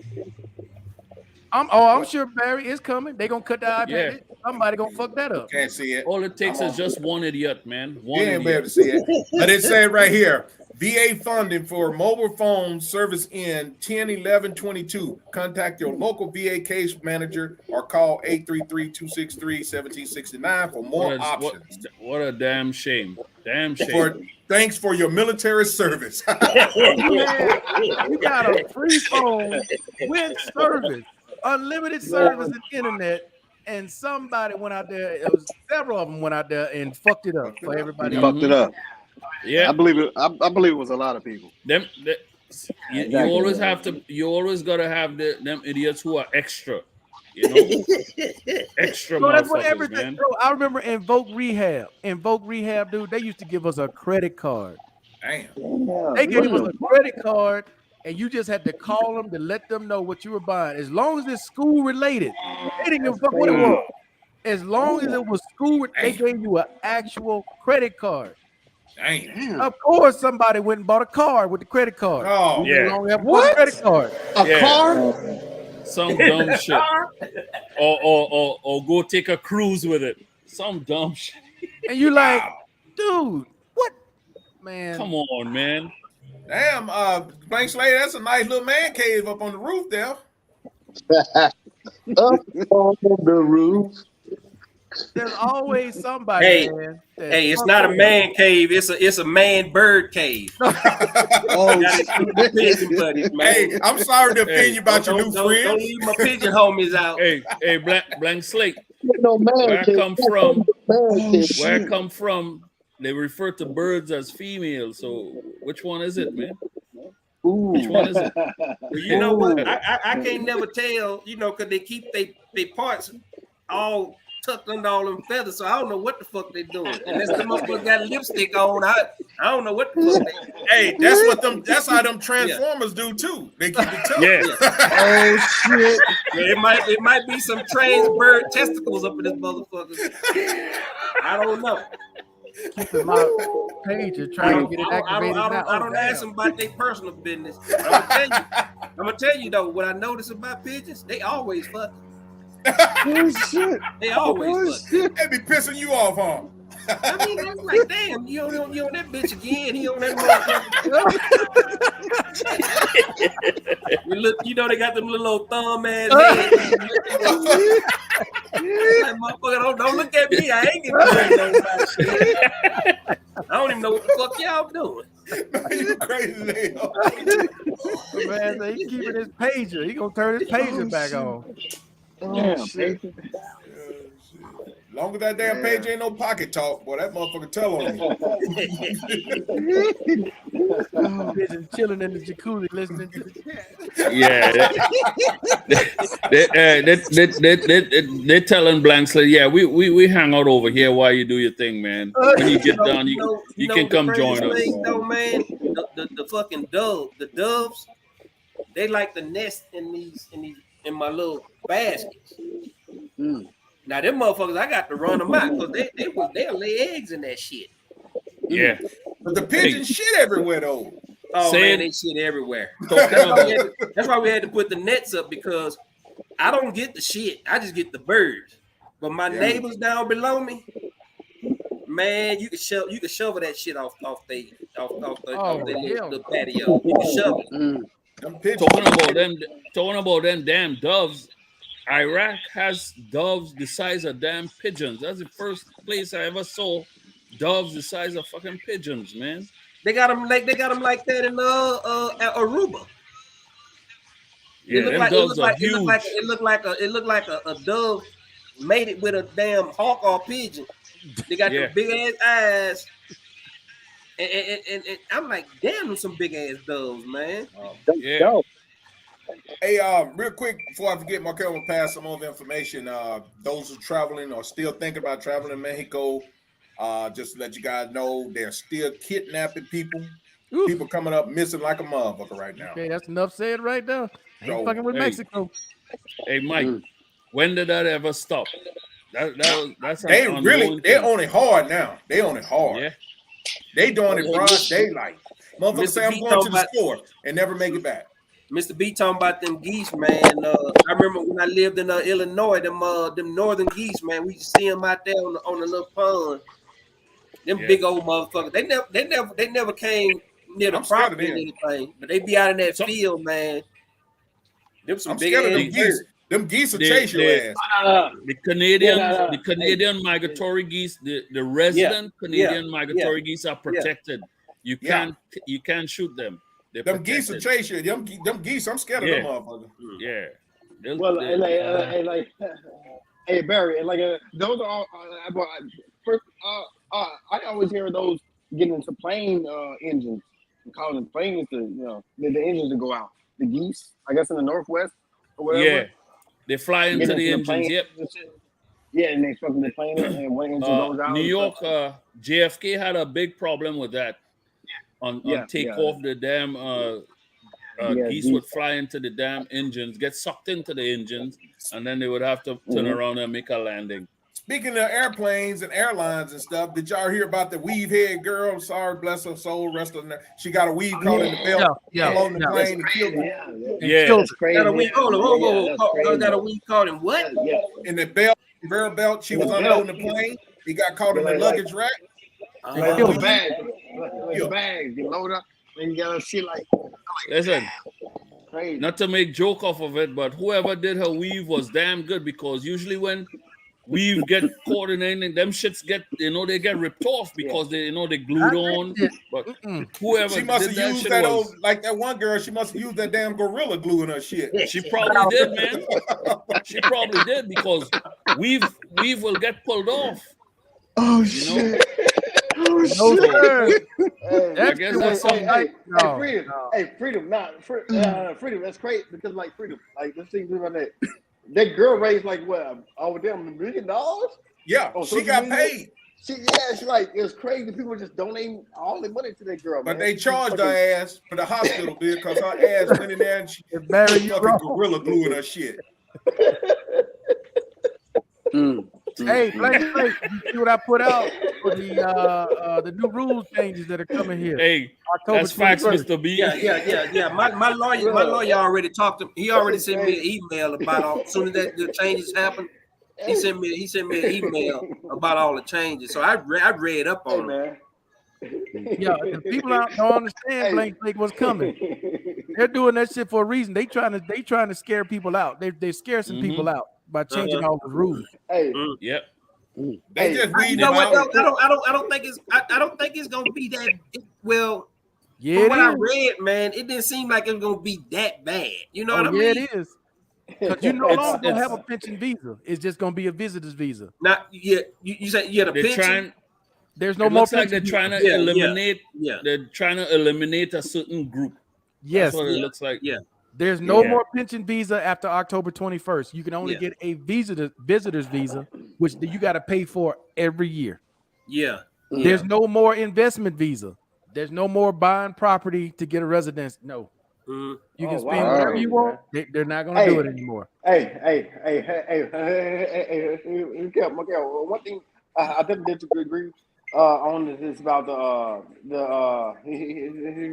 I'm sure Barry is coming. They gonna cut the iPad. Yeah. Somebody gonna fuck that up. Can't see it. All it takes I'm is on. just one idiot, man. You One ain't be able idiot. to see it. But it said right here, VA funding for mobile phone service in 10-11-22. Contact your local VA case manager or call 833-263-1769 for more options. What a damn shame. Damn shame. Thanks for your military service. You got a free phone with service, unlimited service and internet, and somebody went out there. It was several of them went out there and fucked it up for everybody. Fucked it up. Yeah. I believe it. I believe it was a lot of people. You always have to. You always gotta have them idiots who are extra. You know, extra. So that's what motherfuckers, everything. man. Bro, I remember Invoke Rehab. Invoke Rehab, dude. They used to give us a credit card. Damn. They gave us a credit card, and you just had to call them to let them know what you were buying. As long as it's school related, they didn't give a fuck what it was. As long as it was school, they gave you an actual credit card. Damn. Of course, somebody went and bought a car with the credit card. Oh, Yeah. You only have one credit card. A car? Some dumb shit. Or go take a cruise with it. Some dumb shit. And you like, dude, what? Man. Come on, man. Damn, Blank Slate, that's a nice little man cave up on the roof there. Up on the roof. There's always somebody, Hey, man. Hey, it's not a man cave. It's a man bird cave. Oh, Pigeon buddies, man. Hey, I'm sorry to offend you about your new Don't friends. leave my pigeon homies out. Hey, blank slate. No man Where I cave. come from, Man cave. where I come from, they refer to birds as females. So which one is it, man? Which one is it? Well, you know what? I can't never tell, you know, because they keep they parts all tucked under all them feathers, so I don't know what the fuck they doing. Unless the motherfucker got lipstick on, I don't know what the fuck they doing. Hey, that's how them Transformers do too. They keep it tough. Yeah. oh shit! Yeah, it might be some trans bird testicles up in this motherfucker. I don't know. Keeping my pager trying to get it activated now. I don't ask them about their personal business. I'm gonna tell you though, what I notice about pigeons, they always fucking. Oh shit! They always fucking. They be pissing you off, huh? I mean, I'm like, damn, you on that bitch again. He on that motherfucker. You know they got them little old thumb ass heads. Like, motherfucker, don't look at me. I ain't getting nobody shit. I don't even know what the fuck y'all doing. You crazy as hell. Man, so he's keeping his pager. He gonna turn his pager back on. Oh shit! Long as that damn page ain't no pocket talk, boy, that motherfucker tell on me. Pigeon chilling in the jacuzzi listening to the chat. Yeah. They're telling Blank Slate, yeah, we hang out over here while you do your thing, man. When you get done, you can come join us. Though, man, the fucking the doves, they like to nest in my little baskets. Now them motherfuckers, I got to run them out because they'll lay eggs in that shit. Yeah. But the pigeons shit everywhere though. Oh Saying- man, they shit everywhere. Talking about, That's why we had to put the nets up because I don't get the shit. I just get the birds. But my neighbors down below me, man, you can shovel that shit off the patio. You can shovel it. Them pigeons. talking about them damn doves. Iraq has doves the size of damn pigeons. That's the first place I ever saw doves the size of fucking pigeons, man. They got them like that in Aruba. Yeah, them doves are huge. It looked like a dove mated with a damn hawk or pigeon. They got the big ass eyes. And I'm like, damn, them some big ass doves, man. Yeah. Hey, real quick before I forget, Markel will pass some more information. Those who are traveling or still thinking about traveling to Mexico, just to let you guys know, they're still kidnapping people. Ooh. People coming up missing like a motherfucker right now. Okay, that's enough said right there. Ain't So, fucking with hey. Mexico. Hey, Mike, when did that ever stop? That's They an really, ongoing they're thing. on it hard now. They on it hard. Yeah. They doing it broad daylight. Motherfuckers Mr. say I'm B going to talking the about- store and never make it back. Mr. B talking about them geese, man. I remember when I lived in Illinois, them northern geese, man. We used to see them out there on the little pond. Them big old motherfuckers. They never came near the I'm scared of property or them. anything, but they be out in that So- field, man. Them some I'm big scared of ass them geese. birds. Them geese will They- chase your they- ass. The Canadian, Yeah, the Canadian migratory geese, the resident Canadian migratory geese are protected. You Yeah. can't shoot them. They're Them geese will protected. chase you. Them geese, I'm scared of Yeah. them motherfuckers. Yeah. They'll- Well, they'll- and like, hey Barry, and like those are all. First, I always hear those getting into plane engines and calling them planes to the engines to go out. The geese, I guess in the Northwest or whatever. yeah. They fly into Get the into engines. Yep. and shit. Yeah, and they fucking the plane and one engine goes out. New and York, stuff. JFK had a big problem with that. On takeoff, the damn geese would fly into the damn engines, get sucked into the engines, and then they would have to turn around and make a landing. Speaking of airplanes and airlines and stuff, did y'all hear about the weave head girl? Sorry, bless her soul, rest of her. She got a weave caught in the belt on the plane and killed her. Yeah. That's crazy. Got a week. Hold on. that's crazy. Got a week caught in what? Yeah. In the belt, conveyor belt, she was unloading the plane. He got caught in the luggage rack. Like killed the him. bag, like the bag, you load up, and you got shit like Listen, crazy. not to make joke off of it, but whoever did her weave was damn good, because usually when weave get caught in anything, them shits get, they get ripped off because they glued on. But whoever She must did have that used shit that was, old, like that one girl, she must have used that damn gorilla glue in her shit. she probably did, man. She probably did, because weave will get pulled off. Oh You know? Oh No, sir. I guess that's something. No, Freedom. no. Hey, Freedom. Freedom. That's great because like Freedom. Like let's think about that. That girl raised like what? Over them $1 million. Yeah, Oh, she social got media? paid, She like it was crazy. People just donating all their money to that girl. but man. they charged her ass for the hospital bill because her ass went in there and she Barry, put you fucking wrong. gorilla glue in her shit. Hey, Blake, you see what I put out for the new rules changes that are coming here? Hey, October that's facts, 21st. Mr. B. Yeah. My lawyer already talked to. He already sent me an email about all. As soon as the changes happen, he sent me an email about all the changes. So I read up Hey on them. man. Yeah, the people don't understand Blake what's coming. They're doing that shit for a reason. They trying to scare people out. They scare some people out by changing all the rules. Hey. Yep. They just You weed know them what? out. Though? I don't think it's gonna be that. Well, Yeah, from what I it is. read, man, it didn't seem like it was gonna be that bad. You know what I Yeah, mean? it is. Because you no It's- longer gonna it's- have a pension visa. It's just gonna be a visitor's visa. Not yeah. You say the They're pension. trying. There's no It more looks like pension they're trying to Yeah, eliminate. yeah. They're trying to eliminate a certain group. Yes, That's what it Yeah. looks like. Yeah. there's no Yeah. more pension visa after October 21st. You can only Yeah. get a visitor's visa, which you got to pay for every year. Yeah. There's no more investment visa. There's no more buying property to get a residence. No. Mhm. You can Oh, spend wow. whatever you Crazy, want. man. They're not going to do it anymore. Hey, one thing I definitely agree on is about the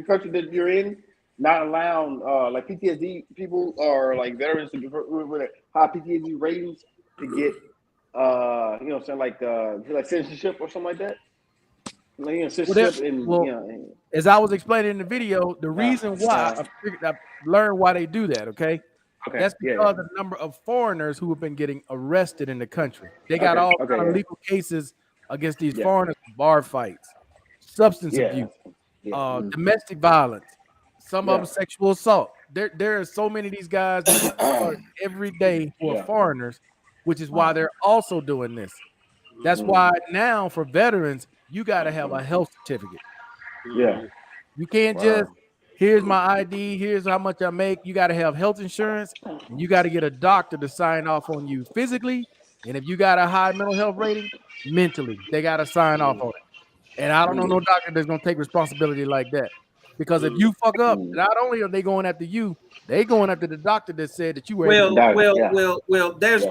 country that you're in not allowing like PTSD people or like veterans with high PTSD ratings to get you know what I'm saying like citizenship or something like that. Like, you know, citizenship and well, you know. as I was explaining in the video, the reason why I learned why they do that, okay? Okay. That's Yeah, because of the number of foreigners who have been getting arrested in the country. They got Okay, all okay, kind of yeah. legal cases against these Yeah. foreigners, bar fights, substance Yeah. abuse, Yeah. domestic violence, some of Yeah. them sexual assault. There are so many of these guys that get charged every day who are Yeah. foreigners, which is why they're also doing this. That's Mhm. why now for veterans, you got to have a health certificate. Yeah. You can't Wow. just, here's my ID, here's how much I make. You got to have health insurance, and you got to get a doctor to sign off on you physically. And if you got a high mental health rating, mentally, they got to sign off on it. And I don't know no doctor that's going to take responsibility like that. Because if you fuck up, not only are they going after you, they going after the doctor that said that you were able to Well. There's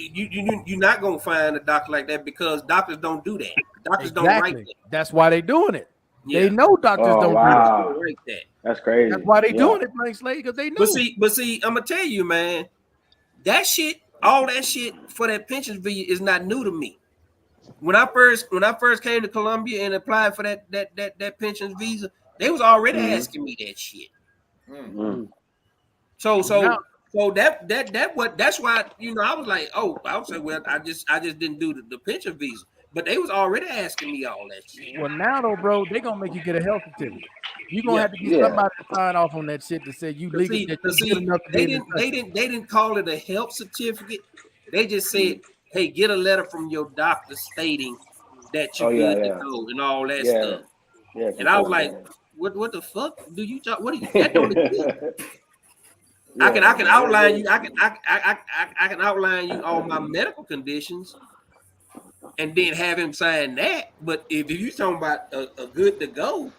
you're not gonna find a doctor like that because doctors don't do that. Doctors don't write that. That's why they doing it. Yeah. They know doctors Oh, don't wow. do it. Write that. That's crazy. That's why they Yeah. doing it, Blank Slate, because they know. But see, I'm gonna tell you, man, that shit, all that shit for that pension fee is not new to me. When I first came to Colombia and applied for that pension visa, they was already asking me that shit. Mhm. So Now- that's why, you know, I was like, oh, I was like, well, I just didn't do the pension visa, but they was already asking me all that shit. Well, now though, bro, they gonna make you get a health certificate. You gonna Yeah. have to get Yeah. somebody to sign off on that shit to say you legal. See, That you good enough to they be in this didn't call it a health certificate. They just said, hey, get a letter from your doctor stating that you're Oh, yeah, good yeah. to go and all that Yeah. stuff. Yeah. And I was like, what the fuck do you talk? What are you? That don't exist. I can outline you. I can outline you all my medical conditions, and then have him sign that. But if you talking about a good to go,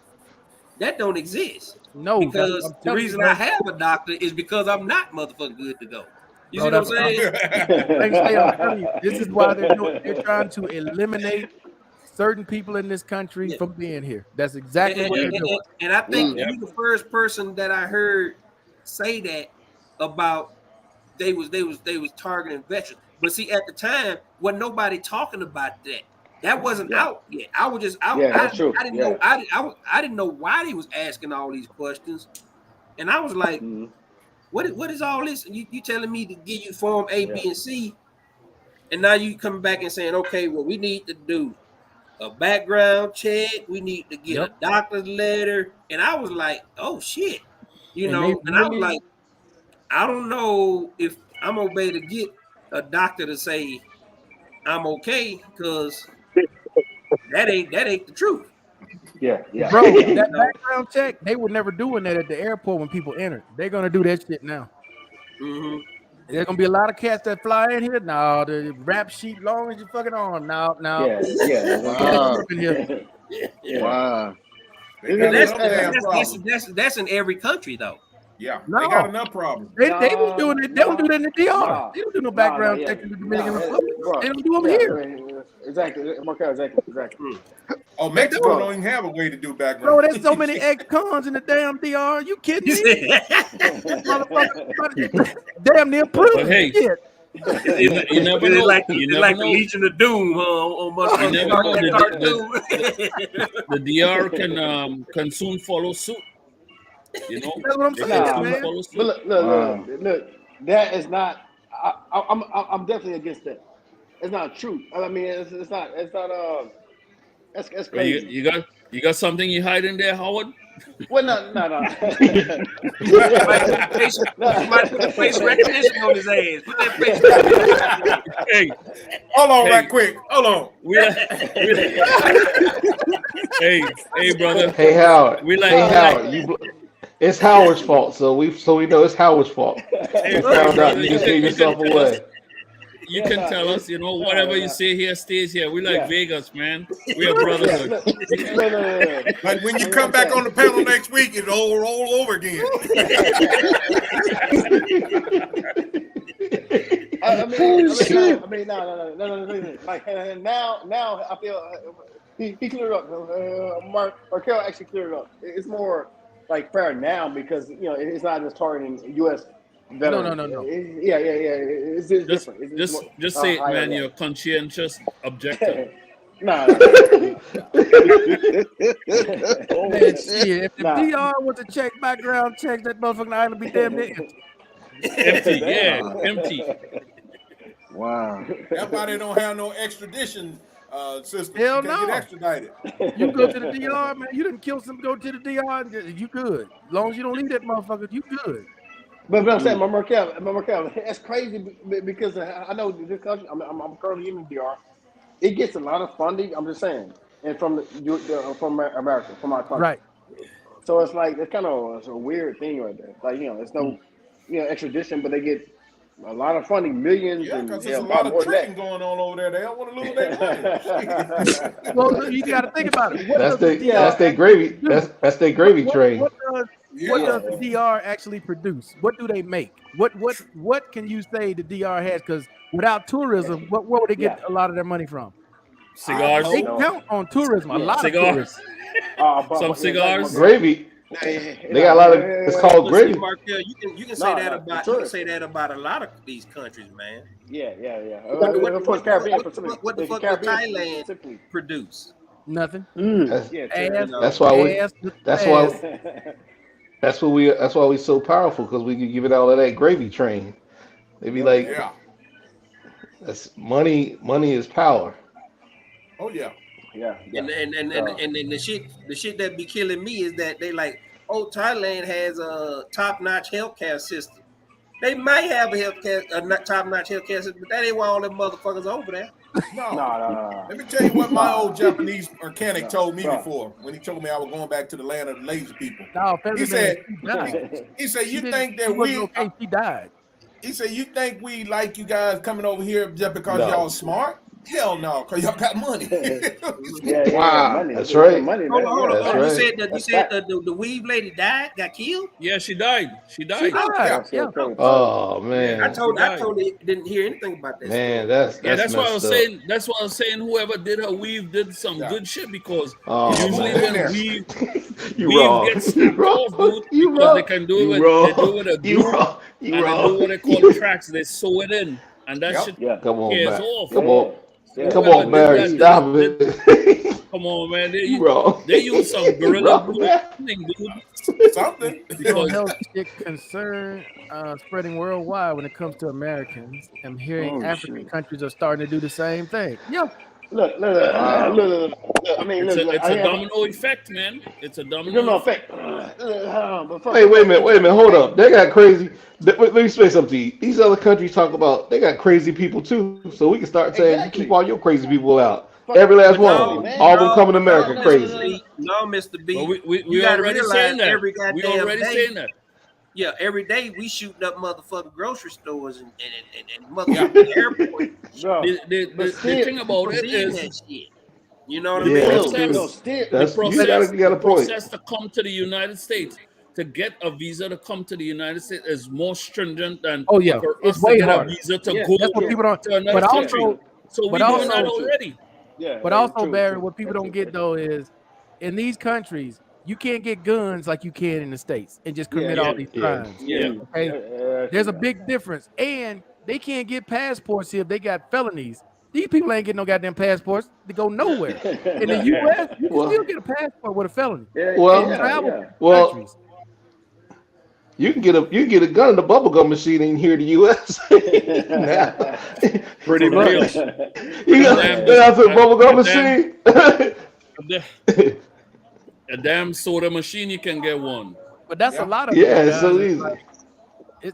that don't exist. No, Because I'm the telling you, reason bro. I have a doctor is because I'm not motherfucking good to go. You Bro, see what I'm saying? Blank Slate, I'm telling you, this is why they're trying to eliminate certain people in this country Yeah. from being here. That's exactly what they're doing. And I think you're the first person that I heard say that about they was targeting veterans. But see, at the time, wasn't nobody talking about that. That wasn't out yet. I was just out. Yeah, that's true. I didn't know. I didn't know why he was asking all these questions, and I was like, "What is all this? You telling me to give you form A, B, and C, and now you coming back and saying, okay, well, we need to do a background check. We need to get a doctor's letter." And I was like, "Oh shit," you And know. they And I was really- like, "I don't know if I'm gonna be able to get a doctor to say I'm okay, because that ain't the truth." Yeah. Bro, that background check, they were never doing that at the airport when people entered. They're gonna do that shit now. Mm-hmm. There's gonna be a lot of cats that fly in here. No, the rap sheet long as your fucking arm. No. Yeah. Wow. In here. Wow. They got enough damn That's problems. that's in every country though. Yeah, No. they got enough problems. They was doing it. They don't do that in the DR. No. They don't do no background yeah. check in the Dominican Nah, Republic. bro. They don't do them here. Exactly. Markel, exactly. Oh, Mexico Bro. don't even have a way to do background. Bro, there's so many ex-cons in the damn DR. You kidding me? Motherfucker, damn near proof. But hey, Shit. you never know. It's You like never the know. Legion of Doom, on You never know. motherfucking The DR can soon follow suit. You know, That's what I'm they saying, can soon man. follow But suit. look. That is not. I'm definitely against that. It's not true. I mean, it's not. That's Well, crazy. you got something you hide in there, Howard? Well, no. Somebody put the face recognition on his ass. Put that face recognition. Hey, Hold on, Hey. right quick. Hold on. hey, brother. Hey Howard. We like- hey Howard. It's Howard's fault, so we know it's Howard's fault. Hey, You found out brother, you just gave yourself away. you can tell us, whatever you say here stays here. We like Vegas, man. We are brotherhood. Like when you come back on the panel next week, it's all roll over again. I mean, no. Like now, I feel he cleared up. Markel actually cleared up. It's more like fair now because it's not just targeting U.S. veterans. No. Yeah. It's different. It's Just more, say it, higher man. level. You're conscientious objector. Nah. Man, shit, if the DR was to check background checks, that motherfucking island be damn near empty. Empty. Wow. That's why they don't have no extradition system. Hell You can't no. get extradited. You go to the DR, man. You didn't kill some. Go to the DR, and you good. As long as you don't leave that motherfucker, you good. But I'm saying, Markel, that's crazy because I know this country. I'm currently in the DR. It gets a lot of funding. I'm just saying, and from America, from our country. Right. So it's like it's kind of a weird thing right there. Like there's no extradition, but they get a lot of funding, millions. Yeah, and because there's a lot of tricking going on over there. They don't want to lose their money. Well, you got to think about it. That's their gravy. That's their gravy train. What does the DR actually produce? What do they make? What can you say the DR has? Because without tourism, what would they get a lot of their money from? Cigars. They count on tourism. A lot of tourists. Some cigars. Gravy. They got a lot of. It's called gravy. Markel, you can say that about a lot of these countries, man. Yeah. What the fuck does Thailand produce? Nothing. That's why we so powerful because we can give it all of that gravy train. They be like, that's money. Money is power. Oh yeah. And the shit that be killing me is that they like, Thailand has a top-notch healthcare system. They might have a top-notch healthcare system, but that ain't why all them motherfuckers over there. No. Let me tell you what my old Japanese mechanic told me before when he told me I was going back to the land of the lazy people. He said, you think that she died. He said, you think we like you guys coming over here just because y'all smart? Hell no, because y'all got money. Wow, money. That's right. Money, Hold on. That's You right. said the weave lady got killed? Yeah, she died. Oh man. I totally didn't hear anything about that. Man, that's why I was messed up. saying. That's why I was saying. Whoever did her weave did some good shit because usually man. when weave You wrong. gets snapped off, dude, You because wrong. they can do You it. They wrong. do it with a You glue, wrong. and they do what they call tracks. They sew it in, and that shit Come on, tears man. off. Come on, Barry. Stop it. Come on, man. You wrong. They use some gorilla glue thing, dude. Something. Health shit concern spreading worldwide when it comes to Americans. I'm hearing African countries are starting to do the same thing. Yeah. Look. I mean, It's a domino effect, man. It's a domino effect. Hey, wait a minute. Hold up. They got crazy. Let me say something to you. These other countries talk about they got crazy people too. So we can start saying you keep all your crazy people out. Every last one of them. All of them coming to America crazy. No, Mr. B. Well, we you gotta already realize saying that. every We goddamn already day. saying that. Yeah, every day we shooting up motherfucking grocery stores and motherfucking airports. The thing about it is, that shit. You know what Yeah, I that's mean? true. You got a point. process to come to the United States, to get a visa to come to the United States is more stringent than for us it's to way get harder. a visa to Yeah, go That's what people don't. to another But country. also, So we're but doing that also- already. But also, Barry, what people don't get though is in these countries, you can't get guns like you can in the States and just commit all these crimes. Okay? There's a big difference. And they can't get passports here if they got felonies. These people ain't getting no goddamn passports to go nowhere. In the U.S., you can still get a passport with a felony. Well, you can get a gun in the bubblegum machine in here in the U.S. Pretty much. You got a bubblegum machine. A damn soda machine, you can get one. But that's a lot of it's so easy.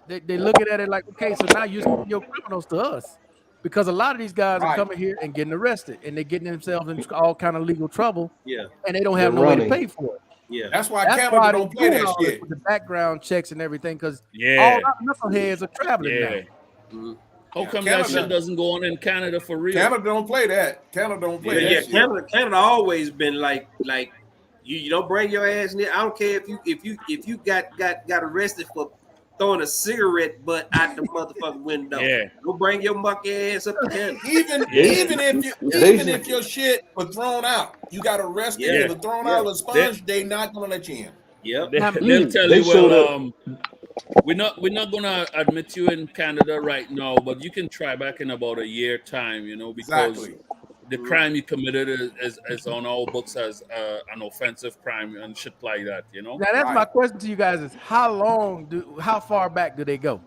They looking at it like, okay, so now you're sending your criminals to us. Because a lot of these guys are coming here and getting arrested, and they're getting themselves in all kind of legal trouble, and they don't have no way to pay for it. Yeah, that's why Canada don't play that shit. With the background checks and everything, because Yeah. all our knuckleheads are traveling now. How come Canada- that shit doesn't go on in Canada for real? Canada don't play that. Canada don't play Yeah, that. shit. Canada always been like you don't bring your ass near. I don't care if you got arrested for throwing a cigarette butt out the motherfucking window. Yeah. Don't bring your monkey ass up to Canada. Even if your shit was thrown out, you got arrested. Yeah. It was thrown out of the sponge. They not gonna let you in. Yep. They'll tell They you, showed well, we're not gonna admit you in Canada right now, but you can try back in about a year time, because Exactly. the crime you committed is on our books as an offensive crime and shit like that. Now that's my Right. question to you guys: is how far back do they go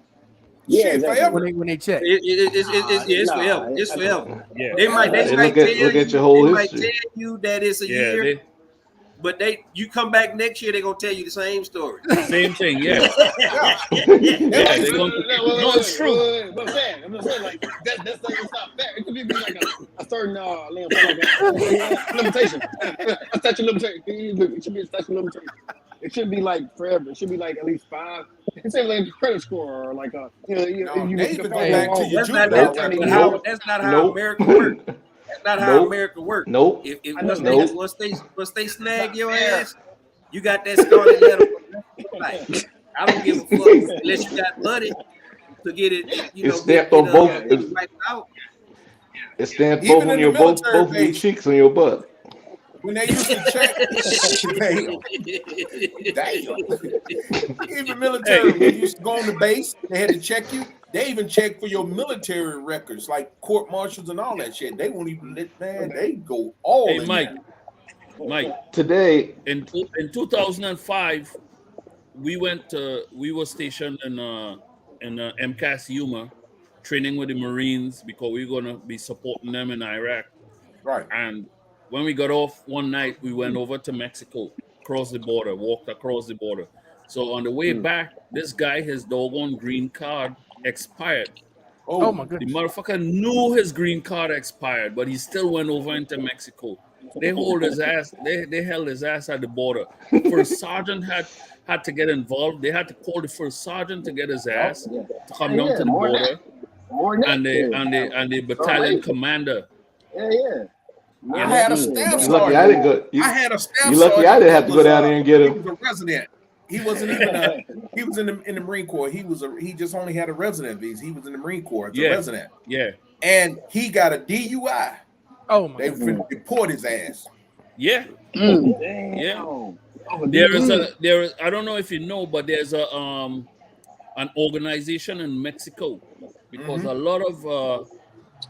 Yeah, Shit, exactly. forever. when they check? It's Nah, forever. It's I- forever. Yeah. They might They tell look at you, your whole they might history. tell you that it's a Yeah, year, but you come back next year, they're gonna tell you the same story. same thing. Yeah, Yeah. yeah. They're gonna, no, it's true. But I'm just saying, like that's not fair. It could be like a certain limitation, a statute of limitation. It should be a statute of limitation. It should be like forever. It should be like at least 5. It's like a credit score or like a No, you they even go back to your That's not, juvenile that's record. not how, that's not how Nope. America works. That's not how Nope. America works. Nope. If I know once that. once they snag your ass, you got that scarlet letter. Like, I don't give a fuck unless you got money to get it. It's stamped on both. Wiped out. It's stamped Even both on in your the both military of your base. cheeks on your butt. When they used to check, even military, when you used to go on the base, they had to check you. They even check for your military records, like court martials and all that shit. They won't even let, man. They go all Hey, in Mike. there. Mike, Today, in 2005, we were stationed in MCAS Yuma, training with the Marines because we were gonna be supporting them in Iraq. Right. And when we got off one night, we went over to Mexico, crossed the border, walked across the border. So on the way back, this guy, his doggone green card expired. Oh my The goodness! motherfucker knew his green card expired, but he still went over into Mexico. They hold his ass. They held his ass at the border. First sergeant had to get involved. They had to call the first sergeant to get his ass to come down to the border, and the battalion commander. Yeah. I had a staff you lucky I didn't sergeant. go. I had a staff You lucky I sergeant didn't have that to go down there and get He him. was a resident. He wasn't even he was in the Marine Corps. He just only had a resident visa. He was in the Marine Corps as a Yeah. resident. Yeah, And he got a DUI. Oh my! They finna deport his ass. yeah, Damn. yeah. Oh, There is I don't know if you know, but there's an organization in Mexico because a lot of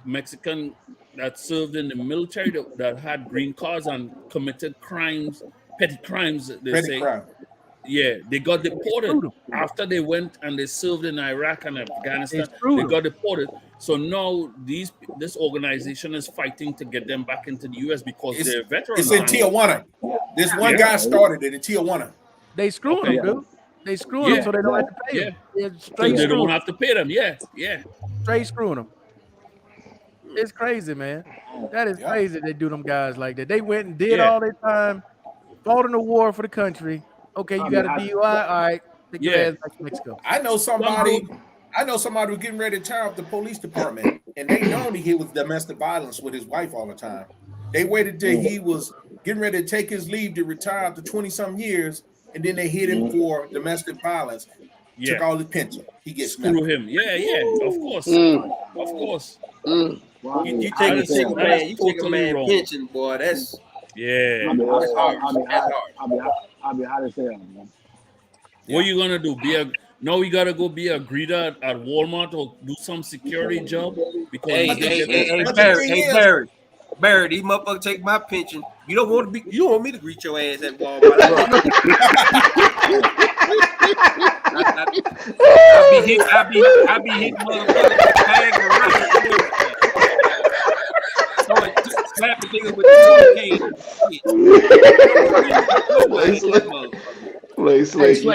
Mexican that served in the military that had green cards and committed crimes, petty crimes. They Petty say, crime. yeah, they got deported screwed 'em. after they went and they served in Iraq and Afghanistan. They screwed They 'em. got deported. So now this organization is fighting to get them back into the U.S. because It's- they're veterans. It's in now. Tijuana. This one guy started it in Tijuana. They screwing Okay. them, dude. They screwing Yeah. them so they don't have to pay Yeah. them. Yeah, So straight they screwing don't them. have to pay them. Yeah, yeah. Straight screwing them. It's crazy, man. That is Yeah. crazy. They do them guys like that. They went and did Yeah. all their time, fought in the war for the country. Okay, you got a DUI. All right, take your Yeah. ass back to Mexico. I know somebody was getting ready to tear up the police department, and they known he was domestic violence with his wife all the time. They waited till he was getting ready to take his leave to retire after 20-some years, and then they hit him for domestic violence. Took Yeah. all his pension. He gets Screw nothing. him. Yeah, yeah. Of course. Mm. Of course. You take That a is single man, you take a totally man wrong. pension, boy. That's Yeah. hard. I'll be hot as hell, man. What you gonna do? Now we gotta go be a greeter at Walmart or do some security job because Hey, you hey, get hey, this- hey, But the Barry, thing hey, is- Barry, these motherfuckers take my pension. You don't want me to greet your ass at Walmart. I be hitting motherfuckers bag of rice. Slap the nigga with the Slate,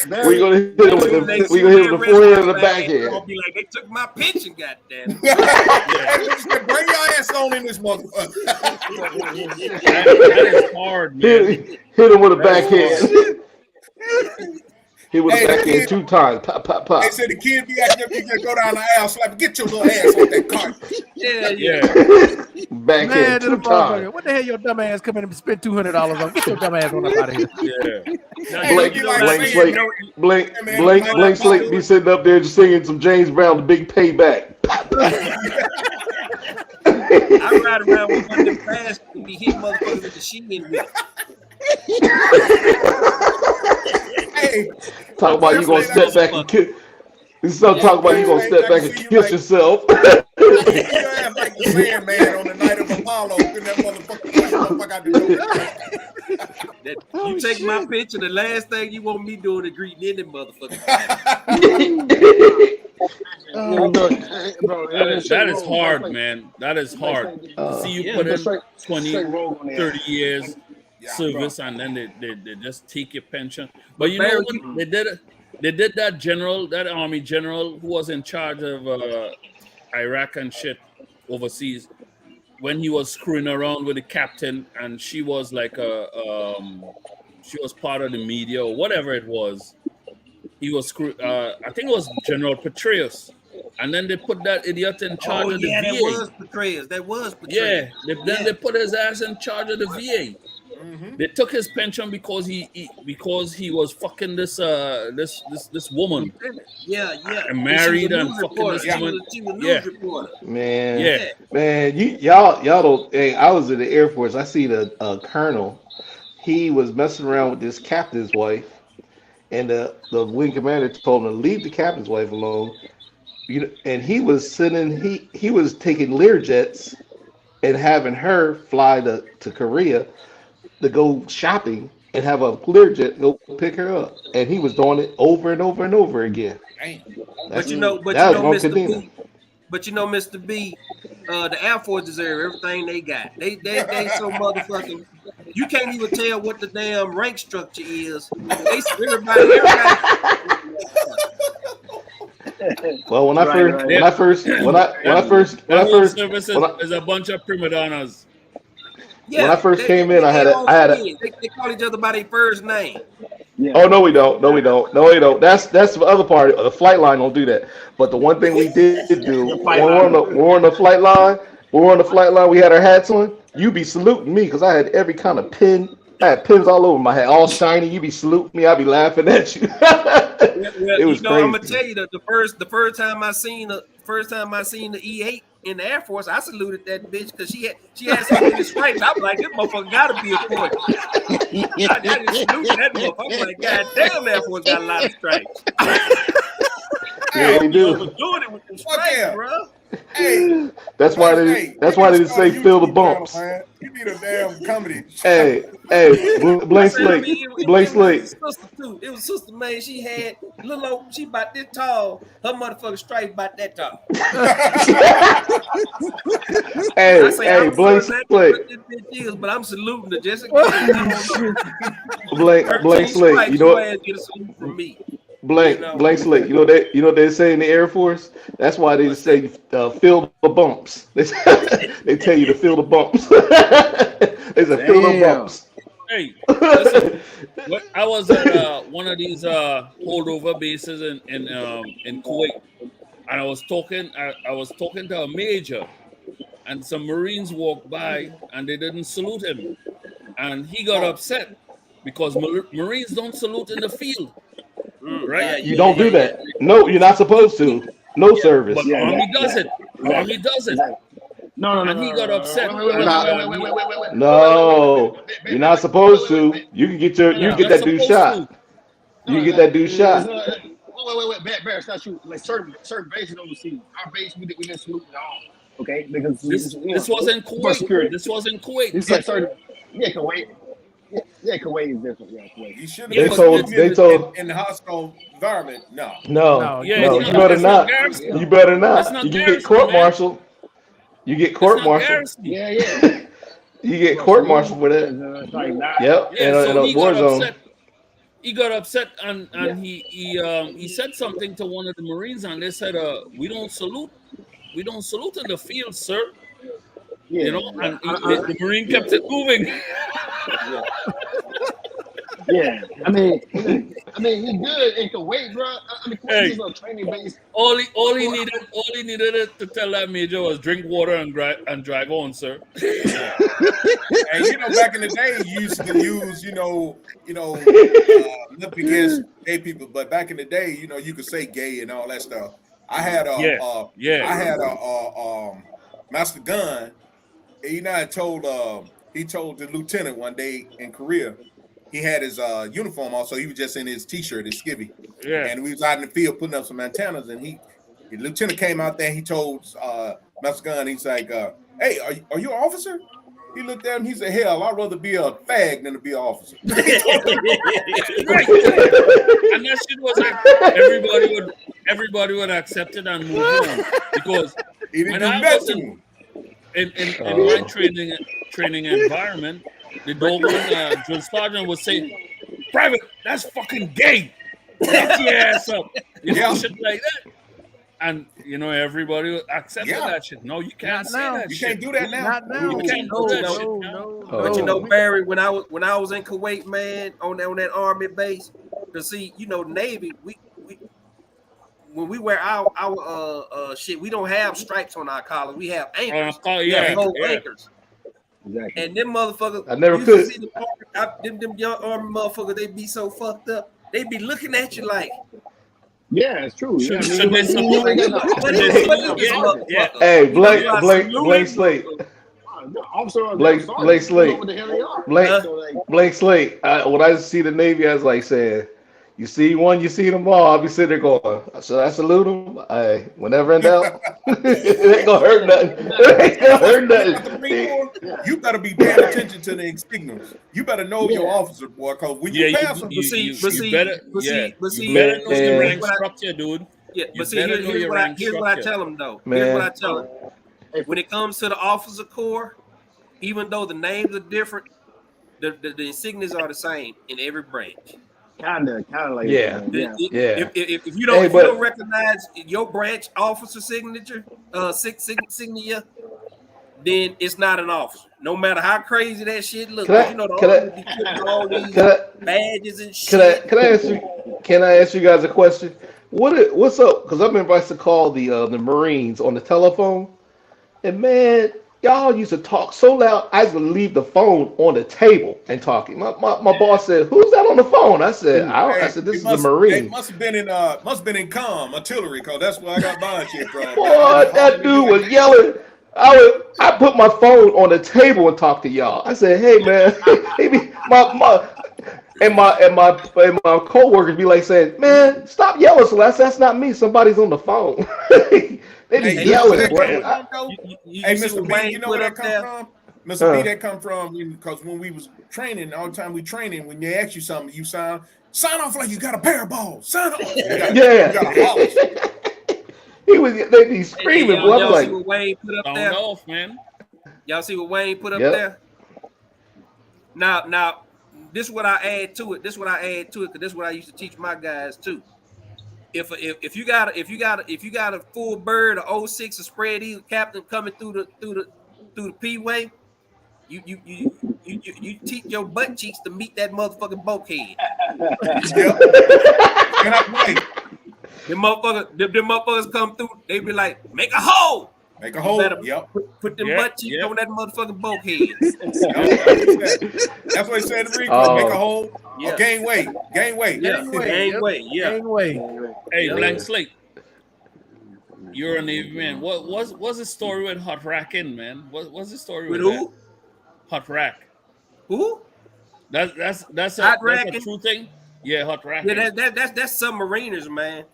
We're gonna hit him with the forehead and the backhand. Gonna be like, they took my pension, goddamn. Bring your ass on in this motherfucker. that is hard, man. Hit him with a backhand. He would have Hey, back in kid. 2 times. Pop, pop, pop. They said the kid be acting up, you just go down the aisle, slap, get your little ass off that cart. Yeah. Back Man, in to the 2 times. motherfucker. What the hell your dumb ass come in and spend $200 on? Get your dumb ass on up out of here. Yeah. Hey, Blake, you like Blake, saying, Slate, no, Blake, Hey, man, Blake, you know Blake what I'm Slate be sitting up there just singing some James Brown, The Big Payback. I ride around with one of them fast and be hitting motherfuckers with the sheen with. hey, Talk about you gonna step back and kill. This is talk about you gonna step back and kiss yourself. I kick your ass like the Sandman on the night of Apollo. Then that motherfucker push the motherfucker out the door. You take my picture, the last thing you want me doing is greeting any motherfucker. That is hard, man. That is hard. See you put in 20, 30 years service and then they just take your pension. But you know what? They did that army general who was in charge of Iraq and shit overseas when he was screwing around with the captain, and she was like she was part of the media or whatever it was. He was I think it was General Petraeus. And then they put that idiot in charge of the VA. That was Petraeus. Yeah. Then they put his ass in charge of the VA. Mm-hmm. They took his pension because he was fucking this woman. Yeah. And married and fucking this woman. She was a news reporter. Man, y'all don't. Hey, I was in the Air Force. I seen a colonel. He was messing around with this captain's wife, and the wing commander told him to leave the captain's wife alone. And he was sending he was taking Learjets and having her fly to Korea to go shopping and have a Learjet go pick her up, and he was doing it over and over and over again. But you know, Mr. B, the Air Force deserve everything they got. They so motherfucking. You can't even tell what the damn rank structure is. Everybody. Well, when I first is a bunch of prima donnas. Yeah, when I first came in, I had a. They call each other by their first name. Yeah. Oh no, we don't. No, we don't. That's the other part. The flight line don't do that. But the one thing we did do, we're on the flight line. We had our hats on. You be saluting me because I had every kind of pin. I had pins all over my head, all shiny. You be saluting me. I be laughing at you. It was crazy. I'm gonna tell you that the first time I seen the E8 in the Air Force, I saluted that bitch because she had so many stripes. I was like, this motherfucker gotta be a point. I just saluted that motherfucker. I was like, God damn, Air Force got a lot of stripes. Yeah, they do. Doing it with the stripes, bro. Hey, that's why they just say fill the bumps. You need a damn comedy. Hey, Blake Slate. It was sister, man. She had little old, she about this tall. Her motherfucking stripe about that tall. Hey, Blake Slate. But I'm saluting to Jessica. Blake Slate. You know what? Get a salute from me. Blake Slate. You know they say in the Air Force. That's why they say fill the bumps. They tell you to fill the bumps. They say fill the bumps. Hey, listen, I was at one of these holdover bases in Kuwait, and I was talking to a major, and some Marines walked by and they didn't salute him, and he got upset because Marines don't salute in the field. Right? You don't do that. No, you're not supposed to. No service. But Army does it. Army does it. No. And he got upset. No, you're not supposed to. You can get that dude shot. You can get that dude shot. Wait, Bear, it's not you. Like certain bases overseas. Our base we didn't salute at all. Okay, because this was in Kuwait. This was in Kuwait. Kuwait. Yeah, Kuwait is different. Yeah, Kuwait. You should have they told in the hostile environment. No. You better not. You better not. You get court-martialed. You get court-martialed. Yeah. You get court-martialed for that. Yep. So he got upset. He got upset and he said something to one of the Marines, and they said, "We don't salute in the field, sir." Yeah. You know, and the Marine kept it moving. Yeah, I mean, I mean, he good in Kuwait, bro. I mean, Kuwait Hey. is a training base. All he needed to tell that major was drink water and drive on, sir. And back in the day, you used to use, nothing against gay people, but back in the day, you could say gay and all that stuff. I had I had a Master Gun. He told the lieutenant one day in Korea. He had his uniform on, so he was just in his t-shirt, his skivvy. Yeah. And we was out in the field putting up some antennas, and the lieutenant came out there. And he told Master Gun, he's like, "Hey, are you an officer?" He looked at him. He said, "Hell, I'd rather be a fag than to be an officer." Right. And that shit was like everybody would accept it and move on, because He didn't when do I that was to him. in my training environment, the Doberman drill sergeant would say, "Private, that's fucking gay. Get your ass up." Shit like that. And everybody accepted that shit. No, you can't say that. You shit. can't do that now. Not now. You can't do that shit now. But Barry, when I was in Kuwait, man, on that army base, to see, Navy, we when we wear our shit, we don't have stripes on our collars. We have anchors. Anchors. Exactly. And them motherfuckers, I never you could. see them young army motherfuckers, they be so fucked up. They be looking at you like, Yeah, it's true. Should Yeah, they salute? Hey, Blake Slate. Officer, Blake Slate. What the hell they are? Blake Slate. When I see the Navy, I was like saying, "You see one, you see them all." I'll be sitting there going, "So I salute them." Whenever in doubt, it ain't gonna hurt nothing. It ain't gonna hurt nothing. You better be paying attention to the signals. You better know your officer, boy, because when you pass them, you better know your rank structure, dude. Yeah, You but see, better know here's your what rank I structure. tell them though. Man. Here's what I tell them. When it comes to the officer corps, even though the names are different, the insignias are the same in every branch. Kind of like Yeah. that. If you don't, Hey, if but- you don't recognize your branch officer signature, insignia, then it's not an officer. No matter how crazy that shit looks, Can I- you know the can I- army be putting all these Can I- badges and shit. Can I ask you guys a question? What's up? Because I remember I used to call the Marines on the telephone, and man, y'all used to talk so loud. I used to leave the phone on the table and talking. My boss said, "Who's that on the phone?" I said, I said, "This is a Marine." It must have been in comm artillery, because that's where I got my shit from. Boy, that dude was yelling. I put my phone on the table and talk to y'all. I said, "Hey man," my coworkers be like saying, "Man, stop yelling, Celeste. That's not me. Somebody's on the phone." They be yelling. Hey, boy. Mr. B, you know where that come from? Mr. B, that come from because when we was training, all the time we training, when they ask you something, you sign off like you got a pair of balls. Sign off. You got a holler. They be screaming. Boy, I'm Y'all like, see what Wayne put up Sound there? off, man. Y'all see what Wayne put up Yep. there? Now, this is what I add to it. Because this is what I used to teach my guys too. If you got a full bird, a 06, a spread eagle captain coming through the P-way, you teach your butt cheeks to meet that motherfucking bulkhead. Them motherfuckers come through, they be like, make a hole. Make a hole. Yep. Put them butt cheeks on that motherfucking bulkhead. That's what he said to me. Make a hole. Yeah. Or gain weight. Gain weight. Hey, Blank Slate. You're a Navy man. What's the story with Hot Racking, man? What's the story with who? that? Hot Rack. Who? That's a true thing. Yeah, Hot Racking. Yeah, that's submariners, man.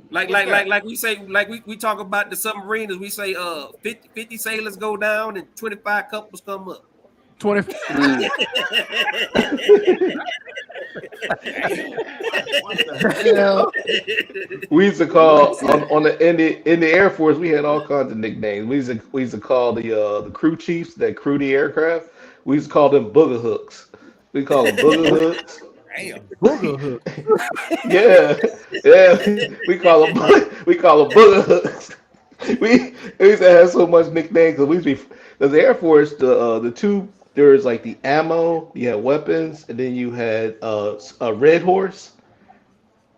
Like we say, like we talk about the submariners, we say 50 sailors go down and 25 couples come up. 20. we used to call in the Air Force. We had all kinds of nicknames. We used to call the crew chiefs that crew the aircraft. We used to call them booger hooks. We call them booger hooks. Damn. Booger hook. Yeah. We call them booger hooks. We used to have so much nicknames because the Air Force, the two there was like the ammo, you had weapons, and then you had a Red Horse.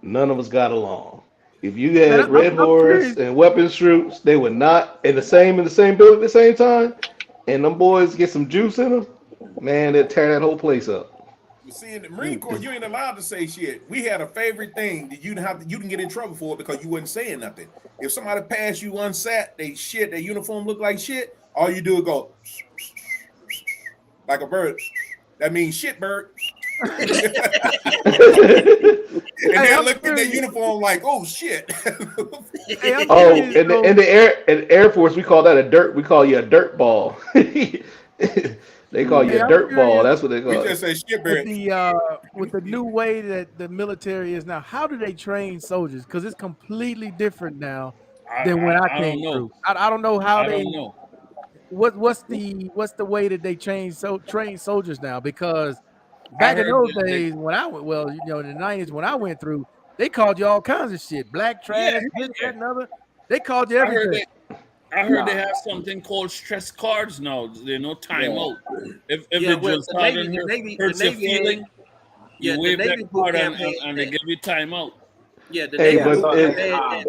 None of us got along. If you had Red Horse and weapons troops, they were not in the same building at the same time, and them boys get some juice in them, man, they'd tear that whole place up. You see, in the Marine Corps, you ain't allowed to say shit. We had a favorite thing that you didn't get in trouble for because you wasn't saying nothing. If somebody passed you unsat, their uniform look like shit, all you do is go like a bird. That means shit, bird. And they're looking at their uniform like, oh shit. In the Air Force, we call that a dirt. We call you a dirt ball. They call you a dirt ball. That's what they call it. We just say shit, bird. With the new way that the military is now, how do they train soldiers? Because it's completely different now than when I came through. I don't know how they. What's the way that they train soldiers now? Because back in those days when I went, in the 90s when I went through, they called you all kinds of shit, black trash, this, that, and other. They called you everything. I heard they have something called stress cards now. There's no timeout. If the drill sergeant hurts your feeling, you wave that card and they give you timeout. Yeah, the Navy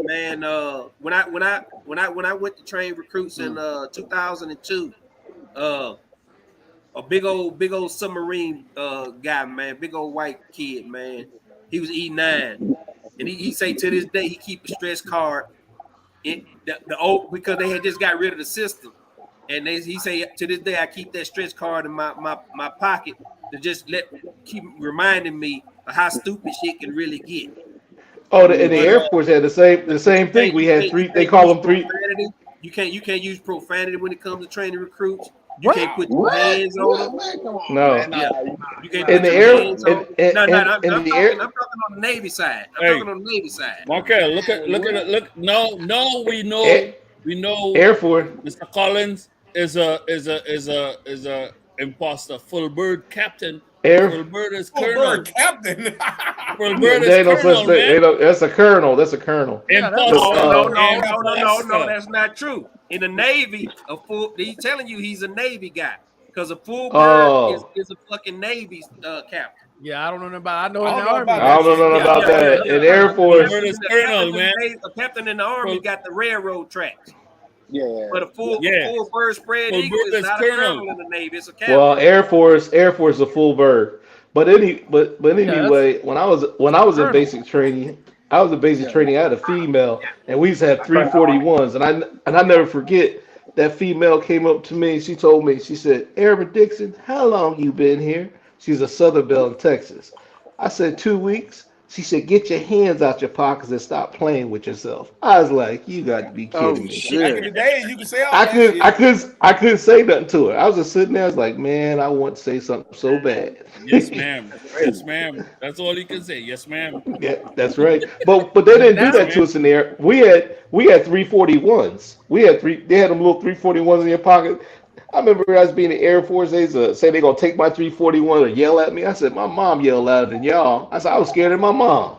man. When I went to train recruits in 2002, a big old submarine guy, man, big old white kid, man. He was E9, and he say to this day he keep a stress card in the old because they had just got rid of the system, and he say to this day I keep that stretch card in my pocket to just keep reminding me of how stupid shit can really get. Oh, the Air Force had the same thing. We had three. They call them three. You can't use profanity when it comes to training recruits. You can't put your hands on them. No. Yeah. You can't in put the your air. hands on them. I'm talking on the Navy side. I'm talking on the Navy side. Okay, look at it. No, we know. Air Force. Mr. Collins is a imposter. Full bird captain. Full bird is colonel. Full bird captain. Full bird is colonel, man. That's a colonel. That's a colonel. No, that's not true. In the Navy, he's telling you he's a Navy guy because a full bird is a fucking Navy captain. Yeah, I don't know about. I know in the Army. I don't know about that. In Air Force, a captain in the Army got the railroad tracks. Yeah, but a full bird spread eagle is not a colonel in the Navy. It's a captain. Well, Air Force is a full bird. But anyway, when I was in basic training, I had a female, and we used to have 341s, and I never forget that female came up to me. She told me, she said, "Aaron Dixon, how long you been here?" She's a Southern Belle in Texas. I said 2 weeks. She said, "Get your hands out your pockets and stop playing with yourself." I was like, "You got to be kidding me!" Back in the day, you could say all I couldn't say nothing to her. I was just sitting there. I was like, "Man, I want to say something so bad." Yes, ma'am. Yes, ma'am. That's all you can say. Yes, ma'am. Yeah, that's right. But they didn't do that to us in there. We had 341s. They had them little 341s in your pocket. I remember us being in the Air Force. They say they're gonna take my 341 or yell at me. I said, "My mom yelled louder than y'all." I said, "I was scared of my mom."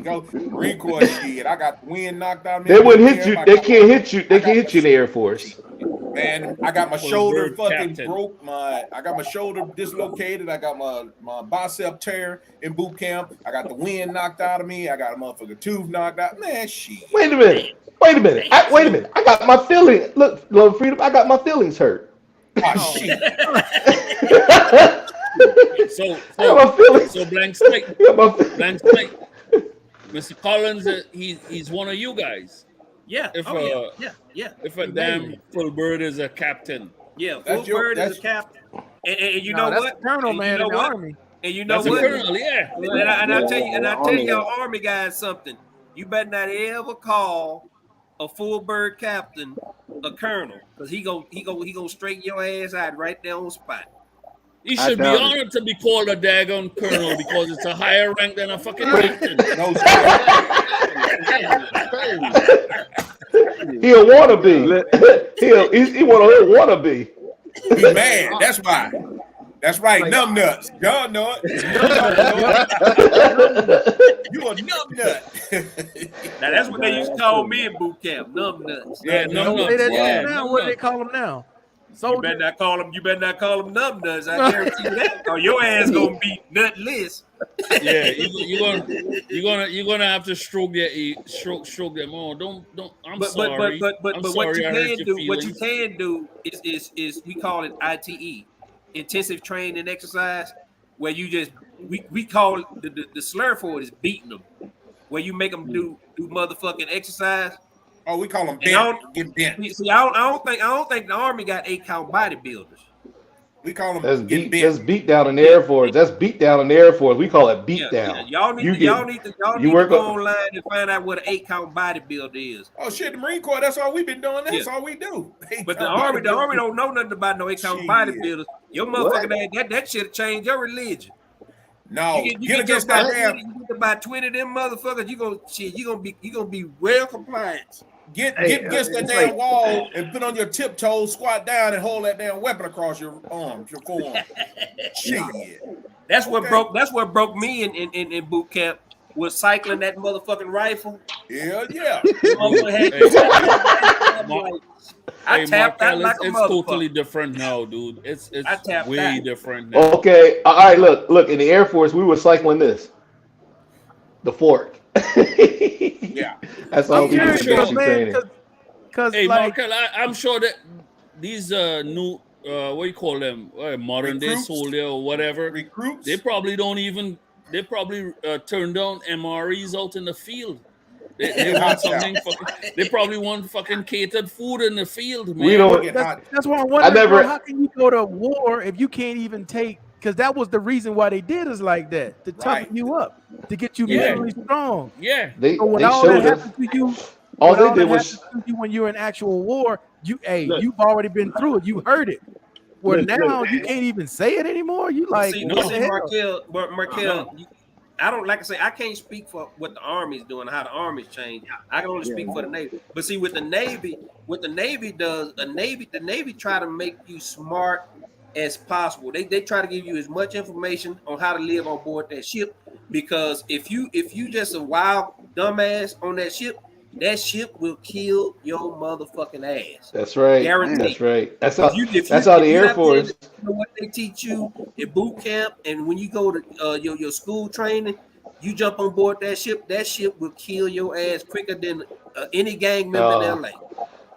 Go Marine Corps shit. I got the wind knocked out of me. They wouldn't hit you. They can't hit you. They can't hit you in the Air Force. Man, I got my shoulder fucking broke. I got my shoulder dislocated. I got my bicep tear in boot camp. I got the wind knocked out of me. I got a motherfucking tooth knocked out. Man, shit. Wait a minute. I got my feelings. Look, Love Freedom. I got my feelings hurt. Oh shit. So blank slate. Mr. Collins, he's one of you guys. Yeah. If a damn full bird is a captain. Yeah, full bird is a captain. And you know what? Colonel, man, in the Army. And you know that's what? A colonel, yeah. And I tell you, y'all Army guys something. You better not ever call a full bird captain a colonel, because he gonna straighten your ass out right there on the spot. He should be honored to be called a daggone colonel because it's a higher rank than a fucking captain. He'll wanna be. He wanna be. He mad. That's why. That's right, numb nuts. Y'all know it. You a numb nut. Now that's what they used to call me in boot camp, numb nuts. Yeah, numb nuts. Now what do they call them now? You better not call them. You better not call them numb nuts. I guarantee you that. Or your ass gonna be nutless. Yeah, you're gonna have to stroke them on. Don't. I'm sorry. But I'm what sorry you I hurt can your do, what you feelings. can do is we call it ITE, intensive training exercise, where you just we call it the slur for it is beating them, where you make them do motherfucking exercise. Oh, we call them And I bent. Get bent. See, I don't think the Army got 8-count bodybuilders. We call them That's get beat. bent. That's beat down in the Air Force. That's beat down in the Air Force. We call it beat down. Y'all need to go online and find out what an 8-count bodybuilder is. Oh shit, the Marine Corps. That's all we've been doing. That's all we do. But the Army don't know nothing about no 8-count bodybuilders. Your motherfucking ass, that shit change your religion. No, you get against that damn. You get about 20 of them motherfuckers. You gonna be well compliant. Get against that damn wall and put on your tiptoes, squat down, and hold that damn weapon across your arms, your forearm. Shit. That's what broke me in boot camp was cycling that motherfucking rifle. Yeah, yeah. I tapped out like a it's motherfucker. totally different now, dude. It's way out. different now. Okay, all right. Look. In the Air Force, we were cycling this, the fork. Yeah, that's all we curious, did in training. Because Hey, like, Markel, I'm sure that these new what do you call them, modern day Recruits? soldier or whatever, Recruits. they probably turn down MREs out in the field. They want something. They probably want fucking catered food in the field, man. We don't. that's why I'm wondering, bro, how can you go to war if you can't even take? Because that was the reason why they did us like that, to toughen you up, to get you mentally strong. Yeah. So when all that happened to you, all they did was when you're in actual war, you've already been through it. You heard it. Well, now you can't even say it anymore. You like, Markel, I don't like I say I can't speak for what the Army's doing, how the Army's changed. I can only speak for the Navy. But see, with the Navy, what the Navy does, the Navy try to make you smart as possible. They try to give you as much information on how to live on board that ship, because if you just a wild dumbass on that ship will kill your motherfucking ass. That's right. Guaranteed. That's right. That's how the Air Force. You know what they teach you in boot camp, and when you go to your school training, you jump on board that ship will kill your ass quicker than any gang member in LA.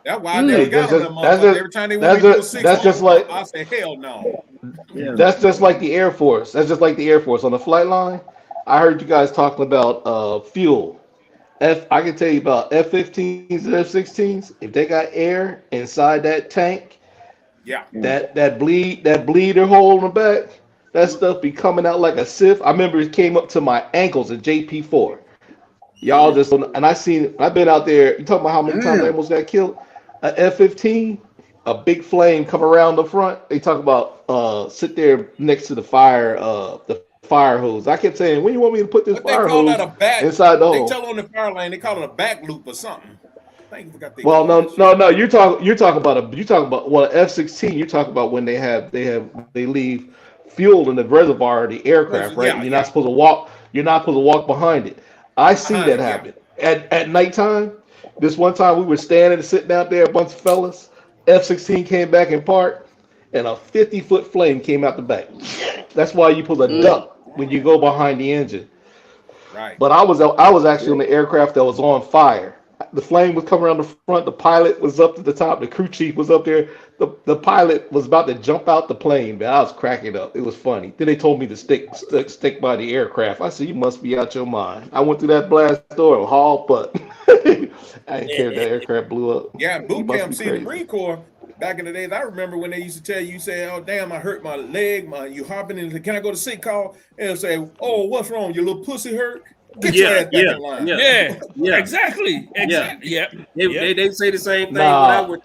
That's why I never got on that motherfucker. Every time they want me to do a 6 that's just like I say hell no. Yeah. That's just like the Air Force. That's just like the Air Force on the flight line. I heard you guys talking about fuel. I can tell you about F-15s and F-16s. If they got air inside that tank, that bleeder hole in the back, that stuff be coming out like a sieve. I remember it came up to my ankles at JP4. Y'all just don't, and I've been out there. You talking about how many times I almost got killed? An F-15, a big flame come around the front. They talk about sit there next to the fire hose. I kept saying, when you want me to put this fire hose inside the hole? They tell on the fire lane, they call it a back loop or something. I think you forgot well, no. You're talking about well, F-16. You talk about when they leave fuel in the reservoir of the aircraft, right? You're not supposed to walk. You're not supposed to walk behind it. I see that happen at nighttime. This one time we were standing and sitting out there, a bunch of fellas. F-16 came back in park, and a 50-foot flame came out the back. That's why you pull a duck when you go behind the engine. Right. But I was actually on the aircraft that was on fire. The flame was coming around the front. The pilot was up to the top. The crew chief was up there. The pilot was about to jump out the plane, but I was cracking up. It was funny. Then they told me to stick by the aircraft. I said, "You must be out your mind." I went through that blast door, haul butt. I didn't care if that aircraft blew up. Yeah, boot camp. See, the Marine Corps back in the days, I remember when they used to tell you, say, "Oh damn, I hurt my leg." You hopping in, can I go to sick call? And they'll say, "Oh, what's wrong? Your little pussy hurt." Get your ass back in line. Yeah, exactly. Yeah. They say the same thing. Nah,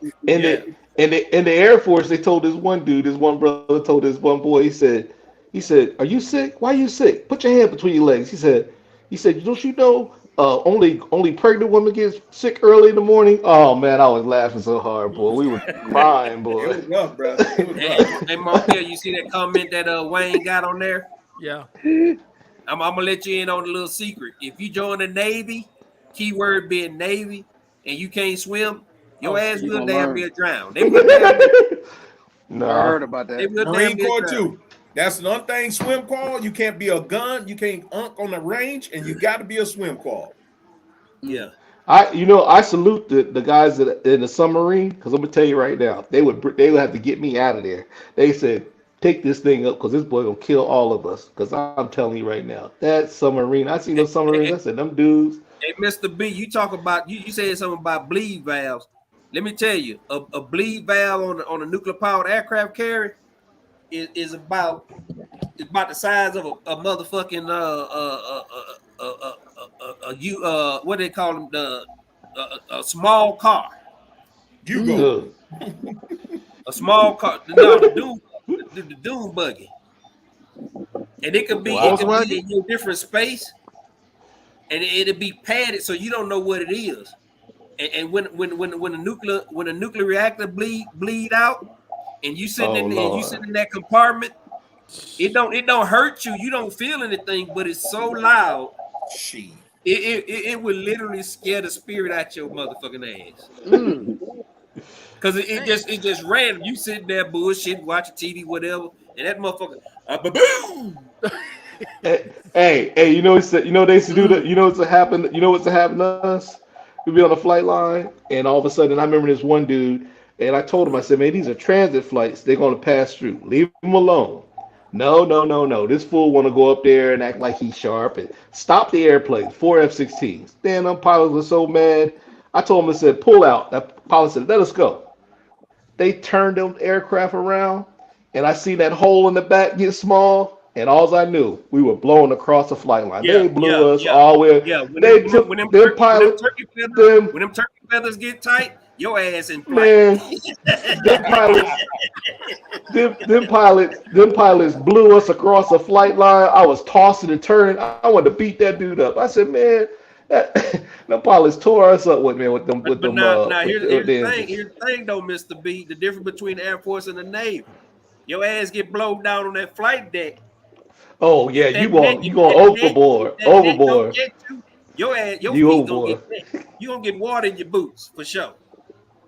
in the Air Force, they told this one brother told this one boy, he said, "Are you sick? Why are you sick? Put your hand between your legs." He said, "Don't you know only pregnant women get sick early in the morning?" Oh man, I was laughing so hard, boy. We were crying, boy. It was rough, bro. It was rough. Hey, Markel, you see that comment that Wayne got on there? Yeah. I'm gonna let you in on a little secret. If you join the Navy, keyword being Navy, and you can't swim, your ass will damn near drown. They will I Nah. heard about They that. will damn Marine near Corps drown. too. That's another thing. Swim qual. You can't be a gun. You can't unk on the range, and you got to be a swim qual. Yeah. I salute the guys that in the submarine because I'm gonna tell you right now, they would have to get me out of there. They said, take this thing up because this boy gonna kill all of us. Because I'm telling you right now, that submarine, I seen those submarines. I said, them dudes. Hey, Mr. B, you talk about you said something about bleed valves. Let me tell you, a bleed valve on a nuclear powered aircraft carrier is about the size of a motherfucking what do they call them, a small car. Hugo. A small car. No, the Doom buggy. And it could be in a different space, and it'll be padded so you don't know what it is. And when a nuclear reactor bleed out, and you sitting in there, and you sitting in that compartment, it don't hurt you. You don't feel anything, but it's so loud. It will literally scare the spirit out your motherfucking ass. Cause it just random. You sitting there bullshit, watching TV, whatever, and that motherfucker, boom. Hey, you know they used to do that. You know what's to happen to us? We'd be on a flight line, and all of a sudden, I remember this one dude, and I told him, I said, man, these are transit flights. They're going to pass through. Leave them alone. No. This fool want to go up there and act like he's sharp and stop the airplane. 4 F-16s. Damn, them pilots were so mad. I told him, I said, pull out. That pilot said, let us go. They turned them aircraft around, and I see that hole in the back get small. And all I knew, we were blowing across the flight line. They blew us all the way. Yeah, when them turkey feathers get tight, your ass in flight. Man, them pilots blew us across the flight line. I was tossing and turning. I wanted to beat that dude up. I said, man, them pilots tore us up with them. Here's the thing, though, Mr. B. The difference between the Air Force and the Navy. Your ass get blown down on that flight deck. Oh yeah, you going overboard. Overboard. Your feet gonna get wet. You gonna get water in your boots for sure.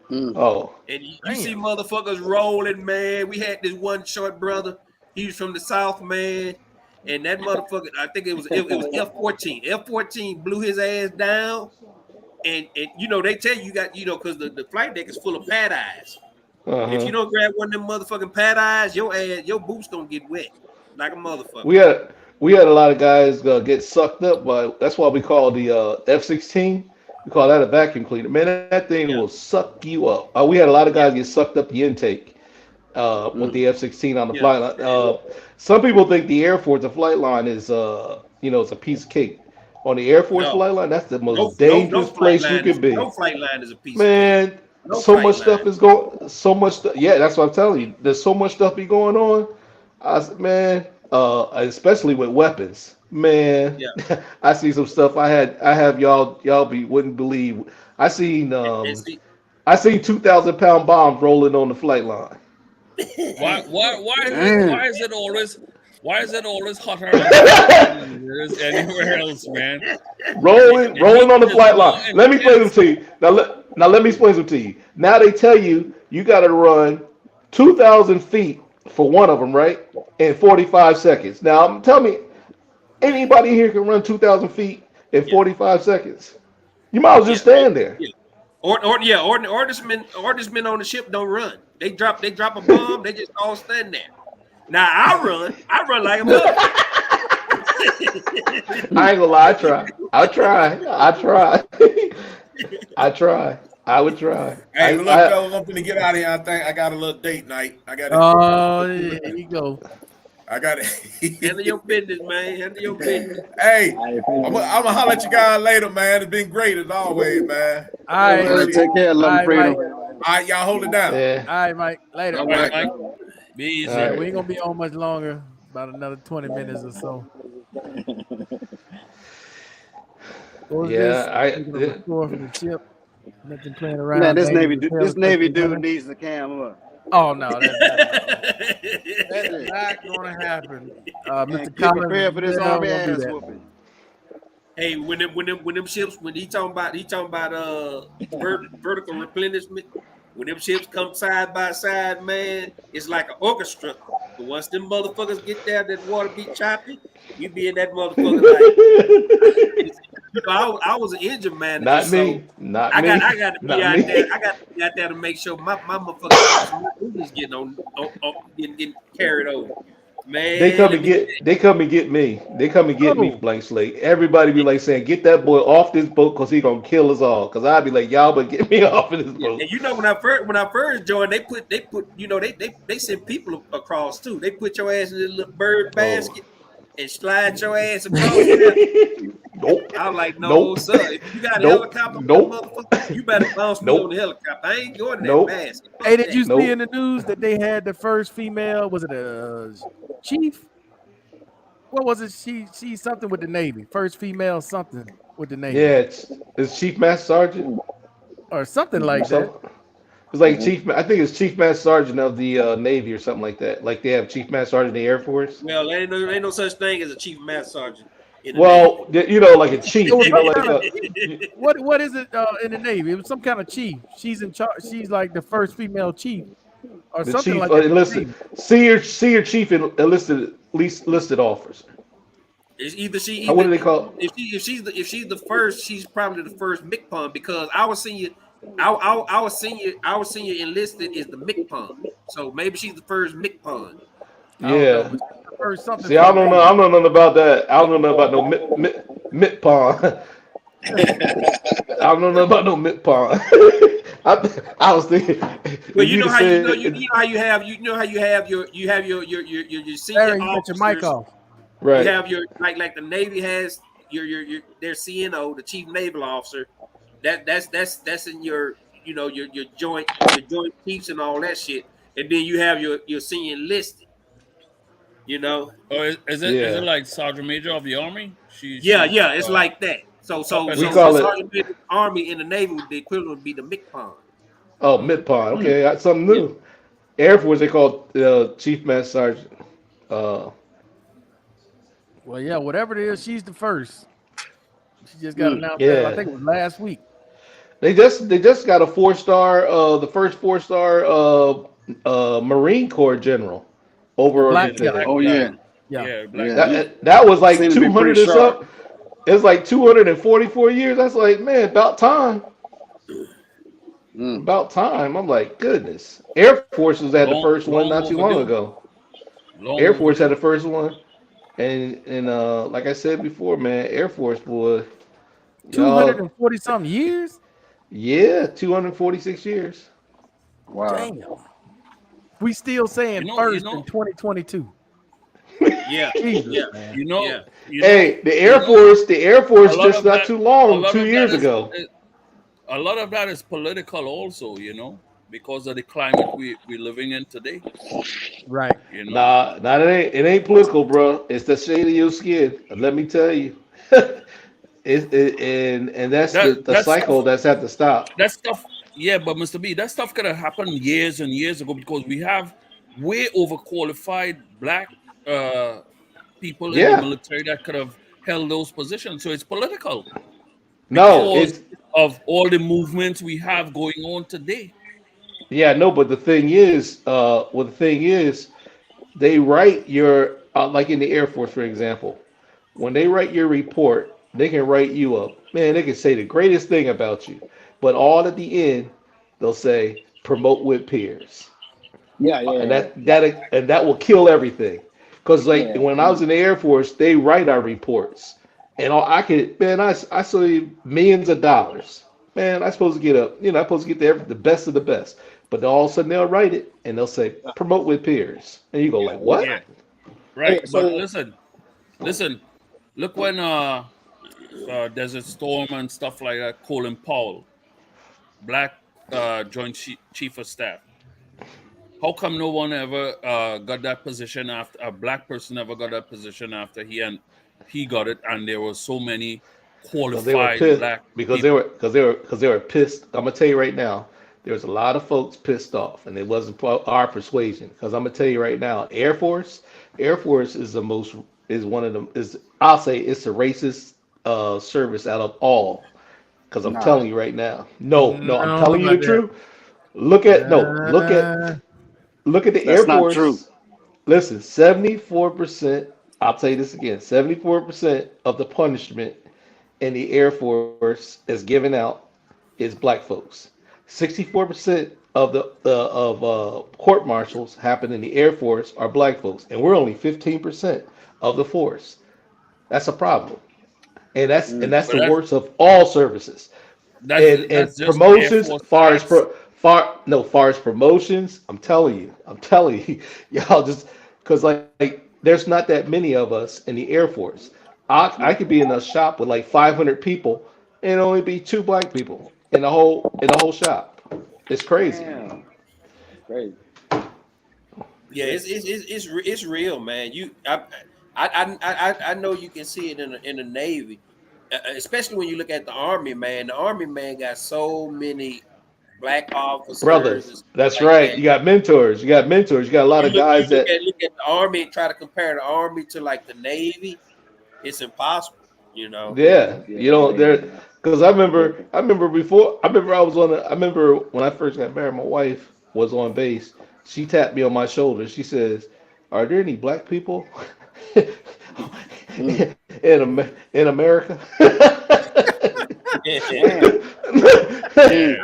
Oh. And you see motherfuckers rolling, man. We had this one short brother. He was from the South, man. And that motherfucker, I think it was F-14. F-14 blew his ass down. And you know, they tell you got, because the flight deck is full of pad eyes. If you don't grab one of them motherfucking pad eyes, your boots gonna get wet like a motherfucker. We had a lot of guys get sucked up by. That's why we call the F-16. We call that a vacuum cleaner. Man, that thing will suck you up. We had a lot of guys get sucked up the intake with the F-16 on the flight line. Some people think the Air Force, the flight line is, it's a piece of cake. On the Air Force flight line, that's the most dangerous place you can be. No flight line is a piece of cake. No so much stuff is going. So much stuff. Yeah, that's what I'm telling you. There's so much stuff be going on. I said, man, especially with weapons. Man, I see some stuff. I have y'all wouldn't believe. I seen 2,000-pound bombs rolling on the flight line. Why is it always hotter than anywhere else, man? Rolling on the flight line. Let me explain them to you. Now let me explain them to you. Now they tell you got to run 2,000 feet for one of them, right? In 45 seconds. Now tell me, anybody here can run 2,000 feet in 45 seconds? You might as well just stand there. Ordnance men on the ship don't run. They drop a bomb. They just all stand there. Now I run like a mother. I ain't gonna lie. I try. I would try. Hey, look, fellas, I'm gonna get out of here. I think I got a little date night. I got it. Oh, there you go. I got it. Handle your business, man. Handle your business. Hey, I'm gonna holler at you guys later, man. It's been great as always, man. All right, take care, love, freedom. All right, y'all hold it down. Yeah. All right, Mike. Later. All right, Mike. Be easy. All right. We ain't gonna be on much longer. About another 20 minutes or so. From the ship. Nothing playing around. Man, this Navy dude needs the camera. Oh no, that's not gonna happen. Mr. Get prepared for this army ass whooping. Hey, when them ships, when he talking about vertical replenishment, When them ships come side by side, man, it's like an orchestra. But once them motherfuckers get there, that water be choppy, you be in that motherfucker like. I was an engine manager. Not so me. Not I me. got to be Not out me. there. I got to be out there to make sure my motherfuckers is getting getting carried over. Man, They come and get me. They come and get me, Oh. Blank Slate. Everybody be like saying, "Get that boy off this boat, cause he gonna kill us all." Cause I'd be like, "Y'all, but get me off of this boat." And you know when I first joined, they put you know they send people across too. They put your ass in this little bird basket and slide your ass across there. Nope. I'm like, no, Nope. sir. If you got a Nope. helicopter, Nope. motherfucker, you better bounce me Nope. on the helicopter. I ain't going in that Nope. basket. Hey, did you Nope. see in the news that they had the first female? Was it a chief? What was it? She's something with the Navy. First female something with the Navy. Yeah, it's Chief Master Sergeant. Or something like that. It's like Chief. I think it's Chief Master Sergeant of the Navy or something like that. Like they have Chief Master Sergeant in the Air Force. Well, there ain't no such thing as a chief master sergeant. In the Well, you know, like a chief. It was You know, some like kind what is it in the Navy? It was some kind of chief. She's in charge. She's like the first female chief, or the something chief like that. enlisted senior chief enlisted officer. It's either she. What do they call? If she's the first, she's probably the first MCPON because our senior enlisted is the MCPON. So maybe she's the first MCPON. Yeah. First something. See, I don't know. I don't know nothing about that. I don't know about no MIPPON. I don't know nothing about no MIPPON. I was thinking. Well, you know how you have your senior Larry, you got officers. your mic off. Right. You have your like the Navy has your their CNO, the chief naval officer. That's in your your joint chiefs and all that shit. And then you have your senior enlisted. You know. Or is it like Sergeant Major of the Army? Yeah, it's like that. So We call it- Sergeant Major Army in the Navy, the equivalent would be the MCPON. Oh, MIPPON. Okay, that's something new. Air Force, they call Chief Master Sergeant. Well, yeah, whatever it is, she's the first. She just got announced. Yeah. I think it was last week. They just got a 4-star, the first 4-star Marine Corps general over. Black there. Oh yeah. Yeah. That was like Seemed to be 200 pretty or sharp. something. It's like 244 years. That's like, man, about time. About time. I'm like, goodness. Air Force was at the first one not too long ago. Air Force had the first one. And like I said before, man, Air Force, boy. 240 something years. Yeah, 246 years. Wow. Damn. We still saying first in 2022. Yeah. Jesus, man. Hey, the Air Force a lot just of not that- too a long, lot 2 of years that is- ago. A lot of that is political also, because of the climate we're living in today. Right. Nah, it ain't political, bro. It's the shade of your skin. Let me tell you. And that's the That cycle stuff- that's had to stop. That stuff, yeah, but Mr. B, that stuff could have happened years and years ago because we have way overqualified black people in the military that could have held those positions. So it's political. No, Because it's of all the movements we have going on today. yeah, no, but the thing is, they write your like in the Air Force, for example, when they write your report, they can write you up. Man, they can say the greatest thing about you, but all at the end, they'll say promote with peers. Yeah. And that will kill everything. Because like when I was in the Air Force, they write our reports, and I saw millions of dollars. Man, I'm supposed to get I'm supposed to get the best of the best. But all of a sudden they'll write it and they'll say promote with peers, and you go like, what? Yeah. Right. Hey, so- but listen. Look when Desert Storm and stuff like that. Colin Powell, Black Joint Chief of Staff. How come no one ever got that position after a black person ever got that position after he got it, and there were so many Because they were qualified pissed. black Because people. they were pissed. I'm gonna tell you right now. There's a lot of folks pissed off, and it wasn't our persuasion. Because I'm gonna tell you right now, Air Force is I'll say it's the racist service out of all. Because I'm telling you right now. No, I'm telling you the truth. Look at the That's Air not Force. true. Listen, 74%. I'll tell you this again: 74% of the punishment in the Air Force is given out is black folks. 64% of the court martials happen in the Air Force are black folks, and we're only 15% of the force. That's a problem, and that's But the worst of all services. And that's just the Air promotions, Force far as guys. far as promotions, I'm telling you, y'all just because like there's not that many of us in the Air Force. I could be in a shop with like 500 people and only be two black people in the whole shop. It's crazy. Damn. Great. Yeah, it's real, man. I know you can see it in the Navy, especially when you look at the Army, man. The Army, man, got so many black officers and Brothers, stuff that's like right. that. You got mentors. You got mentors. You got a lot of You guys that look at the Army and try to compare the Army to like the Navy. It's impossible, you know. yeah, Yeah, you know, there yeah. because I remember before I remember I remember when I first got married, my wife was on base. She tapped me on my shoulder. She says, "Are there any black people Mm. in America?" Damn. Yeah.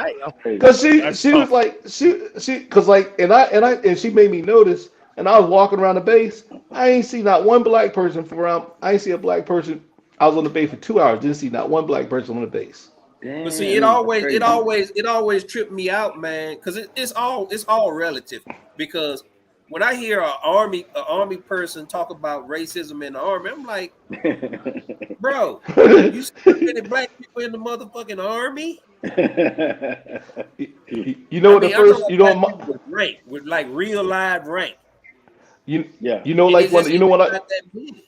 Crazy. Cause That's she was tough. like she cause like and she made me notice and I was walking around the base. I ain't see not one black person for around. I ain't see a black person. I was on the base for 2 hours. Didn't see not one black person on the base. But see, Damn. That's crazy. it always tripped me out, man, because it's all relative. Because when I hear a army person talk about racism in the army, I'm like, bro, you see how many black people in the motherfucking army? You know I what the mean, I'm talking first you about know black my, people with rank, with like real live rank. Yeah. you know And like when you it's know just what I not that many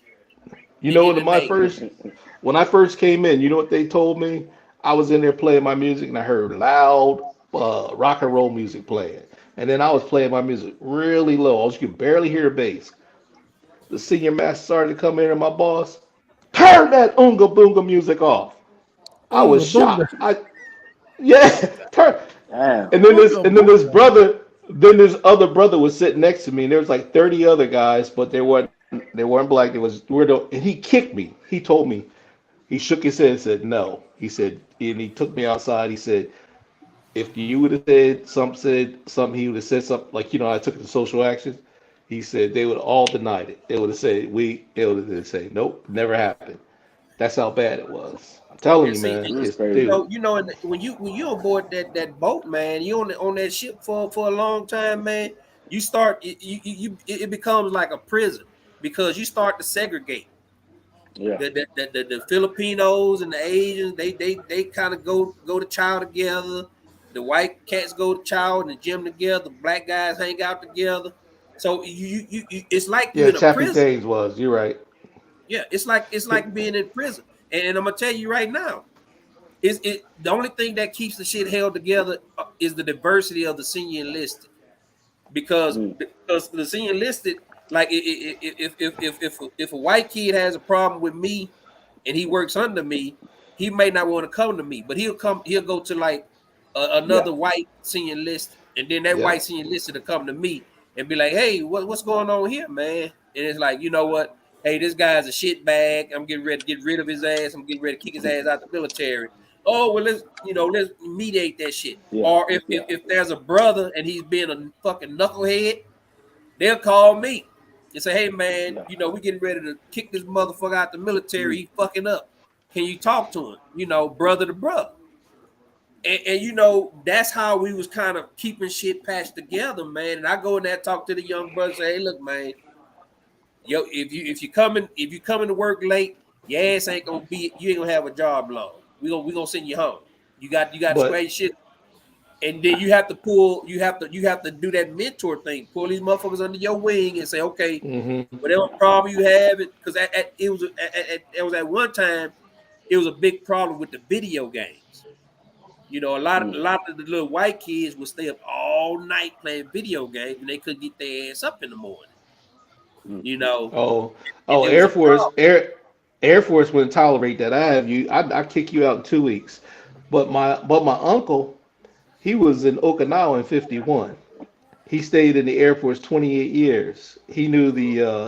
you know in what the my Navy. first when I first came in, you know what they told me? I was in there playing my music and I heard loud rock and roll music playing. And then I was playing my music really low. You could barely hear the bass. The senior master started to come in and my boss, turn that Oonga Boonga music off. I was Oonga boonga. shocked. Yeah, turn. Damn. Oonga And then this boonga. brother, then this other brother was sitting next to me, and there was like 30 other guys, but they weren't black. They was weirdo, and he kicked me. He told me, he shook his head and said no. He said, and he took me outside. He said, if you would have said something, he would have said something like, I took it to social action. He said they would have all denied it. They would have said they would have said nope, never happened. That's how bad it was. I'm telling And you, see, man. That's It's crazy. dude. and when you on board that boat, man, you on that ship for a long time, man. You start it becomes like a prison because you start to segregate Yeah. the Filipinos and the Asians. They kind of go to chow together. The white cats go to chow in the gym together. The black guys hang out together. So it's like you Yeah, in a Chappie prison. James was. You're right. Yeah, it's like being in prison. And I'm gonna tell you right now. Is it the only thing that keeps the shit held together is the diversity of the senior enlisted Mm. because the senior enlisted like if a white kid has a problem with me and he works under me, he may not want to come to me, but he'll go to like Yeah. another white senior enlisted, and then that Yeah. white senior enlisted will come to me and be like, hey, what's going on here, man? And it's like, you know what? Hey, this guy's a shit bag. I'm getting ready to get rid of his ass. I'm getting ready to kick his ass out the military. Oh well, let's mediate that shit. Yeah. Or if, Yeah. if there's a brother and he's being a fucking knucklehead, they'll call me and say, hey man, Yeah. we getting ready to kick this motherfucker out the military. Mm. He fucking up. Can you talk to him? Brother to brother. And that's how we was kind of keeping shit patched together, man. And I go in there, talk to the young brother, say, hey, look, man, yo, if you coming to work late, your ass ain't gonna be, you ain't gonna have a job long. We gonna send you home. You got to But square your shit, and then you have to do that mentor thing. Pull these motherfuckers under your wing and say, okay, hmm whatever problem you have, because it was at one time, it was a big problem with the video games. A lot Mm. of the little white kids would stay up all night playing video games and they couldn't get their ass up in the morning. Mm. oh And oh there was a problem. Air Force wouldn't tolerate that. I kick you out in 2 weeks. But my uncle, He was in Okinawa in '51. He stayed in the Air Force 28 years. He knew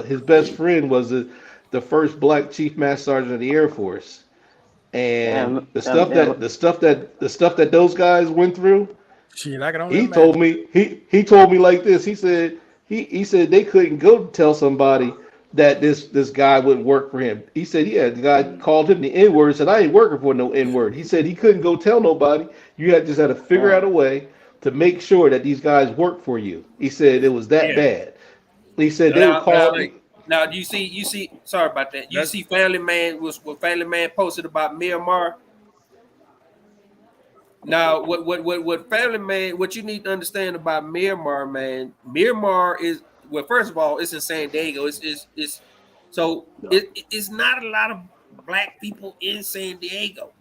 his best friend was the first black chief master sergeant of the Air Force. And the stuff that those guys went through, Shit, I can only he imagine. told me he told me like this. He said they couldn't go tell somebody that this guy wouldn't work for him. He said the guy called him the N-word, said I ain't working for no N-word. He said he couldn't go tell nobody. You just had to figure out a way to make sure that these guys work for you. He said it was that bad. He said they would call me. Now you see. Sorry about that. You see, Family Man was what Family Man posted about Myanmar. Now, what Family Man? What you need to understand about Myanmar, man. Myanmar is first of all, it's in San Diego. It's not a lot of black people in San Diego.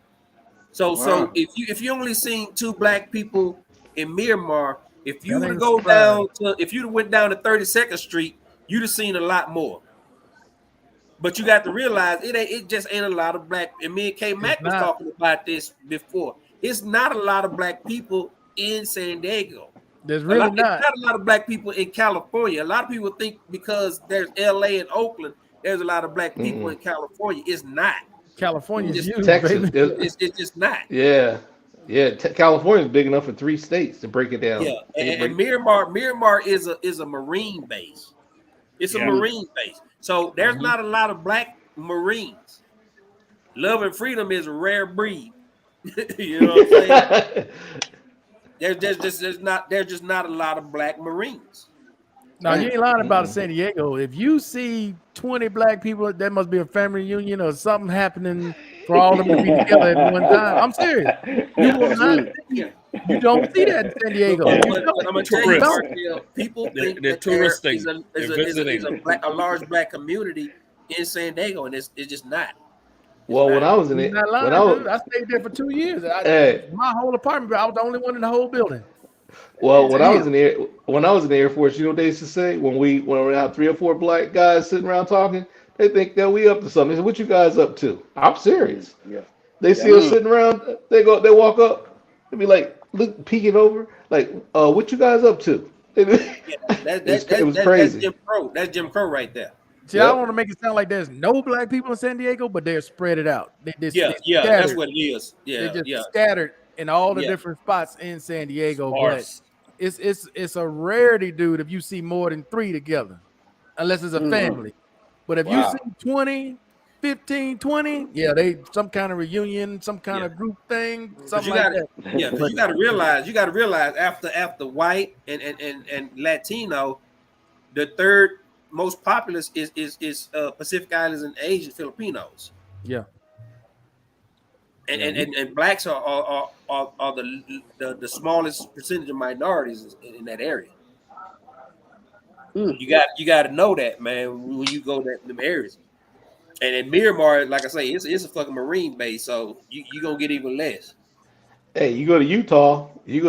So if you only seen 2 black people in Myanmar, if you went down to 32nd Street, you'd have seen a lot more. But you got to realize it just ain't a lot of black. And me and K Mac was talking about this before. It's not a lot of black people in San Diego. There's really not a lot of black people in California. A lot of people think because there's LA and Oakland, there's a lot of black people in California. It's not. California's huge, Texas. baby. It's just not. Yeah. California is big enough for 3 states to break it down. Yeah, and Miramar is a Marine base. It's a Marine base. So there's not a lot of black Marines. Love and freedom is a rare breed. You know what I'm saying? There's just not a lot of black Marines. No, you ain't lying about San Diego. If you see 20 black people, there must be a family reunion or something happening for all of them to be together at one time. I'm serious. You will not see it. You don't see that in San Diego. But I'm gonna tell you, Markel, people think They're that there touristing. is a large black community in San Diego, and it's just not. Well, when I was in it, Not lying, dude. I stayed there for 2 years. My whole apartment, I was the only one in the whole building. Well, when I was in the Air Force, you know what they used to say when we have 3 or 4 black guys sitting around talking, they think that we up to something. They say, "What you guys up to?" I'm serious. Yeah. They see us sitting around, they walk up, they be like, look, peeking over, like, "What you guys up to?" It was crazy. That's Jim Crow right there. See, I don't want to make it sound like there's no black people in San Diego, but they're spread it out. They're That's what it is. They're just scattered in all the different spots in San Diego. But it's a rarity, dude, if you see more than 3 together, unless it's a family. But if you see 20, 15, 20, they some kind of reunion, some kind of group thing, something like that. Yeah, but you got to realize after white and Latino, the third most populous is Pacific Islands and Asian Filipinos. Yeah. And blacks are the smallest percentage of minorities in that area. You got to know that, man, when you go to them areas. And in Miramar, like I say, it's a fucking Marine base, so you gonna get even less. Hey, you go to Utah, you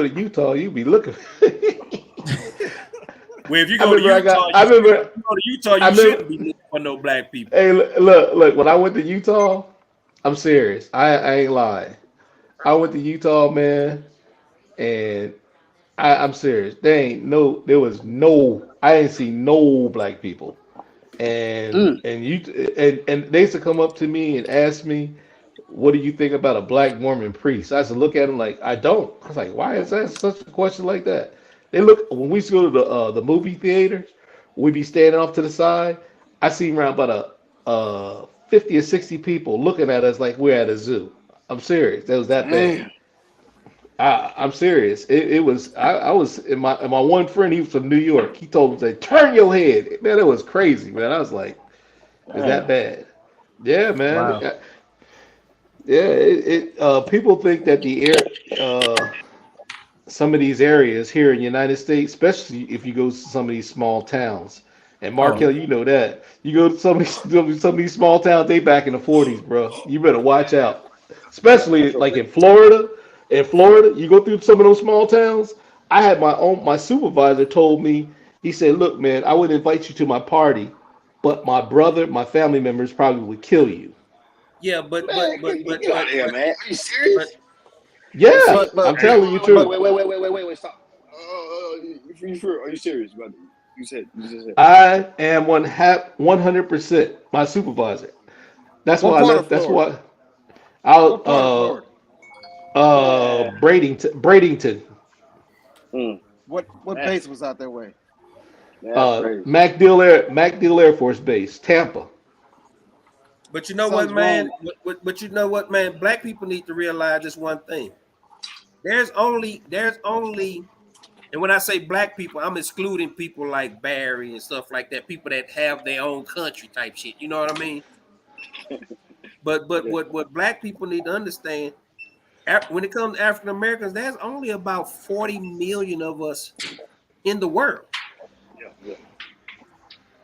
be looking. Well, if you go to Utah, you shouldn't be looking for no black people. Hey, look, when I went to Utah, I'm serious. I ain't lying. I went to Utah, man, and I'm serious. I didn't see no black people. And they used to come up to me and ask me, "What do you think about a black Mormon priest?" I used to look at them like, I don't. I was like, why is that such a question like that? When we used to go to the movie theaters, we'd be standing off to the side. I seen around about 50 or 60 people looking at us like we're at a zoo. I'm serious. That was that bad. I'm serious. It was. I was in my one friend. He was from New York. He told me, "Turn your head." Man, it was crazy, man. I was like, "Is that bad?" Yeah, man. Wow. Yeah. People think that some of these areas here in the United States, especially if you go to some of these small towns, and Markel, you know that you go to some of these small towns, they back in the 40s, bro. You better watch out, especially like in Florida. In Florida, you go through some of those small towns. I had my supervisor told me, he said, "Look, man, I would invite you to my party, but my family members probably would kill you." Yeah, but Get out of here, man. Are you serious? Yeah, I'm telling you too. Wait, stop. You sure? Are you serious, brother? You just said. I am 100% my supervisor. That's What why I part left. of That's Florida? why What part of Florida? Bradenton. What base was out that way? That's crazy. MacDill Air Force Base, Tampa. But you know Something's what, man? wrong. But you know what, man? Black people need to realize this one thing. There's only, and when I say black people, I'm excluding people like Barry and stuff like that, people that have their own country type shit. You know what I mean? But what black people need to understand, when it comes to African Americans, there's only about 40 million of us in the world. Yeah.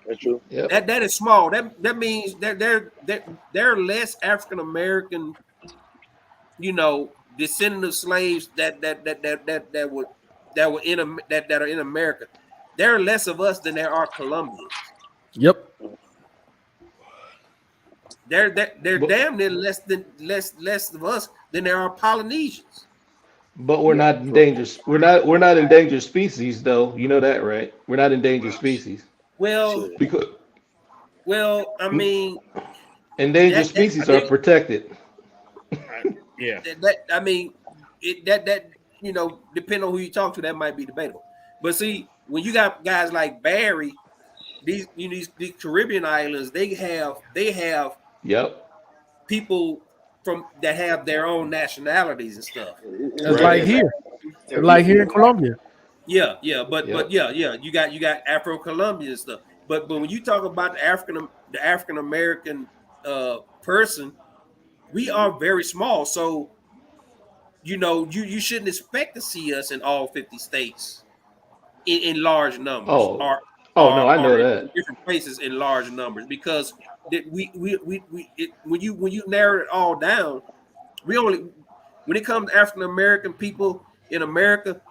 That's true. Yep. That is small. That means that there are less African American, descendant of slaves that are in America. There are less of us than there are Colombians. Yep. They're damn near less of us than there are Polynesians. But we're not endangered. We're not endangered species, though. You know that, right? We're not endangered species. Well, Because I mean, endangered species are protected. Yeah. Depending on who you talk to, that might be debatable. But see, when you got guys like Barry, these Caribbean islands, they have Yep. people that have their own nationalities and stuff. It's like here. It's like here in Colombia. Yeah, but you got Afro-Colombian and stuff. But when you talk about the African American person, we are very small. So you shouldn't expect to see us in all 50 states in large numbers. No, I know that. Different places in large numbers, because when you narrow it all down, when it comes to African American people in America,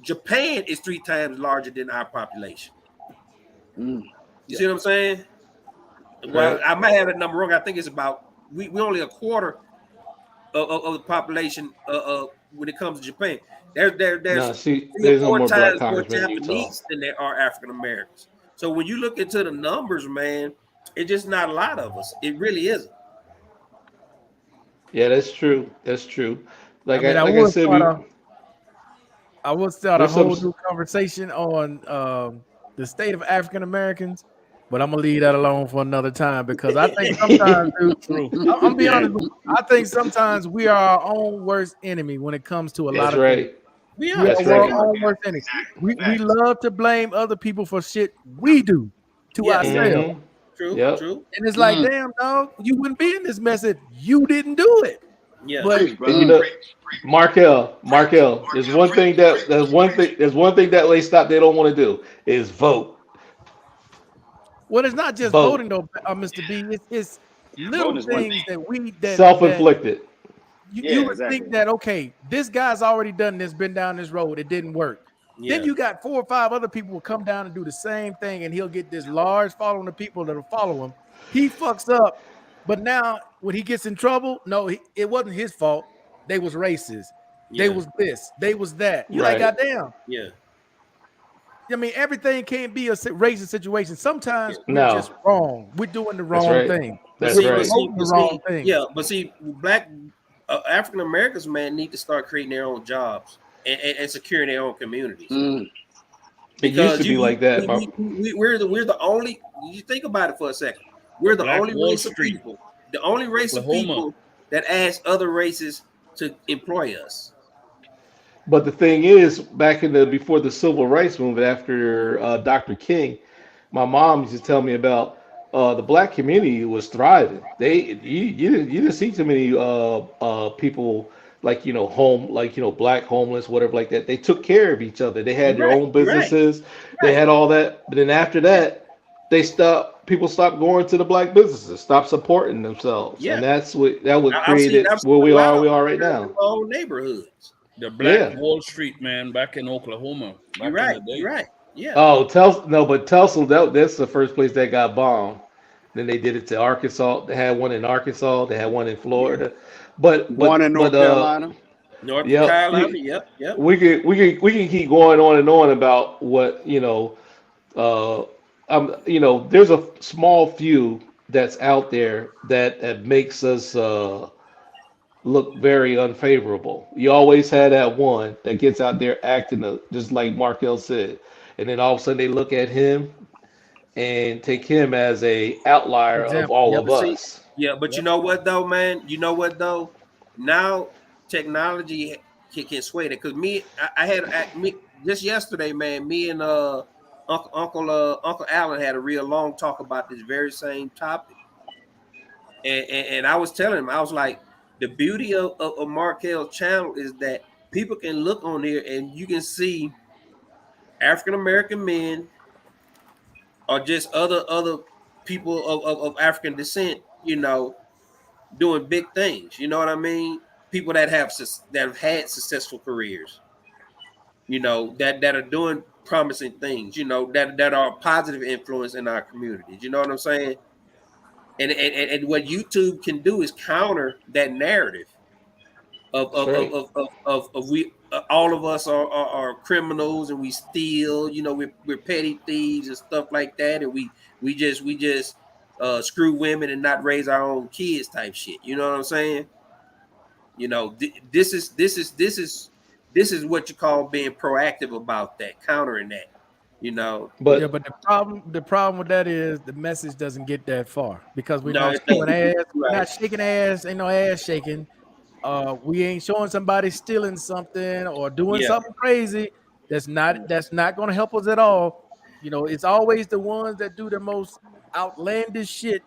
Japan is 3 times larger than our population. You see what I'm saying? Well, I might have that number wrong. I think it's about we only a quarter of the population when it comes to Japan. There's there's no more black times more congressmen. Japanese than there are African Americans. So when you look into the numbers, man, it's just not a lot of us. It really isn't. Yeah, that's true. That's true. I would start a whole new conversation on the state of African Americans, but I'm gonna leave that alone for another time, because I think sometimes, dude, I'm be honest with you, I think sometimes we are our own worst enemy when it comes to a lot of things. We are our own worst enemy. We love to blame other people for shit we do to ourselves. True. And it's like, damn, dog, you wouldn't be in this mess if you didn't do it. Yeah. But Markel, there's one thing that they stop they don't want to do is vote. Well, it's not just voting though, Mr. B. It's little things that self-inflicted. You would think that, okay, this guy's already done this, been down this road, it didn't work. Yeah. Then you got 4 or 5 other people will come down and do the same thing, and he'll get this large following of people that'll follow him. He fucks up, but now when he gets in trouble, no, it wasn't his fault. They was racist. They was this. They was that. You're like, goddamn. Yeah. I mean, everything can't be a racist situation. Sometimes we're just wrong. We're doing the wrong thing. That's right. The wrong thing. Yeah, but see, black African Americans, man, need to start creating their own jobs and securing their own communities. It used to be like that. We're the only. You think about it for a second. We're the only race of people. The only race of people that ask other races to employ us. But the thing is, back in before the civil rights movement, after Dr. King, my mom used to tell me about the black community was thriving. You didn't see too many people like black homeless, whatever like that. They took care of each other. They had their own businesses. They had all that. But then after that, people stopped going to the black businesses, stopped supporting themselves. And that's what created where we are right now. Own neighborhoods. The Black Wall Street, man, back in Oklahoma. You're right. Yeah. Oh, Tulsa. No, but Tulsa. That's the first place that got bombed. Then they did it to Arkansas. They had one in Arkansas. They had one in Florida. But One in North Carolina. North yep, Carolina. Yep. we can keep going on about what there's a small few that's out there that makes us look very unfavorable. You always had that one that gets out there acting just like Markel said, and then all of a sudden they look at him and take him as a outlier of Example. all Yep. of But see, us. yeah, but you know what though, man? You know what though? Now technology can sway that. Cause I had me just yesterday, man. Me and Uncle Allen had a real long talk about this very same topic, and I was telling him, I was like, the beauty of Markel's channel is that people can look on here and you can see African American men or just other people of African descent, doing big things. You know what I mean? People that have had successful careers, that are doing promising things, that are a positive influence in our communities. You know what I'm saying? And what YouTube can do is counter that narrative That's right. of we all of us are criminals and we steal. We're petty thieves and stuff like that, and we just screw women and not raise our own kids type shit. You know what I'm saying? This is what you call being proactive about that, countering that. Yeah, But but the problem with that is the message doesn't get that far because we're No, not it showing doesn't. ass, we're Right. not shaking ass, ain't no ass shaking. We ain't showing somebody stealing something or doing Yeah. something crazy. That's not going to help us at all. It's always the ones that do the most outlandish shit.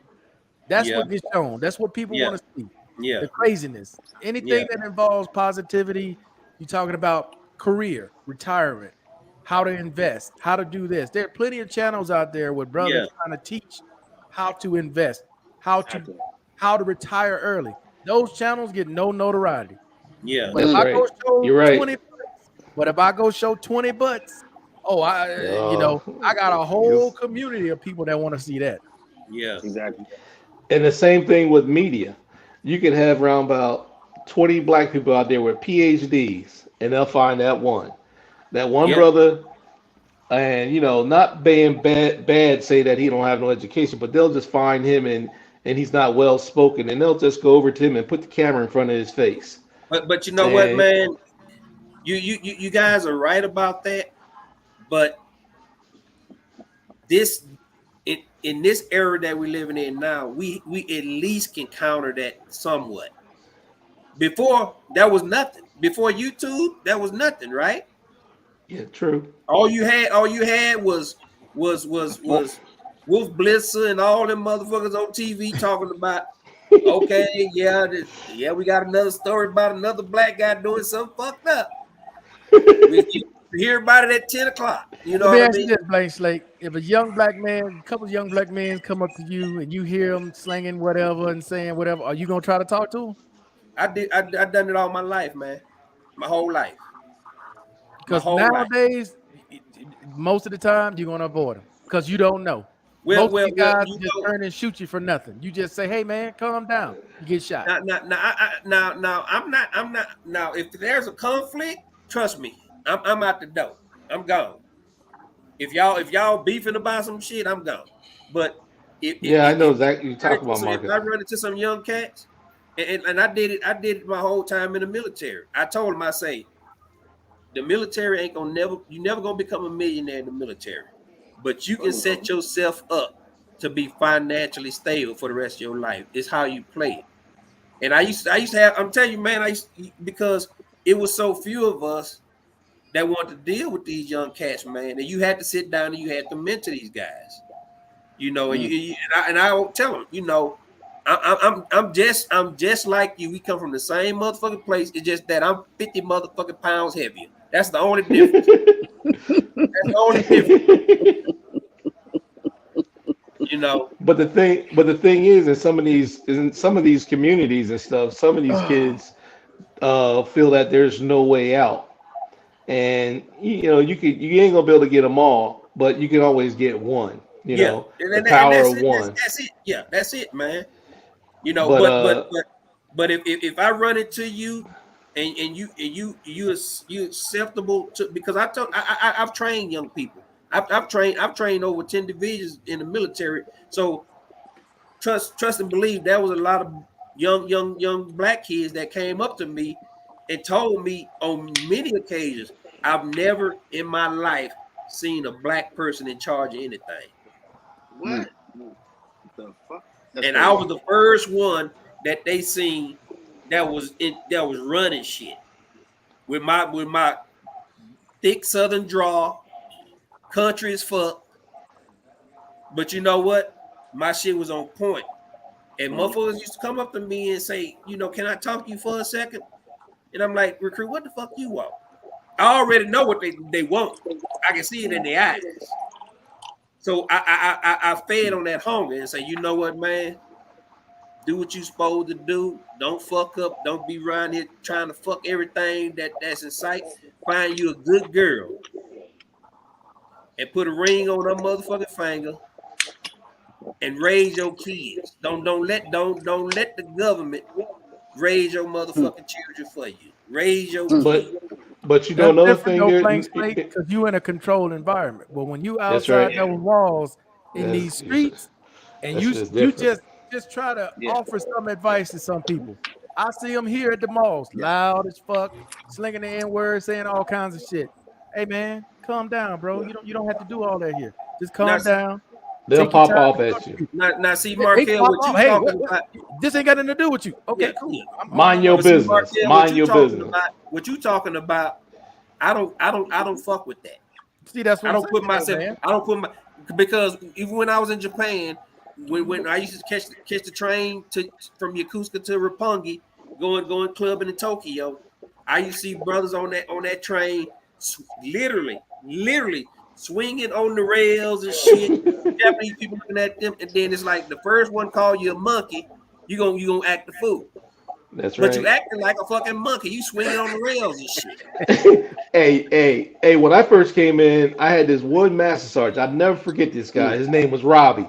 That's Yeah. what gets shown. That's what people Yeah. want to see. Yeah. The craziness. Anything that involves positivity, you're talking about career, retirement, how to invest, how to do this. There are plenty of channels out there with brothers trying to teach how to invest, how to retire early. Those channels get no notoriety. Yeah. But if that's I go right. show You're right. 20 butts, but if I go show 20 butts, I got a whole community of people that want to see that. Yeah. Exactly. And the same thing with media. You can have around about 20 black people out there with PhDs, and they'll find that one Yep. brother, and not being bad say that he don't have no education, but they'll just find him and he's not well spoken, and they'll just go over to him and put the camera in front of his face. But you know what, And man? You guys are right about that. But this in this era that we're living in now, we at least can counter that somewhat. Before that was nothing. Before YouTube, that was nothing, right? yeah, true. All you had was Wolf Blitzer and all them motherfuckers on TV talking about, okay, we got another story about another black guy doing something fucked up. We hear about it at 10 o'clock. You know Let me what I ask you mean? this, Blank Slate. If a couple of young black men come up to you and you hear them slinging whatever and saying whatever, are you gonna try to talk to them? I done it all my life, man. My whole life. Because whole life. nowadays, most of the time, you're gonna avoid them because you don't know. Well, Most of you guys you just know, turn and shoot you for nothing. You just say, "Hey, man, calm down." You get shot. now, I'm not. Now, if there's a conflict, trust me, I'm out the door. I'm gone. If y'all beefing about some shit, I'm gone. But Yeah, I know exactly you talk about, if Marcus. I run into some young cats, and I did it my whole time in the military. I told them, I say, the military ain't you never gonna become a millionaire in the military, but you can set yourself up to be financially stable for the rest of your life. It's how you play it. And I used to have, I'm telling you, man, because it was so few of us that wanted to deal with these young cats, man. And you had to sit down and you had to mentor these guys, and I will tell them, I'm just like you. We come from the same motherfucking place. It's just that I'm 50 motherfucking pounds heavier. That's the only difference. That's the only difference. But the thing is, in some of these communities and stuff, some of these kids feel that there's no way out, and you ain't gonna be able to get them all, but you can always get one. You Yeah, know, and, the and power that's of it. one. That's it. Yeah, that's it, man. You know, But but if I run into you and you acceptable to, because I've trained young people. I've trained over 10 divisions in the military. So trust and believe there was a lot of young black kids that came up to me and told me on many occasions, I've never in my life seen a black person in charge of anything. What? The fuck? That's And I crazy. was the first one that they seen that was running shit with my thick southern draw, country as fuck. But you know what? My shit was on point. And motherfuckers used to come up to me and say, you know, can I talk to you for a second? And I'm like, recruit, what the fuck you want? I already know what they want. I can see it in their eyes. So I fed on that hunger and say, you know what, man? Do what you supposed to do. Don't fuck up. Don't be around here trying to fuck everything that's in sight. Find you a good girl and put a ring on her motherfucking finger and raise your kids. Don't let the government raise your motherfucking children for you. Raise your kids. But you know That's another different thing though, there. Blank Slate, because you in a controlled environment. But when you That's outside right. those walls in That's- these streets, and that you shit's you different. just try to offer some advice to some people. I see them here at the malls, loud as fuck, slinging the N-word, saying all kinds of shit. Hey man, calm down, bro. You don't have to do all that here. Just calm down. They'll Take your pop time off to at talk to you. people. Now see, They Markel, pop what off. you Hey, talking what? about? This ain't got nothing to do with you. Okay, Yeah, cool. yeah. Mind your But see, business. Markel, Mind what your you talking business. about? What you talking about? I don't fuck with that. See, that's what I I'm don't put saying, myself. man. I don't put my, because even when I was in Japan, when I used to catch the train from Yokosuka to Roppongi, going clubbing in Tokyo, I used to see brothers on that train, literally swinging on the rails and shit. Japanese people looking at them, and then it's like the first one call you a monkey, you gonna act the fool. That's But you right. acting like a fucking monkey. You swinging on the rails and shit. Hey, when I first came in, I had this one master sergeant. I'll never forget this guy. His name was Robbie.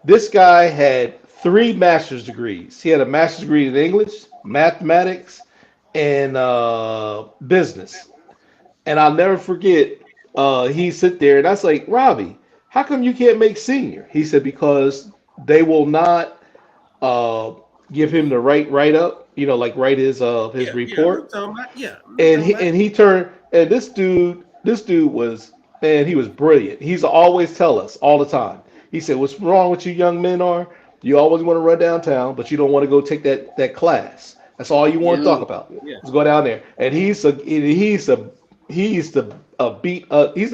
This guy had 3 master's degrees. He had a master's degree in English, mathematics, and business. And I'll never forget, he sit there and I was like, Robbie, how come you can't make senior? He said, because they will not uh, give him the right write up, like write his Yeah, report. I'm talking about. Yeah, And he turned, and this dude was, man, he was brilliant. He's always tell us all the time. He said, what's wrong with you young men are you always want to run downtown, but you don't want to go take that class. That's all you want to talk about. Yeah. Let's go down there. And he used to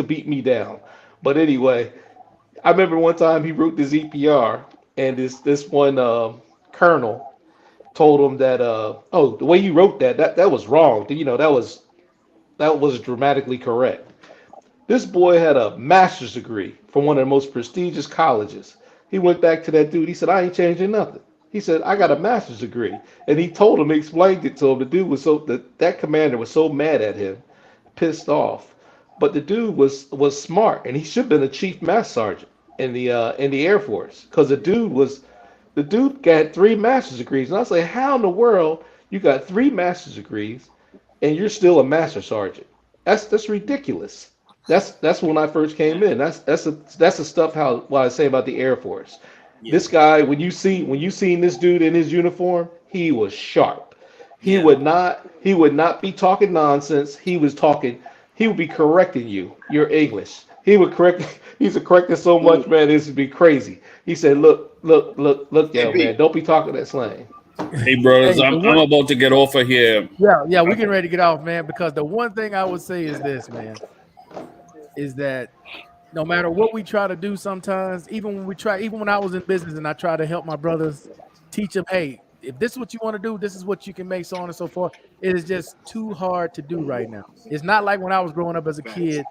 beat me down. But anyway, I remember one time he wrote this EPR, and this one colonel told him that the way you wrote that was wrong. That was dramatically correct. This boy had a master's degree from one of the most prestigious colleges. He went back to that dude. He said, I ain't changing nothing. He said, I got a master's degree. And he told him, explained it to him. The dude was that commander was so mad at him, pissed off. But the dude was smart, and he should have been a chief master sergeant in the Air Force. Because the dude got 3 master's degrees. And I was like, how in the world you got 3 master's degrees and you're still a master sergeant? That's ridiculous. That's when I first came in. That's the stuff what I say about the Air Force. Yeah. This guy, when you seen this dude in his uniform, he was sharp. He would not be talking nonsense. He would be correcting your English. He's correcting so much, man, this would be crazy. He said, look, yo, man, don't be talking that slang. Hey, brothers, I'm about to get off of here. Yeah, we're getting ready to get off, man, because the one thing I would say is this, man, is that no matter what we try to do sometimes, even when I was in business and I try to help my brothers, teach them, hey, if this is what you want to do, this is what you can make, so on and so forth. It is just too hard to do right now. It's not like when I was growing up as a kid,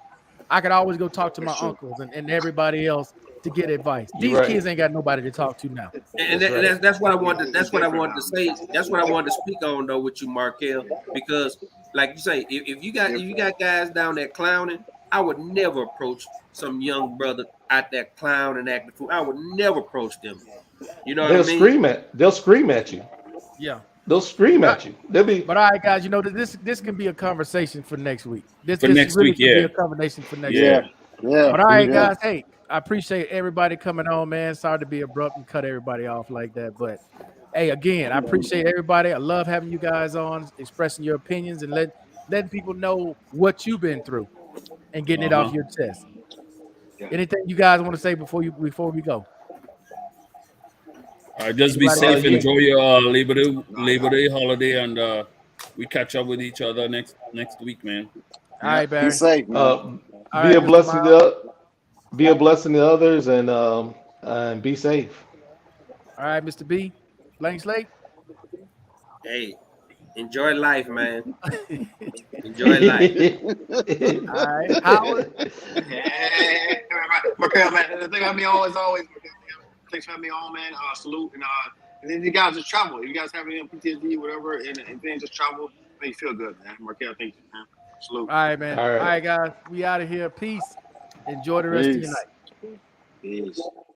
I could always go talk to my uncles and everybody else to get advice. These kids ain't got nobody to talk to now. And that's what I wanted. That's what I wanted to say. That's what I wanted to speak on though with you, Markel, because like you say, if you got guys down there clowning, I would never approach some young brother out there clown and acting fool. I would never approach them. You know what I They'll mean? they'll scream at you. Yeah. They'll scream at you. They'll be. But all right, guys, you know this can be a conversation for next week. This next really week, can yeah. be a conversation for next Yeah. week. Yeah. But all right, yeah. guys, hey, I appreciate everybody coming on, man. Sorry to be abrupt and cut everybody off like that, but hey, again, I appreciate everybody. I love having you guys on, expressing your opinions and letting people know what you've been through and getting it off your chest. Anything you guys want to say before we go? Just be Everybody safe. else? Enjoy your Labor Day holiday, and we catch up with each other next week, man. All right, Barry. Be safe, man. All Be right, a Mr. blessing Miles. be a blessing to others, and be safe. All right, Mr. B. Blank Slate. Hey, enjoy life, man. Enjoy life. All right, Howard. Hey, Markel, man, the thing about me always, thanks for having me on, man. Salute, and then you guys just travel. If you guys have any PTSD, whatever, and things just travel, make you feel good, man. Markel, thank you, man. Salute. All right, man. All right. All right, guys. We out of here. Peace. Enjoy the rest of your Peace. night. Peace.